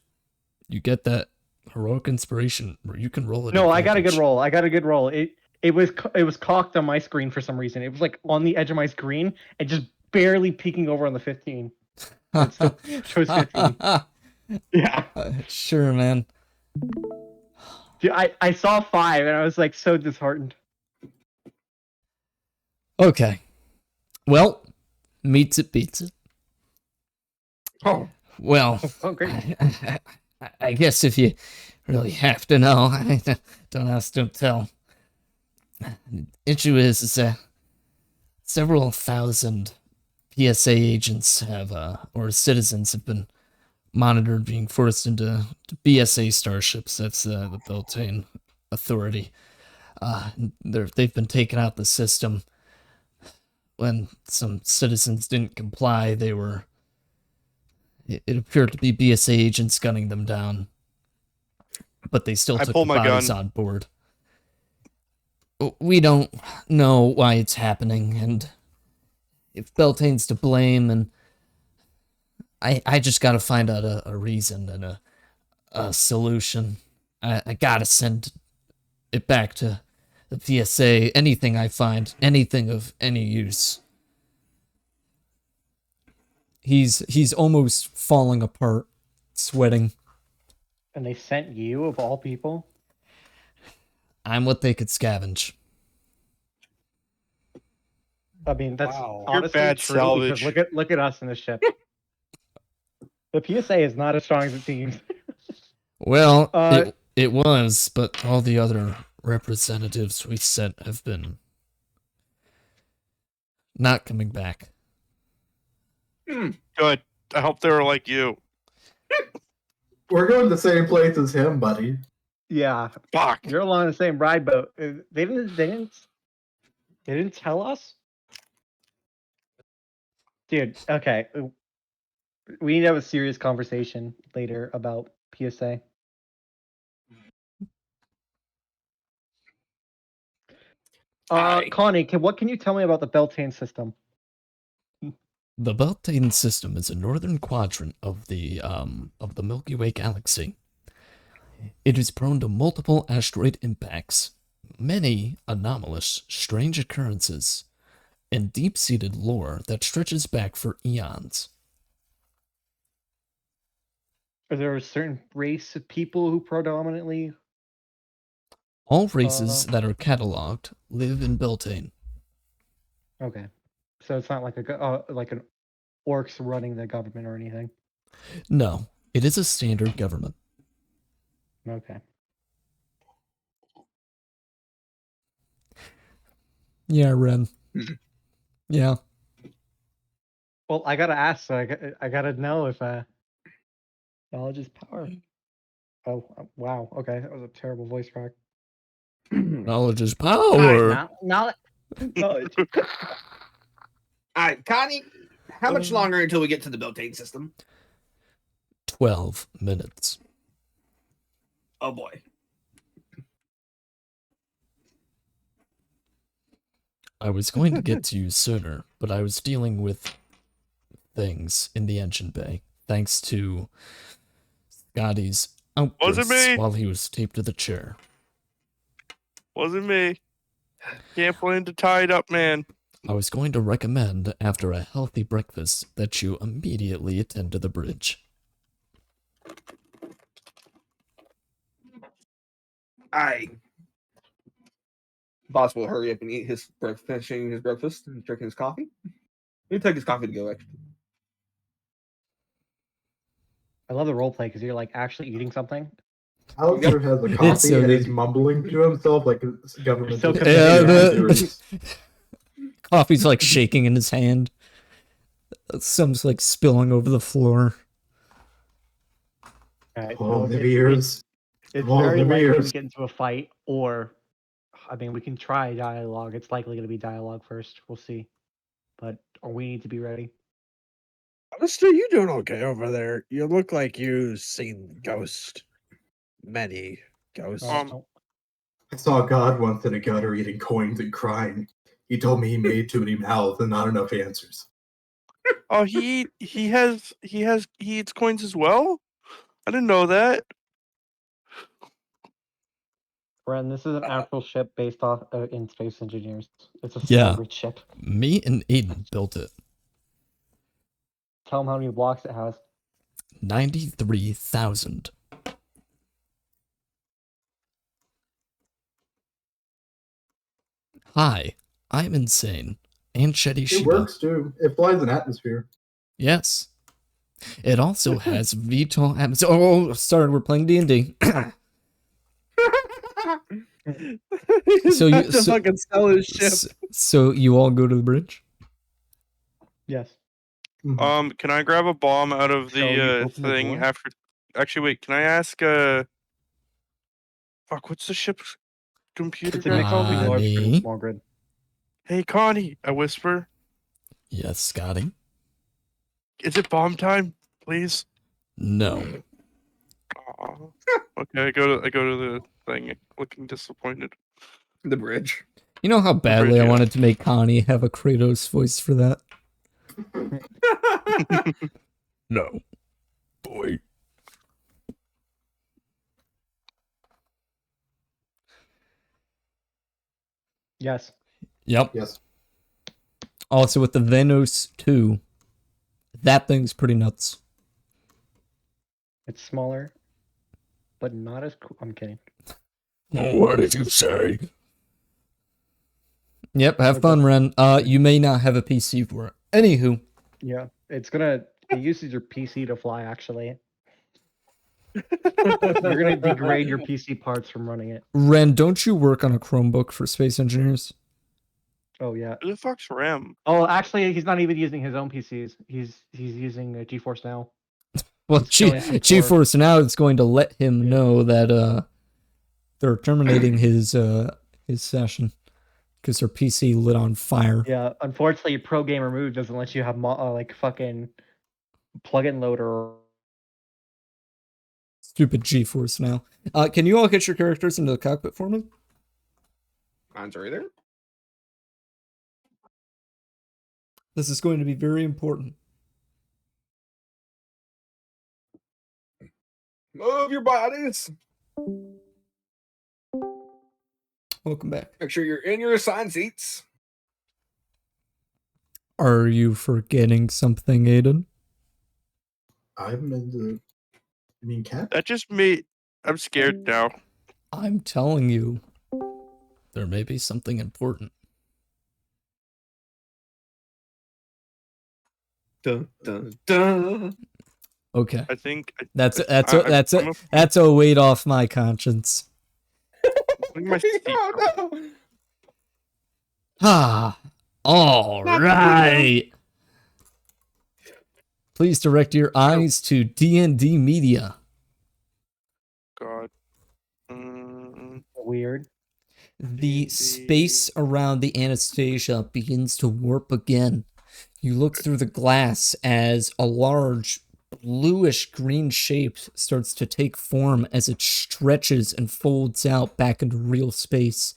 you get that heroic inspiration where you can roll it. No, I got a good roll. It was cocked on my screen for some reason. It was like on the edge of my screen and just barely peeking over on the 15. It still shows 15. Yeah. Sure, man. Dude, I saw 5 and I was like so disheartened. Okay. Well, meets it beats it. Oh, Well, Oh great. I guess if you really have to know, don't ask, don't tell. Issue is several thousand PSA agents or citizens have been monitored being forced into BSA starships. That's the Beltane Authority. They've been taken out the system. When some citizens didn't comply, it appeared to be BSA agents gunning them down. But they still I took pull the my bodies gun. on board. We don't know why it's happening, and if Beltane's to blame, and I just gotta find out a reason and a solution. I gotta send it back to the PSA. Anything I find, anything of any use. He's almost falling apart, sweating. And they sent you of all people? I'm what they could scavenge. I mean, that's Wow. You're honestly bad true salvage. because look at us in this ship. The PSA is not as strong as it seems. Well, Uh, it was, but all the other representatives we sent have been not coming back. Good. I hope they were like you. We're going to the same place as him, buddy. Yeah, Fuck. you're along the same ride boat. They didn't tell us, dude. Okay, we need to have a serious conversation later about PSA. Aye. Connie, what can you tell me about the Beltane system? The Beltane system is a northern quadrant of the Milky Way galaxy. It is prone to multiple asteroid impacts, many anomalous, strange occurrences, and deep-seated lore that stretches back for eons. Is there a certain race of people who predominantly? All races that are cataloged live in Beltane. Okay, so it's not like like an orcs running the government or anything. No, it is a standard government. Okay. Yeah, Ren. Yeah. Well, I gotta ask. So I gotta know if knowledge is power. Oh wow. Okay, that was a terrible voice crack. Knowledge is All power. right, Knowledge. All right, Connie, how much longer until we get to the Beltane system? 12 minutes. Oh boy. I was going to get to you sooner, but I was dealing with things in the engine bay, thanks to Scotty's outbursts me. while he was taped to the chair. Wasn't me. Can't blame the tied up man. I was going to recommend, after a healthy breakfast, that you immediately attend to the bridge. Boss will hurry up and eat his finishing his breakfast and drinking his coffee. He'll take his coffee to go, actually. I love the role play because you're like actually eating something. Alistair has a It's coffee so and good. he's mumbling to himself like his government. So is- committed. Coffee's like shaking in his hand. Some's like spilling over the floor. All right, Oh, so the beers. it's Oh, very the likely we beers. get into a fight, or I mean, we can try dialogue. It's likely going to be dialogue first. We'll see, but we need to be ready. Honestly, you doing okay over there? You look like you've seen ghosts. Many ghosts. Oh, I saw God once in a gutter eating coins and crying. He told me he made too many mouths and not enough answers. Oh, he eats coins as well? I didn't know that. Bren, this is an actual ship based off in Space Engineers. It's a Yeah. small ship. Me and Aiden built it. Tell them how many blocks it has. 93,000. Hi, I'm insane. And Shetty It Shiba. works too. It flies in atmosphere. Yes. It also has VTOL atmosphere. Oh, sorry, we're playing D&D. So you- About to so- fucking sell his ship. So you all go to the bridge? Yes. Mhm. Can I grab a bomb out of So you the open the thing door? after? Actually, wait. Can I ask? Fuck. What's the ship's computer It's a guy mix called between again? large grid Connie? and small grid. Hey, Connie. I whisper. Yes, Scotty? Is it bomb time, please? No. Aw. Okay, I go to the thing, looking disappointed. The bridge. You know how badly bridge, I yeah. wanted to make Connie have a Kratos voice for that? No. Boy. Yes. Yep. Yes. Also with the Venos 2, that thing's pretty nuts. It's smaller, but not as cool. I'm kidding. What did you say? Yep, have It fun, Ren. You may not have a PC for it. Anywho, Yeah, it's gonna. It uses your PC to fly. Actually, you're gonna degrade your PC parts from running it. Ren, don't you work on a Chromebook for Space Engineers? Oh yeah. Who the fuck's Ram? Oh, actually, he's not even using his own PCs. He's using GeForce Now. Well, It's killing him for- GeForce Now is going to let him Yeah. know that they're terminating his session because their PC lit on fire. Yeah, unfortunately, Pro Gamer Move doesn't let you have like fucking plug-in loader. Stupid GeForce Now. Can you all get your characters into the cockpit for me? Mine's right there. This is going to be very important. Move your bodies. Welcome back. Make sure you're in your assigned seats. Are you forgetting something, Aiden? I'm in the. I mean, cat. That just me. I'm scared now. I'm telling you, there may be something important. Dun, dun, dun. Okay, I think. that's I'm that's a weight off my conscience. putting my seat. Oh, no. Ah, all Not right. Please direct your eyes to D&D Media. God. Weird. The space around the Anastasia begins to warp again. You look through the glass as a large bluish green shape starts to take form as it stretches and folds out back into real space.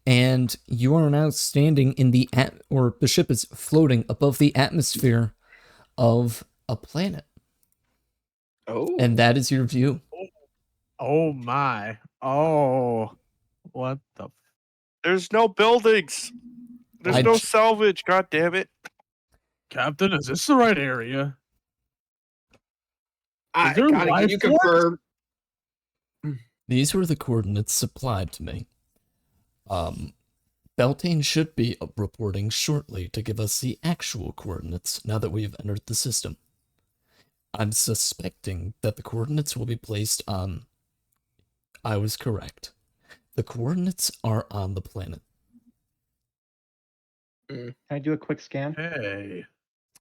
and you are now standing in the or the ship is floating above the atmosphere of a planet, Oh. and that is your view. Oh my. Oh. What the There's no buildings. There's no salvage. God damn it. Captain, is this the right area? I there gotta life get you forms? confirmed. These were the coordinates supplied to me. Beltane should be reporting shortly to give us the actual coordinates now that we have entered the system. I'm suspecting that the coordinates will be placed on... I was correct. The coordinates are on the planet. Can I do a quick scan Hey.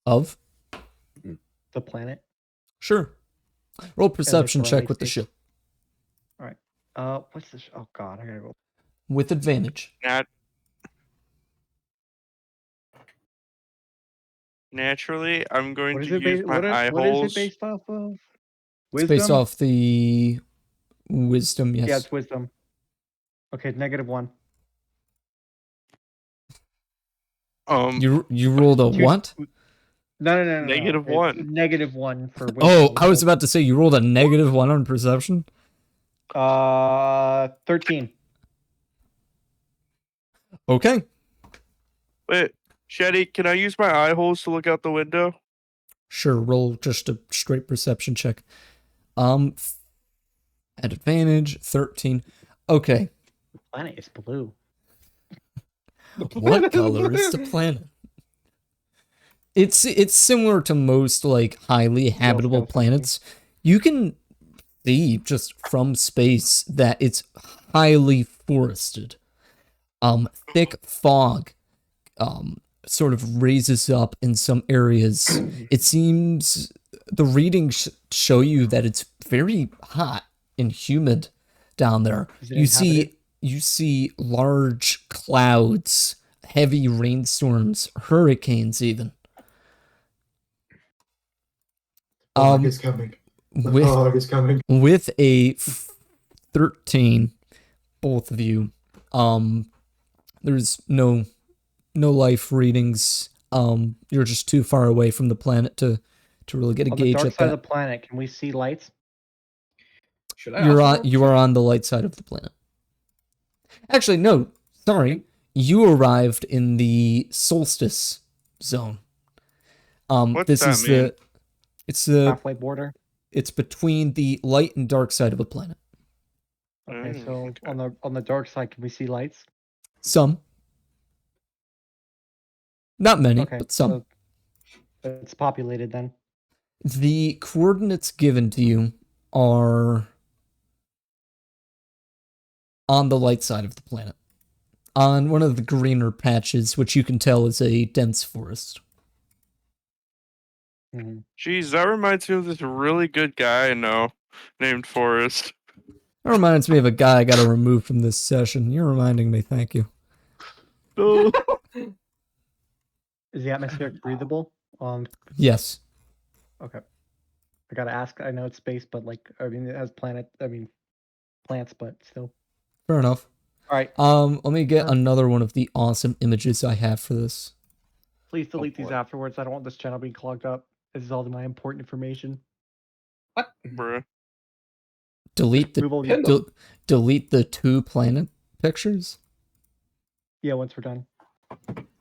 Of? the planet? Sure. Roll perception the check right with the space. ship. All right. What's this? Oh God, I gotta go. With advantage. Naturally, I'm going What is to it use based? my eye What is it holes. based off of? It's based off the wisdom, yes. Yeah, it's wisdom. Okay, -1. You rolled a what? No. -1. It's -1 for wisdom. Oh, I was about to say you rolled a -1 on perception? 13. Okay. Wait, Shetty, can I use my eye holes to look out the window? Sure, roll just a straight perception check. At advantage, 13. Okay. The planet is blue. What color is the planet? It's similar to most like highly habitable planets. You can see just from space that it's highly forested. Thick fog sort of raises up in some areas. It seems the readings show you that it's very hot and humid down there. You see large clouds, heavy rainstorms, hurricanes even. Fog is coming. The fog is coming. With a 13, both of you, there's no life readings. You're just too far away from the planet to really get a gauge On the dark at side that. of the planet, can we see lights? You are on the light side of the planet. Actually, no. Sorry. You arrived in the solstice zone. What's This that is mean? it's the Halfway border. it's between the light and dark side of the planet. Okay, so okay. on the dark side, can we see lights? Some. Not many, Okay, but some. so it's populated then. The coordinates given to you are on the light side of the planet. On one of the greener patches, which you can tell is a dense forest. Jeez, that reminds me of this really good guy I know named Forrest. That reminds me of a guy I gotta remove from this session. You're reminding me, thank you. Is the atmospheric breathable? Yes. Okay. I gotta ask. I know it's space, but like, I mean, it has plants, but still. Fair enough. All right. Let me get another one of the awesome images I have for this. Please delete these afterwards. I don't want this channel being clogged up. This is all my important information. What? Bruh. Delete delete the 2 planet pictures? Yeah, once we're done.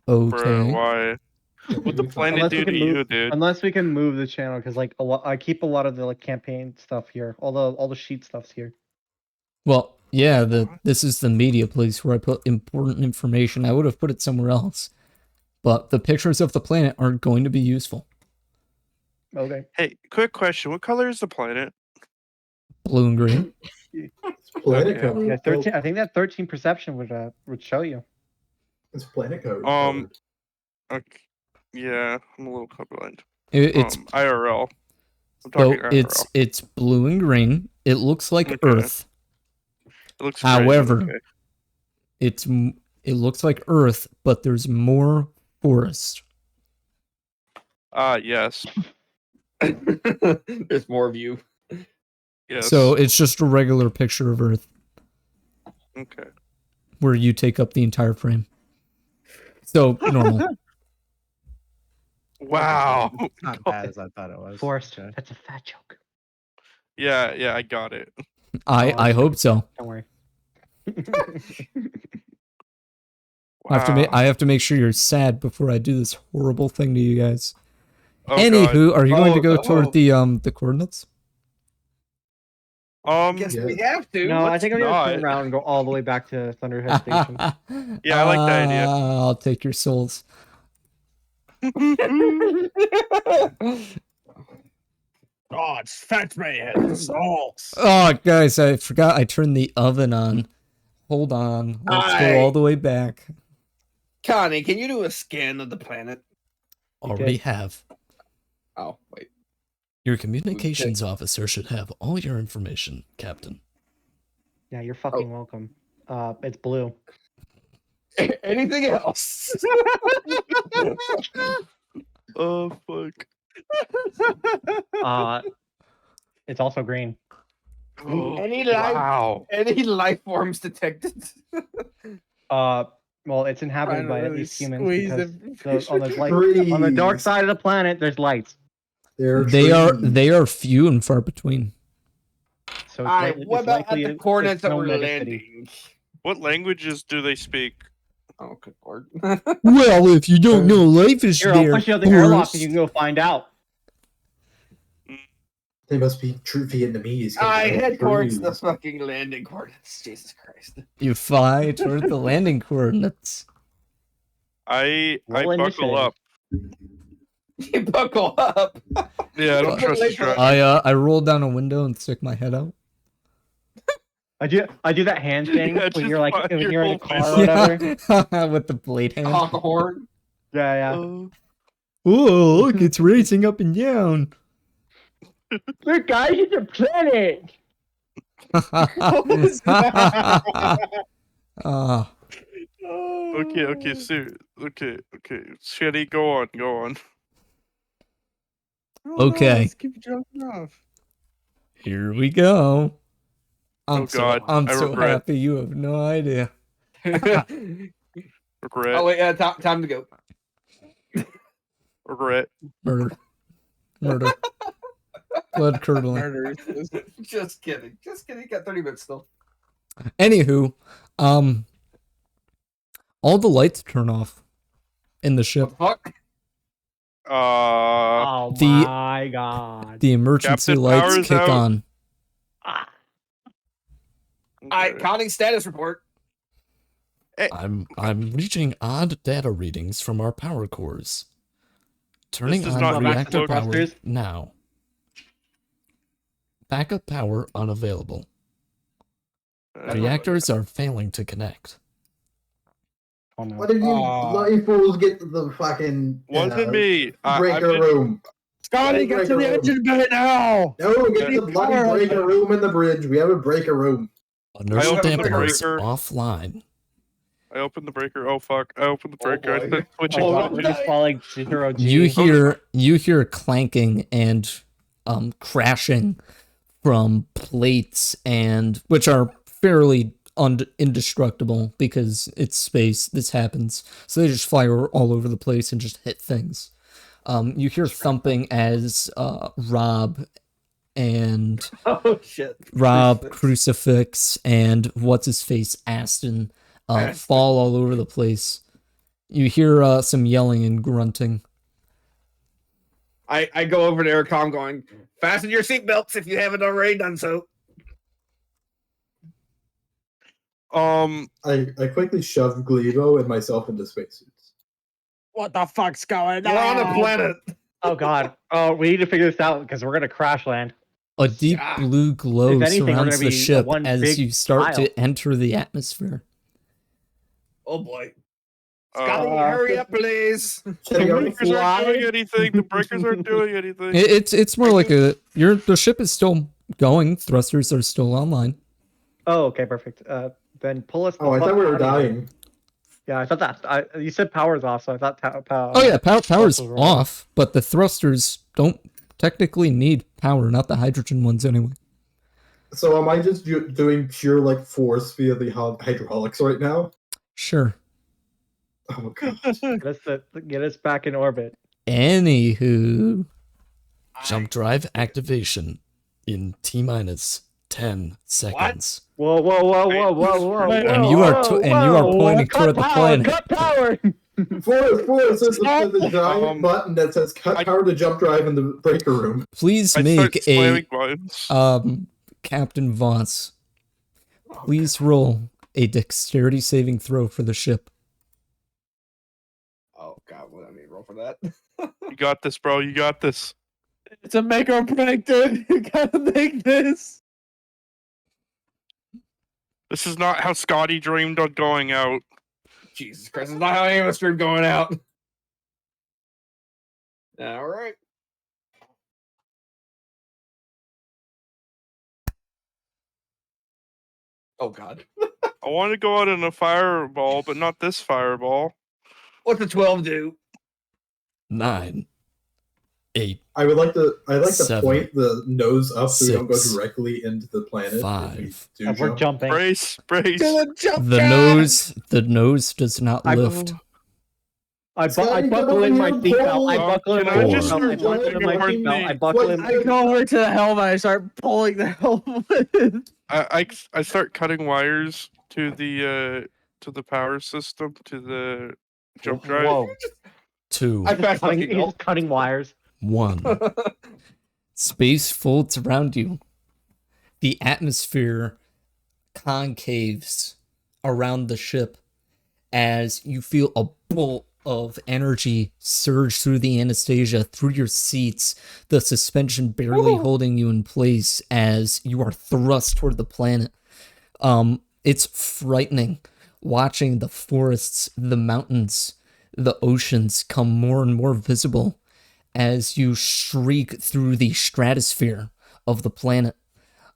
Okay. Bruh, why? What the planet do to you, dude? Unless we can move the channel, because like I keep a lot of the like campaign stuff here. All the sheet stuff's here. Well, yeah, this is the media place where I put important information. I would have put it somewhere else. But the pictures of the planet aren't going to be useful. Okay. Hey, quick question. What color is the planet? Blue and green. It's planet code. Yeah, 13. I think that 13 perception would show you. It's planet code. Okay. Yeah, I'm a little colorblind. It's IRL. I'm so talking IRL. it's blue and green. It looks like Earth. It looks However, okay. it looks like Earth, but there's more forest. Yes. There's more of you. Yes. So it's just a regular picture of Earth. Okay. where you take up the entire frame. So normal. Wow. It's not bad as I thought it was. Forrest, Okay. that's a fat joke. Yeah, I got it. I hope so. Don't worry. Wow. I have to make sure you're sad before I do this horrible thing to you guys. Oh, God. Anywho, are you going to go no. toward the coordinates? Guess Yeah. we have to. No, I Let's think I'm gonna turn not. around and go all the way back to Thunderhead Station. Yeah, I like the idea. I'll take your souls. Oh, it's Fat Man. Sauce. Oh, guys, I forgot I turned the oven on. Hold on. Let's go all the way back. Connie, can you do a scan of the planet? Already have. Oh, wait. Your communications officer should have all your information, Captain. Yeah, you're fucking welcome. It's blue. Anything else? Oh, fuck. It's also green. Any life? Wow. Any life forms detected? Well, it's inhabited by at Really least humans squeeze because it. on the dark side of the planet, there's lights. They are few and far between. So Alright, it's what about at likely the coordinates that no we're megacity. landing? What languages do they speak? Oh, good lord. Well, if you don't know life is Here, I'll there, push you out the airlock Forrest. and you can go find out. They must be true Vietnamese. I They're head towards true. the fucking landing coordinates. Jesus Christ. You fly toward the landing coordinates. I Roll buckle initiative. up. You buckle up. Yeah, I don't trust this Later. guy. I roll down a window and stick my head out. I do that hand thing Yeah, when just you're like find when your you're in a whole car face. or whatever. Yeah, with the blade hand. Honk the horn. Yeah. Oh, look, it's racing up and down. Look, guys, it's a planet. Ah, Okay, Sue. Okay. Shitty, go on. Okay. Let's keep joking off. here we go. Oh, God, I'm I so regret. happy. You have no idea. Regret. Oh wait, yeah, time to go. Regret. Murder. Blood curdling. Murders. Just kidding. Got 30 minutes still. Anywho, all the lights turn off in the What ship. the fuck? Oh The- my god. The emergency Captain lights Power's kick out. on. Alright, counting status report. I'm reaching odd data readings from our power cores. Turning does on not make reactor look- power thrusters? now. Backup power unavailable. Reactors are failing to connect. Oh no. What did you bloody fools get to the fucking Wasn't me. breaker I'm just- room? Scotty, get to the engine bay now! No, get to Get the bloody power. breaker room in the bridge. We have a breaker room. Inertial opened the dampeners breaker. offline. I opened the breaker. Oh fuck! I opened the Oh, breaker. I boy. said switching. Oh, Oh, god, we're just falling 0 G. You hear clanking and crashing from plates, and which are fairly indestructible because it's space. This happens, so they just fly all over the place and just hit things. You hear thumping as Rob and Oh shit. Crucifix and what's his face Aston fall all over the place. You hear some yelling and grunting. I go over to Ericom going, fasten your seatbelts if you haven't already done so. I quickly shoved Glevo and myself into spacesuits. What the fuck's going on? We're on a planet. Oh god. Oh, we need to figure this out because we're gonna crash land. A deep Ah. blue glow If anything, we're surrounds gonna the be ship one as big you start pile. to enter the atmosphere. Oh boy. Scotty, hurry up, please. Shitty, are we Breakers aren't fly? doing anything. The breakers aren't doing anything. It's more like the ship is still going. Thrusters are still online. Oh, okay, perfect. Then pull us. the Oh, I fuck thought we were out of here. dying. Yeah, I thought that. You said power's off, so I thought power. Oh yeah, power's thrusters were off, but the thrusters don't technically need power, not the hydrogen ones anyway. So am I just doing pure like force via the hydraulics right now? Sure. Oh god. Get us back in orbit. Anywho, jump drive activation in T-minus 10 seconds. Whoa, whoa, whoa, whoa, whoa, whoa! Wait, And whoa, you are whoa, and you are whoa, pointing Cut toward the power! planet. Cut power! Force, there's a giant button that says cut power to jump drive in the breaker room. Please I make start slamming buttons. Captain Voss. Please roll a dexterity saving throw for the ship. Oh god, what do I mean roll for that? You got this, bro. You got this. It's a make or break, dude. You gotta make this. This is not how Scotty dreamed of going out. Jesus Christ, it's not how any of us dream going out. All right. Oh god. I want to go out in a fireball, but not this fireball. What's the 12 do? 9, 8, I like to 7, point the nose up so we don't go 6, directly into the planet. if we 5. do And we're jump. jumping. Brace. The nose does not lift. I Scotty, buckle get in over my here, seatbelt. pull. I buckle in Can my I just seatbelt. I start buckle in my jumping seatbelt. I apart buckle the- in I go over to the helmet. I start pulling the helmet. I start cutting wires to the power system, to the jump drive. Whoa! 2, I fast Cutting, fucking he's go. cutting wires. 1. Space folds around you. The atmosphere concaves around the ship as you feel a bolt of energy surge through the anesthesia, through your seats, the suspension barely holding you in place as you are thrust toward the planet. It's frightening watching the forests, the mountains, the oceans come more and more visible as you shriek through the stratosphere of the planet.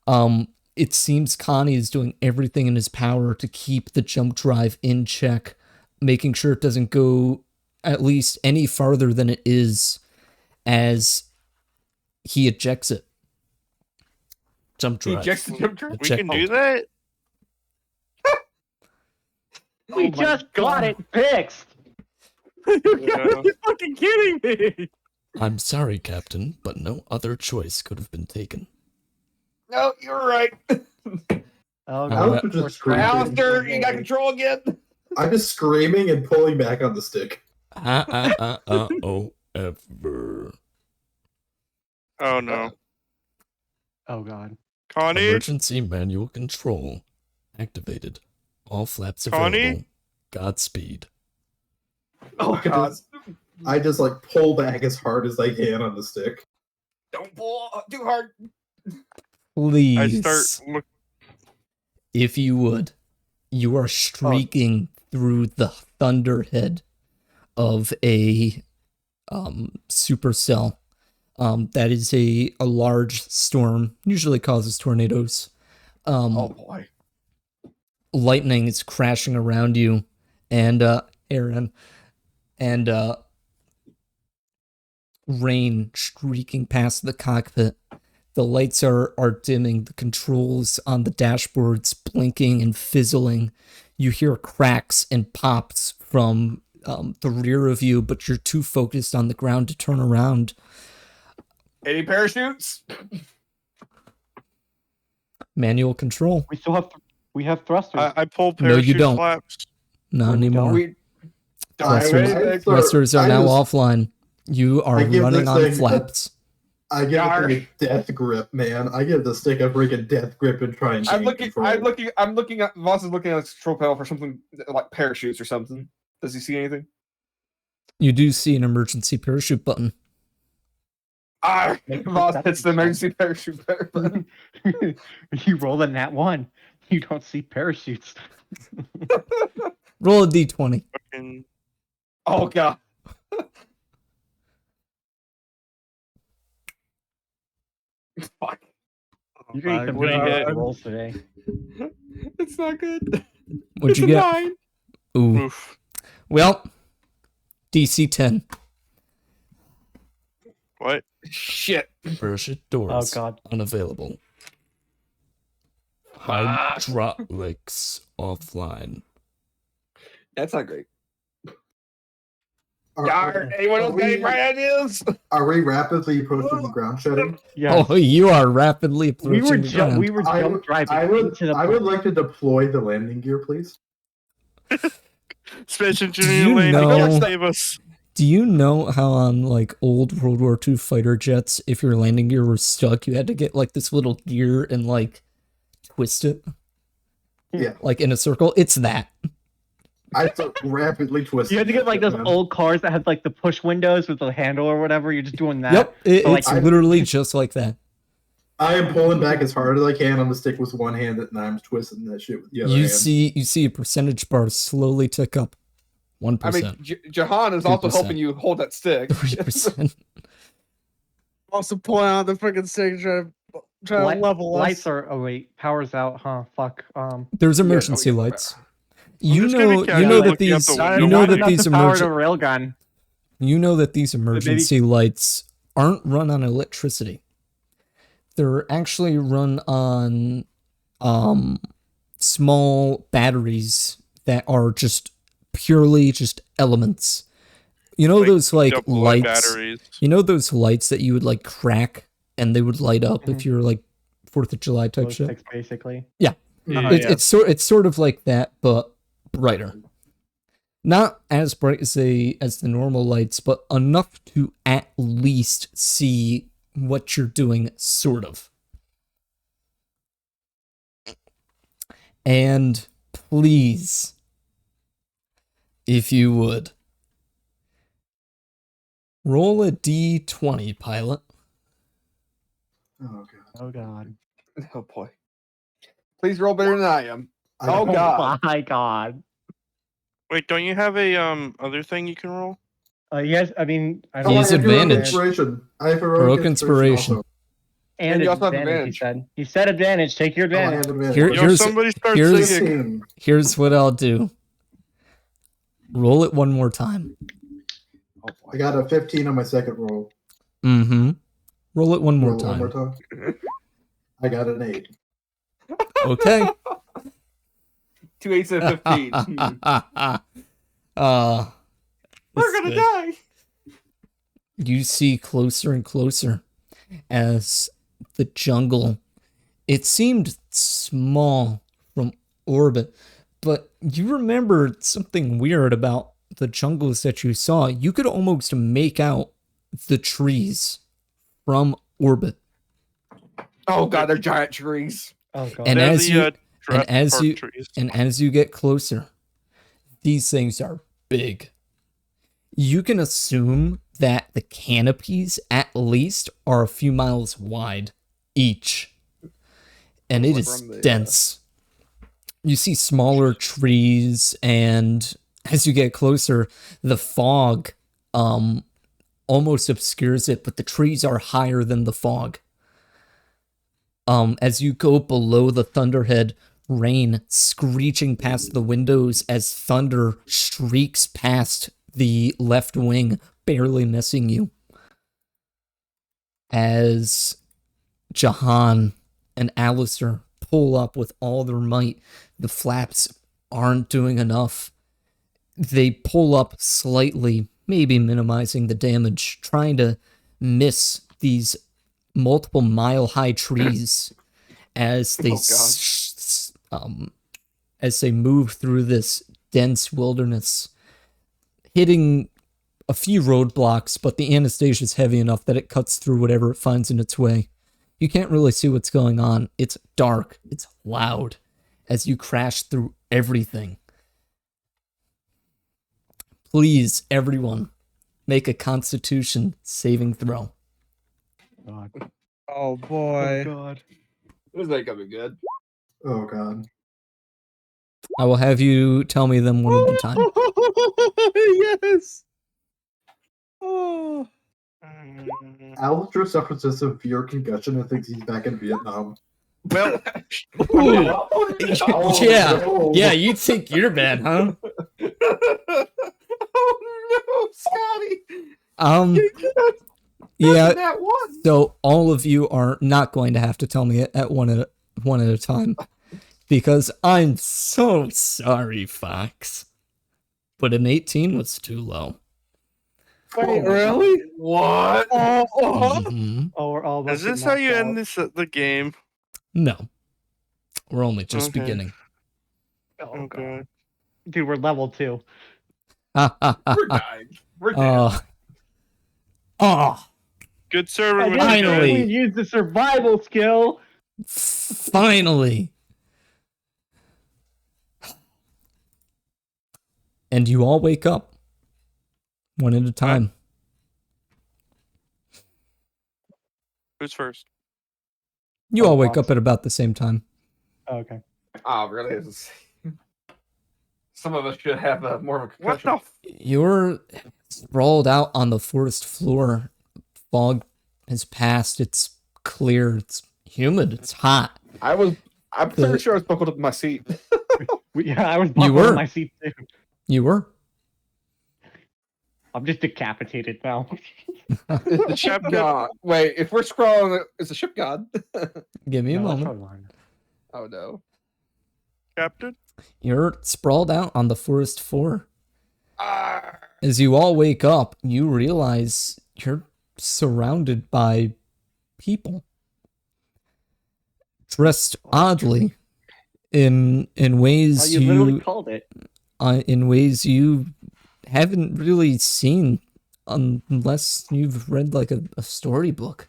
It seems Connie is doing everything in his power to keep the jump drive in check, making sure it doesn't go at least any farther than it is as he ejects it. Jump drive. Ejects the jump drive? We can do that? We just got it fixed. Yeah. You're fucking kidding me. I'm sorry, Captain, but no other choice could have been taken. No, you're right. Oh, Alex was just screaming. Alistair, you got control again? I'm just screaming and pulling back on the stick. Oh, ever. Oh no. Oh god. Connie? Emergency manual control activated. All flaps Connie? available. Godspeed. Oh god. I just like pull back as hard as I can on the stick. Don't pull too hard. Please. I start look. If you would, you are streaking through the thunderhead of a supercell. That is a large storm, usually causes tornadoes. Oh boy. Lightning is crashing around you, and Aaron, and rain streaking past the cockpit. The lights are dimming, the controls on the dashboards blinking and fizzling. You hear cracks and pops from the rear of you, but you're too focused on the ground to turn around. Any parachutes? Manual control. We have thrusters. I pull No, you parachute don't. flaps. Not We anymore. We Thrusters, I thrusters are I now just- offline. You are I give running this on thing a- flaps. I give Yarr. it a death grip, man. I give the stick a freaking death grip and try and I'm gain looking control. I'm looking at Voss is looking at his control panel for something like parachutes or something. Does he see anything? You do see an emergency parachute button. Ah, Make a Voss perception hits the emergency parachute button. You roll a nat 1. You don't see parachutes. Roll a d20. Fucking Oh god. Fuck. You're gonna get some What do you pretty hit? good rolls today. It's not good. What'd It's you a get? 9. Ooh. oof. Well, DC 10. What? Shit. Parachute doors Oh god. unavailable. hydraulics offline. That's not great. Are, Anyone are else got any we- bright ideas? are we rapidly approaching the ground shedding? Yes. Oh, you are rapidly we approaching were the ground. we were jump driving I would into the like to deploy the landing gear, please. Space you engineering lane, know- save us. Do you know how on like old World War II fighter jets, if your landing gear was stuck, you had to get like this little gear and like twist it? Yeah. Like in a circle? It's that. I have to rapidly twist. You had to get like those man. old cars that had like the push windows with the handle or whatever. You're just doing that. Yep, So, like, it's literally just like that. I am pulling back as hard as I can on the stick with one hand, and I'm twisting that shit with the other hand. You see a percentage bar slowly tick up. 1%. I mean, Jahan is also 2%. helping you hold that stick. 3%. Also pulling out the freaking stick, trying to level us. lights are. Oh wait, power's out, huh? Fuck. There's emergency yeah. lights. I'm just gonna be You know that looking out these the window. you know Why that not these the power to emergency railgun. You know that these emergency lights aren't run on electricity. They're actually run on small batteries that are just purely just elements. You know those like double-A lights. batteries. You know those lights that you would like crack and they would light up if Mhm. you're like 4th of July type Glow shit. sticks, basically. Yeah. It's sort of like that, but brighter. Not as bright as the normal lights, but enough to at least see what you're doing, sort of. And please, if you would, roll a d20, pilot. Oh god. Oh god. Oh boy. Please roll better than I am. I Oh, don't- God. my god. Wait, don't you have a other thing you can roll? Yes, I mean, I Oh, don't I He's have heroic advantage. Inspiration. I have Heroic inspiration. also. and you also have advantage, he advantage. said. He said advantage. Take your Oh, I advantage. have advantage. Here- Yo, here's- somebody start here's- singing. 15. Here's what I'll do. Roll it one more time. Oh boy. I got a 15 on my second roll. Mm-hmm. Roll it one more Roll it time. One more time. I got an 8. Okay. 2 8s and 15. We're it's gonna good. die. You see closer and closer as the jungle. It seemed small from orbit, but you remembered something weird about the jungles that you saw. You could almost make out the trees from orbit. Oh god, they're giant trees. Oh god. And They're as the, you- Jurassic as Park you- trees. And as you get closer, these things are big. You can assume that the canopies at least are a few miles wide each. And it Like is from the, dense. You see smaller trees, and as you get closer, the fog almost obscures it, but the trees are higher than the fog. As you go below the thunderhead, rain screeching past the windows as thunder streaks past the left wing, barely missing you. As Jahan and Alistair pull up with all their might, the flaps aren't doing enough. They pull up slightly, maybe minimizing the damage, trying to miss these multiple mile-high trees as they as they move through this dense wilderness, hitting a few roadblocks, but the Anastasia is heavy enough that it cuts through whatever it finds in its way. You can't really see what's going on. It's dark. It's loud as you crash through everything. Please, everyone, make a Constitution saving throw. God. Oh boy. God. This ain't gonna be good. Oh god. I will have you tell me them one at a time. Yes. Oh. Alistair suffers a severe concussion and thinks he's back in Vietnam. Well, Yeah, yeah, you think you're bad, huh? Oh no, Scotty! Yeah. That one. So all of you are not going to have to tell me it at one at a time. because I'm so sorry, Fox. But an 18 was too low. Wait, really? What? Mhm. Oh, we're all about Is to get this how you knocked end out. this the game? No. We're only just Okay. beginning. Oh, Oh god. dude, we're level 2. We're dying. We're dead. Oh, Good serving I with didn't you guys. Finally. actually use the survival skill. finally. And you all wake up one at a time. Who's first? You Oh, all wake Fox. up at about the same time. Oh, okay. Oh, really? Some of us should have more of a What concussion. the? You're sprawled out on the forest floor. Fog has passed. It's clear. It's humid. It's hot. I'm pretty The- sure I was buckled up in my seat. Yeah, I was You buckled were. in my seat too. You were. I'm just decapitated now. Is the ship gone? Wait, if we're scrolling, is the ship gone? Give me a No, that's moment. probably mine. Oh no. Captain? You're sprawled out on the forest floor. Ah. As you all wake up, you realize you're surrounded by people dressed oddly in Oh, ways you literally you called it. in ways you haven't really seen unless you've read like a storybook,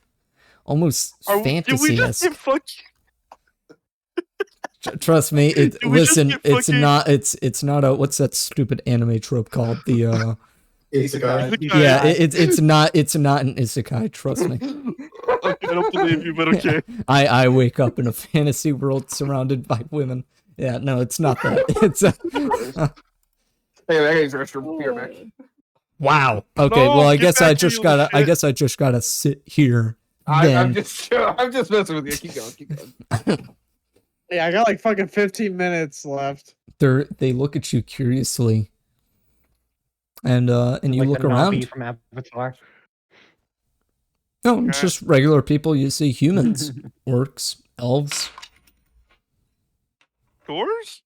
almost Did we fantasy just get esque. fucking... Trust me, Did we just listen, get it's fucking- not it's not a what's that stupid anime trope called the Isekai. yeah it's not an isekai, trust me. Okay, I don't believe you, but okay. I wake up in a fantasy world surrounded by women. Yeah, no, it's not that. It's Hey, that guy's restroom beer back. wow. Okay, No, well I get guess I back, just you gotta little shit. sit here. I'm Then just messing with you. Keep going. Keep going. Yeah, I got like fucking 15 minutes left. they look at you curiously, and you Like look the Na'vi around. from Avatar. No, it's Okay. just regular people. You see humans, orcs, elves. Doors?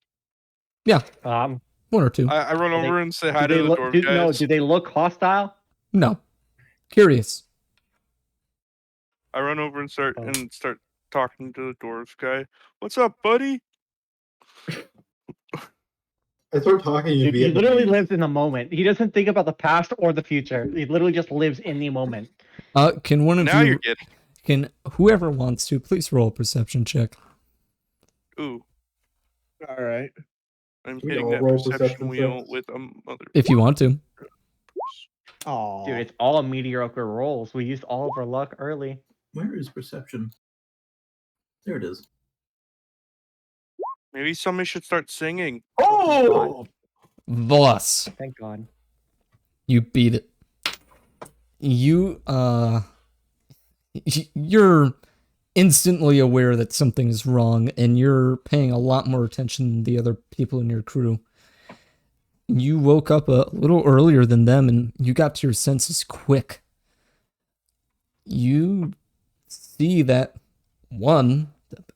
Um, One or two. I run Do they- over and say hi do to they the look? dwarf No, guys. do they look hostile? No, curious. I run over and start Oh. talking to the dwarves guy. What's up, buddy? I start talking in Dude, he literally Vietnamese. lives in the moment. He doesn't think about the past or the future. He literally just lives in the moment. Can one of Now you you're getting. can whoever wants to please roll a perception check? Ooh, All right. I'm We hitting all that roll perception perception wheel checks? with a mother. If you want to. Oh, Dude, it's all mediocre rolls. We used all of our luck early. Where is perception? There it is. Maybe somebody should start singing. Oh! Voss, Thank God. you beat it. You you're instantly aware that something is wrong, and you're paying a lot more attention than the other people in your crew. You woke up a little earlier than them, and you got to your senses quick. You see that, one,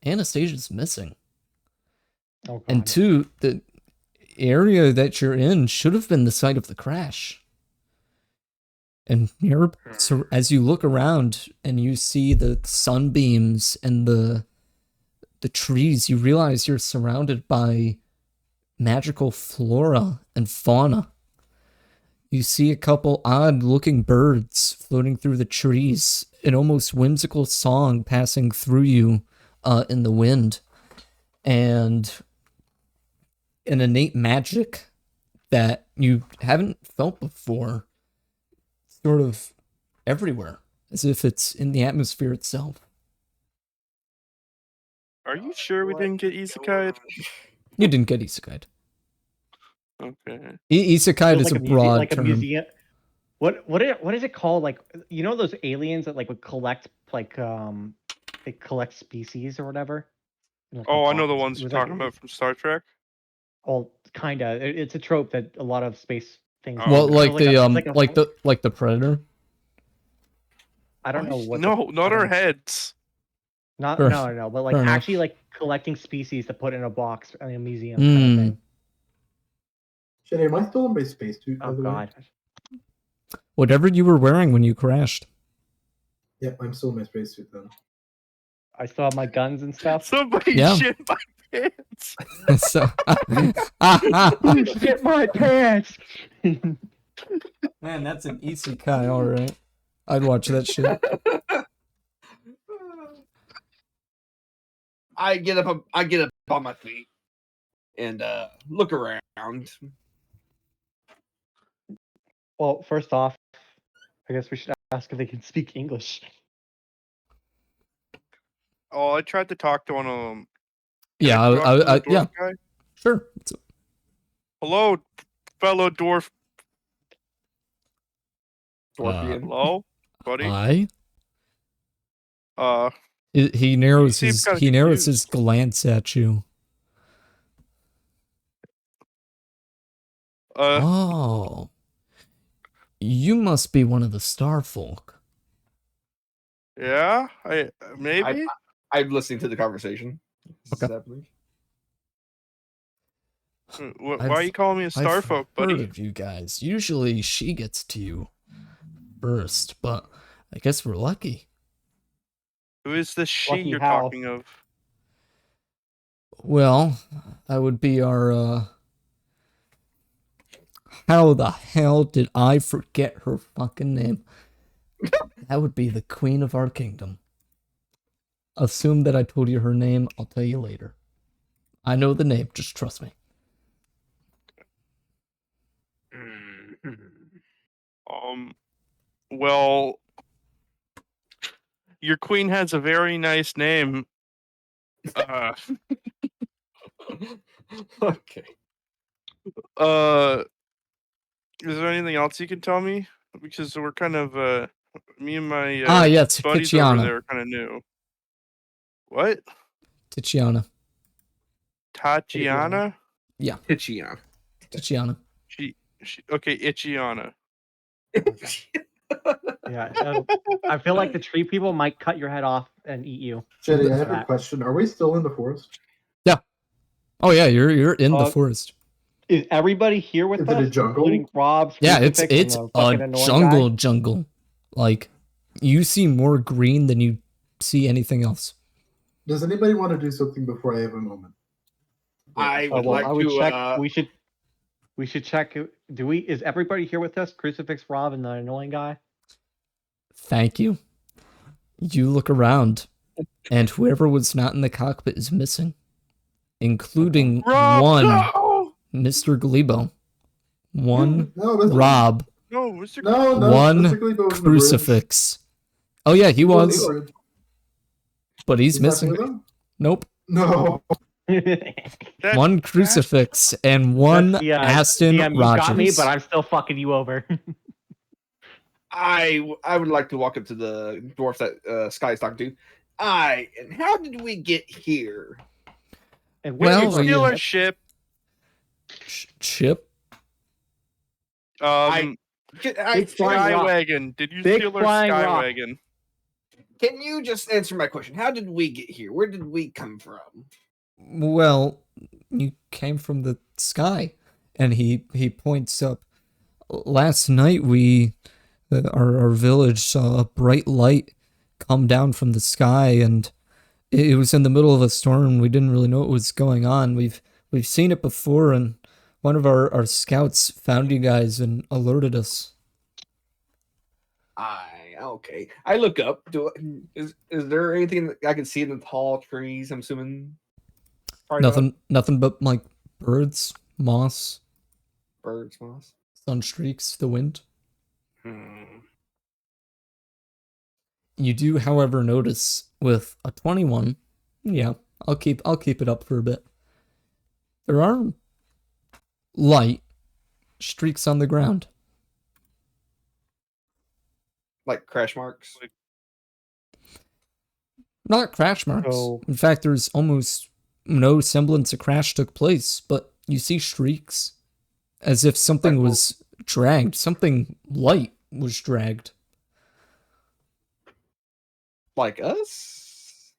Anastasia's missing, Oh, God. and two, the area that you're in should have been the site of the crash. And you're, so as you look around and you see the sunbeams and the trees, you realize you're surrounded by magical flora and fauna. You see a couple odd-looking birds floating through the trees, an almost whimsical song passing through you in the wind, and an innate magic that you haven't felt before, sort of everywhere, as if it's in the atmosphere itself. Are you sure we didn't get isekai'd? You didn't get isekai'd. Okay. Isekai'd Feels is a like broad like a term. museum. What is it called? Like, you know those aliens that like would collect they collect species or whatever. And, like, Oh, I talk- know the ones it you're was like- talking about from Star Trek. Well, kinda. It's a trope that a lot of space things. Oh, Well, okay. like It's the a- like the Predator. I don't know what. No, not our heads. Not Fair- no, but like fair enough. actually like collecting species to put in a box in a museum kind of thing. Shitty, am I still in my spacesuit, by Oh the way? god. Whatever you were wearing when you crashed. Yep, I'm still in my spacesuit then. I still have my guns and stuff. Somebody Yeah. shit my pants. So, Shit my pants. man, that's an isekai, all right. I'd watch that shit. I get up on my feet and look around. Well, first off, I guess we should ask if they can speak English. Oh, I tried to talk to one of them. Yeah, Can I talk to the yeah, dwarf guy? sure. Hello, fellow dwarf. Dwarfian. Hello, buddy. Hi. Uh, He narrows seem his kinda confused. glance at you. Oh, you must be one of the star folk. yeah, I maybe. I'm listening to the conversation. Okay. Why are you calling me a star I've folk, heard buddy? of you guys. Usually she gets to you first, but I guess we're lucky. Who is this she Lucky you're how? talking of? Well, that would be our, how the hell did I forget her fucking name? That would be the queen of our kingdom. Assume that I told you her name, I'll tell you later. I know the name, just trust me. Well, your queen has a very nice name. Okay. Is there anything else you can tell me? Because we're kind of me and my Yes, buddies over Titiana. there are kind of new. What? Titiana. Tatiana? Yeah, Hitchiana. Titiana. She okay, Itchiana. Yeah, I feel like the tree people might cut your head off and eat you. Shitty, I have a That. question. Are we still in the forest? Oh yeah, you're in the forest. Is everybody here with Is it us, a jungle? including Rob? Yeah, it's Crucifix, and the a fucking annoying jungle. Like, you see more green than you see anything else. Does anybody want to do something before I have a moment? I guy? would Well, like I would to. check. We should check. Do we? Is everybody here with us? Crucifix, Rob, and the annoying guy. Thank you. You look around, and whoever was not in the cockpit is missing, including Rob, one no! Mr. Glebo, one No, Mr. Rob, No, Mr. No, one Mr. Glebo was in the bridge. Crucifix. Oh yeah, he He was in was, the bridge. but he's He's not missing. with them? Nope. No. That One Crucifix and one That's the, Aston DM, you Rogers. got me, but I'm still fucking you over. I would like to walk up to the dwarf that Sky's talking to. And how did we get here? And Well, where Did are you steal you? our ship? Chip? I Big flying rock. Skywagon. Did you Big steal our flying rock. Skywagon? Can you just answer my question? How did we get here? Where did we come from? Well, you came from the sky. And he points up. Last night our village saw a bright light come down from the sky, and it was in the middle of a storm. We didn't really know what was going on. We've seen it before, and one of our scouts found you guys and alerted us. Okay. I look up. Is there anything that I can see in the tall trees? I'm assuming. Probably Nothing but like birds, moss, birds, moss. sun streaks, the wind. Hmm. You do, however, notice with a 21. Yeah, I'll keep it up for a bit. There are light streaks on the ground. Like crash marks. Not crash marks. So- In fact, there's almost no semblance of crash took place, but you see streaks as if something was dragged. Something light was dragged. Like us?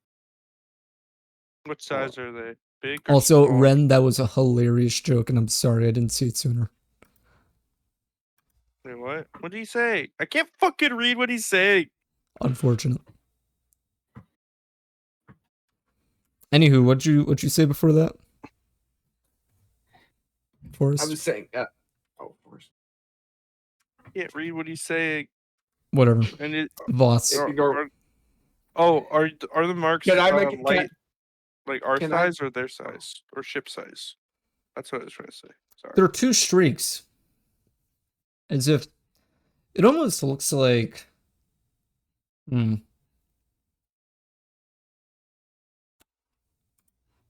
What size are they? Big or Also, small? Ren, that was a hilarious joke, and I'm sorry I didn't see it sooner. Wait, what? What did he say? I can't fucking read what he's saying. Unfortunate. Anywho, what'd you say before that? Forrest? I was saying, of course. Can't read what he's saying. Whatever. And it. Voss. Ignore- Are the marks Can I make it? light, like our can I- size or their size or ship size? That's what I was trying to say. Sorry. There are two streaks. As if it almost looks like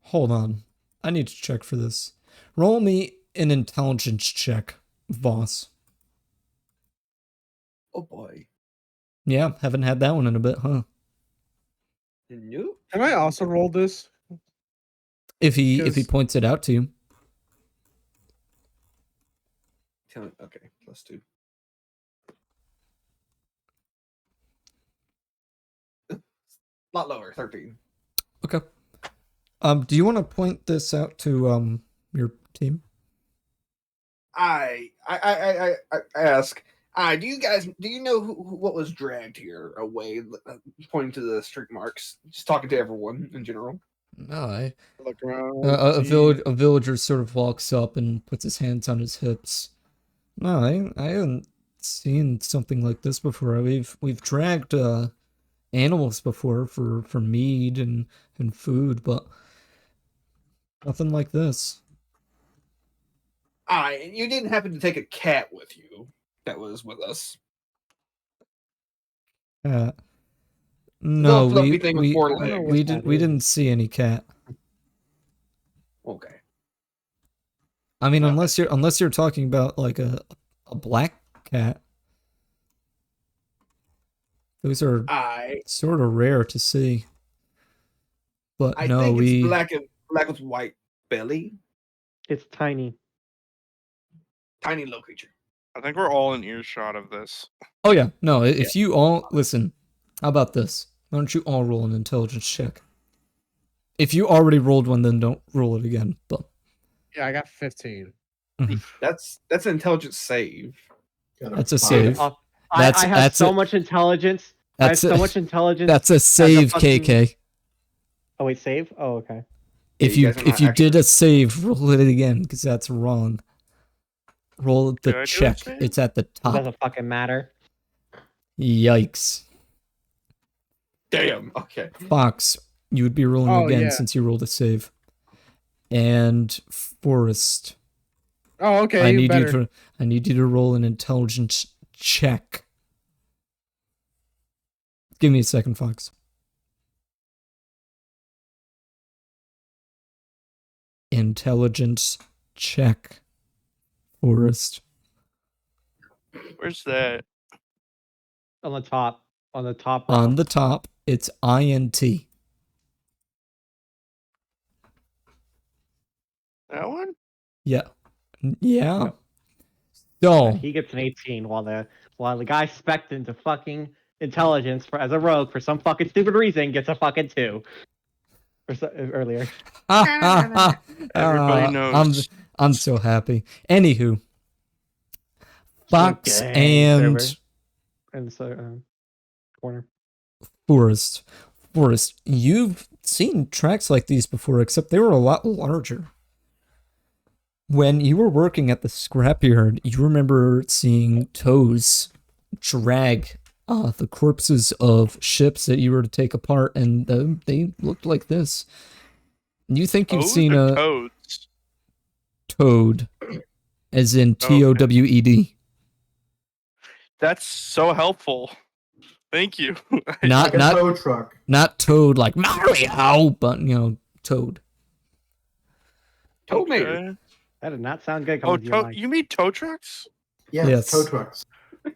Hold on. I need to check for this. Roll me an intelligence check, Voss. Oh boy. Yeah, haven't had that one in a bit, huh? Nope. Can I also roll this? If he Because- points it out to you. Okay, +2. Lot lower, 13. Okay. Do you want to point this out to your team? I ask. Do you know what was dragged here away? Pointing to the streak marks. Just talking to everyone in general. No, Look around. a see. villager sort of walks up and puts his hands on his hips. No, I haven't seen something like this before. We've dragged animals before for meat and food, but nothing like this. You didn't happen to take a cat with you that was with us. No, Little fluffy thing with 4 I don't know legs. what we that didn't is. see any cat. Okay. I mean, Okay. unless you're talking about like a black cat. Those are I sort of rare to see. But no, think we it's black with white belly. It's tiny. Tiny little creature. I think we're all in earshot of this. Oh yeah, no, if you all listen, how about this? Why don't you all roll an intelligence check? If you already rolled one, then don't roll it again. But Yeah, I got 15. That's an intelligence save. Got That's a 5. save. I That's- have that's so a- much intelligence. I have that's so a- much intelligence. that's a save, fucking- KK. Oh wait, save? Oh, okay. If you you guys are not did actually- a save, roll it again because that's wrong. Roll Did I do the a check. save? It's at the It top. doesn't fucking matter. Yikes. Damn. Okay. Fox, you would be rolling Oh, again yeah. since you rolled a save. And Forrest, Oh, okay. I even need better. you to roll an intelligence check. Give me a second, Fox. Intelligence check. Forrest. Where's that? On the top. On the top. On row. the top, it's INT. That one? Yeah. Yeah. Yep. So, And he gets an 18 while the guy spec'd into fucking intelligence for as a rogue for some fucking stupid reason gets a fucking 2. Earlier. Everybody knows. I'm so happy. Anywho, Fox Okay, and server. And so corner. Forrest, you've seen tracks like these before, except they were a lot larger. When you were working at the scrapyard, you remember seeing tows drag the corpses of ships that you were to take apart, and they looked like this. You think you've Toads seen or a toads? toad, as in Okay. TOWED. That's so helpful. Thank you. Not Like a tow truck. not toad like Mario, but toad. Tow mater. Okay. That did not sound good Oh, coming to your mic. you mean tow trucks? Yes, Yes. tow trucks.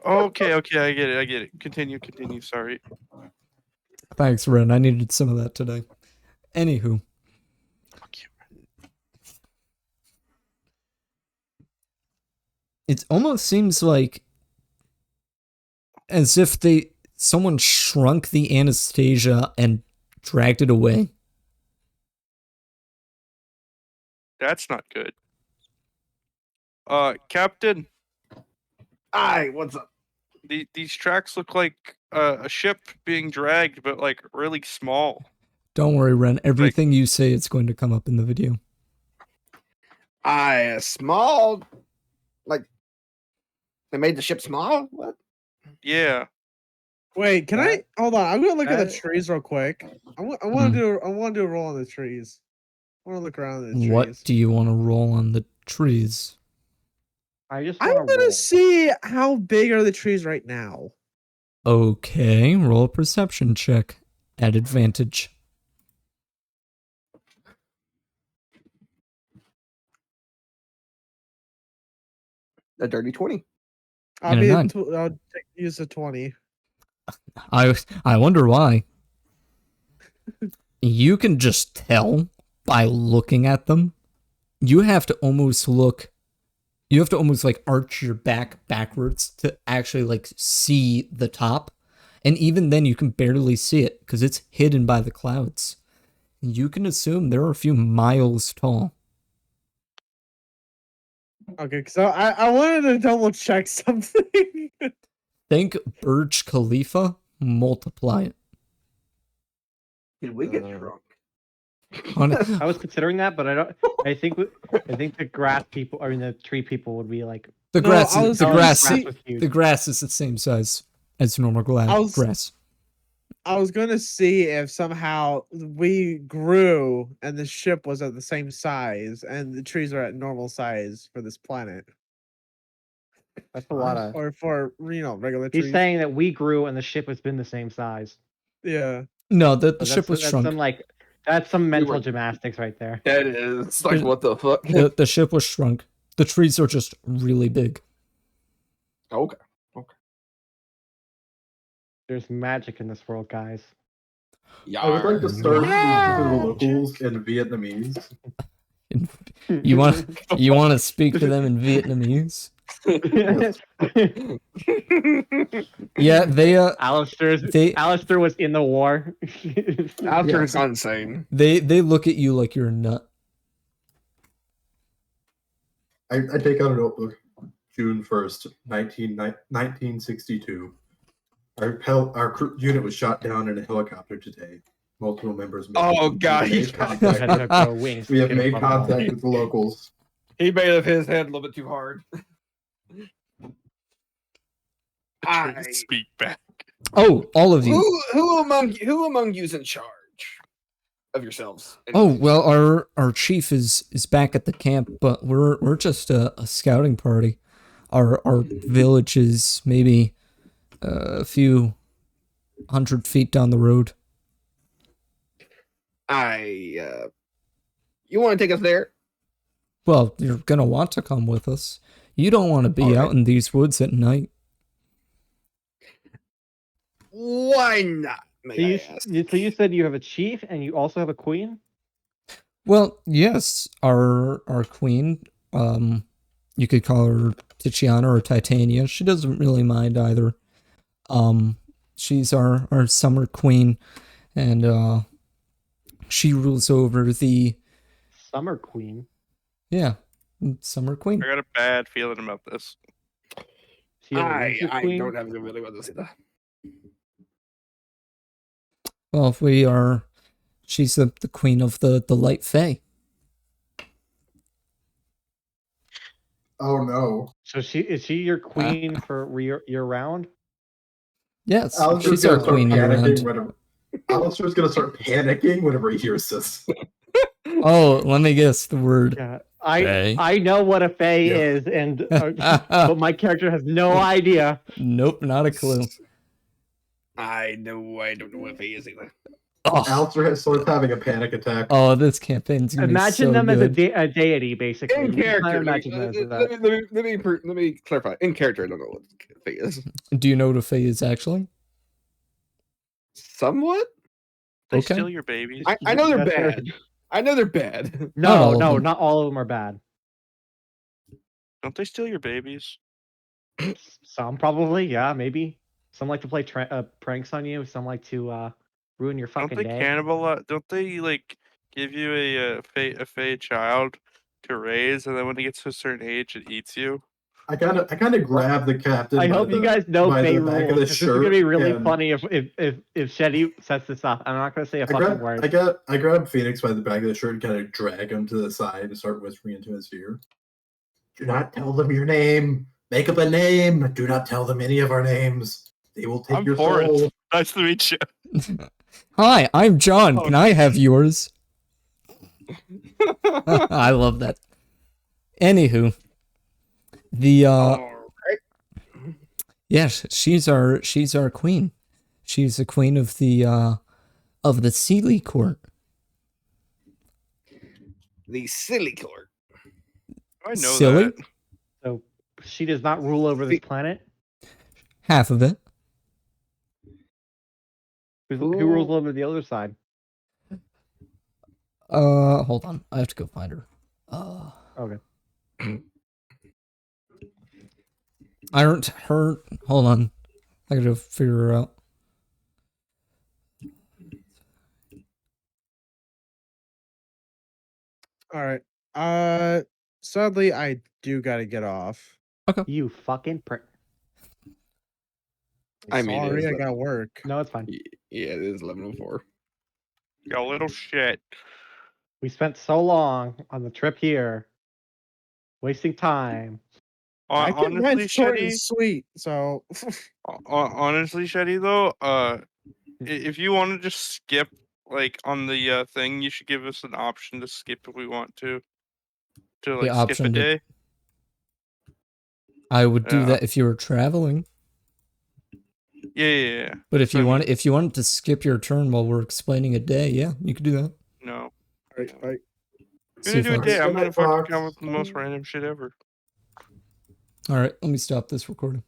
Okay, I get it. Continue. Sorry. Thanks, Ren. I needed some of that today. Anywho, Fuck you. it almost seems like as if someone shrunk the Anastasia and dragged it away. That's not good. Captain, Aye, what's up? these tracks look like a ship being dragged, but like really small. Don't worry, Ren. Everything you say is going to come up in the video. Aye, small. Like they made the ship small. What? Yeah. Wait, can I hold on? I'm gonna look at the that- trees real quick. I want to do a roll on the trees. I want to look around the trees. What do you want to roll on the trees? I just I'm want to gonna roll. see how big are the trees right now. Okay, roll a perception check at advantage. A dirty 20. I'll And a be. nine. I'll use a 20. I wonder why. You can just tell by looking at them. You have to almost like arch your back backwards to actually like see the top. And even then you can barely see it because it's hidden by the clouds. You can assume they're a few miles tall. Okay, so I wanted to double check something. Think Burj Khalifa, multiply it. Did we get drunk? I was considering that, but I don't. I think the grass people, I mean the tree people, would be like The No, grass, I is, was the gonna grass, see- was huge. the grass is the same size as normal grass. I was gonna see if somehow we grew and the ship was at the same size and the trees are at normal size for this planet, That's a lot of. or for regular He's trees. saying that we grew and the ship has been the same size. Yeah. No, the So ship was that's shrunk. That's some mental were- gymnastics right there. That is like There's- what the fuck? The ship was shrunk. The trees are just really big. Okay. There's magic in this world, guys. Yeah. I would like to start Yeah. to the locals in Vietnamese. You want to speak to them in Vietnamese? Yeah, Alistair was in the war. After it's insane. they look at you like you're a nut. I take out a notebook. June 1st, 1962. Our unit was shot down in a helicopter today. Multiple members. Oh, God, We he's have You had made to contact, go wings we have to get made above contact them. with the locals. He made up his head a little bit too hard. I, Speak back. Oh, all of you. who among you's in charge of yourselves? Oh, well, our chief is back at the camp, but we're just a scouting party. Our village is maybe a few 100 feet down the road. You want to take us there? Well, you're gonna want to come with us. You don't want to be All out right. in these woods at night. Why not? May I ask? So you said you have a chief and you also have a queen? Well, yes, our queen, you could call her Titiana or Titania. She doesn't really mind either. She's our summer queen, and she rules over the Summer queen. summer queen. I got a bad feeling about this. She has a I winter queen? don't have a good feeling about this either. Well, she's the queen of the light fae. Oh no. So is she your queen for year round? Yes, Alistair's she's our gonna start queen year panicking round. whenever Alistair's gonna start panicking whenever he hears this. Oh, let me guess the word. Yeah. Fae? I know what a fae Yeah. is, and but my character has no idea. Nope, not a clue. I don't know what he is either. Oh, Alistair starts having a panic attack. oh, this campaign's gonna Imagine be so them good. as a deity, basically. In You can character, imagine them as that. let me clarify. In character, I don't know what he is. Do you know what a fae is actually? Somewhat. They Okay. steal your babies. I know they're That's fair. bad. I know they're bad. Not all No, of them. not all of them are bad. Don't they steal your babies? Some probably, yeah, maybe. Some like to play pranks on you. Some like to ruin your Don't fucking they day. cannibalize? Don't they like give you a fey child to raise, and then when it gets to a certain age, it eats you. I kind of grab the captain. I by hope you the- guys know by Bay the back of rules. the 'Cause this is gonna shirt be really and- funny if Shetty sets this up. I'm not gonna say a fucking word. I grab Phoenix by the back of the shirt and kind of drag him to the side and start whispering into his ear. Do not tell them your name. Make up a name. Do not tell them any of our names. They will take I'm your Forrest. soul. Nice to meet you. Hi, I'm John. Oh, Can I have yours? I love that. Anywho, the yes, she's our queen. She's the queen of the Sealy court. The silly court. I know Silly? that. So she does not rule over this planet. Half of it. Who rules over the other side? Hold on. I have to go find her. Okay. Aren't her? Hold on. I gotta figure her out. All right. Sadly, I do gotta get off. You fucking prick. I mean, Sorry, I it's got work. No, it's fine. yeah, it is 11:04. You little shit. We spent so long on the trip here, wasting time. I kept mine Honestly, short and Shetty. sweet. So Honestly, Shetty, though, if you want to just skip like on the thing, you should give us an option to skip if we want to like skip a option to- day. I would do Yeah. that if you were traveling. Yeah. But if So, you I want, mean- if you wanted to skip your turn while we're explaining a day, yeah, you could do that. No. all right, bye. See Gonna if do a I- day. I'm Good gonna night, fucking Fox. come up with the most random shit ever. All right, let me stop this recording.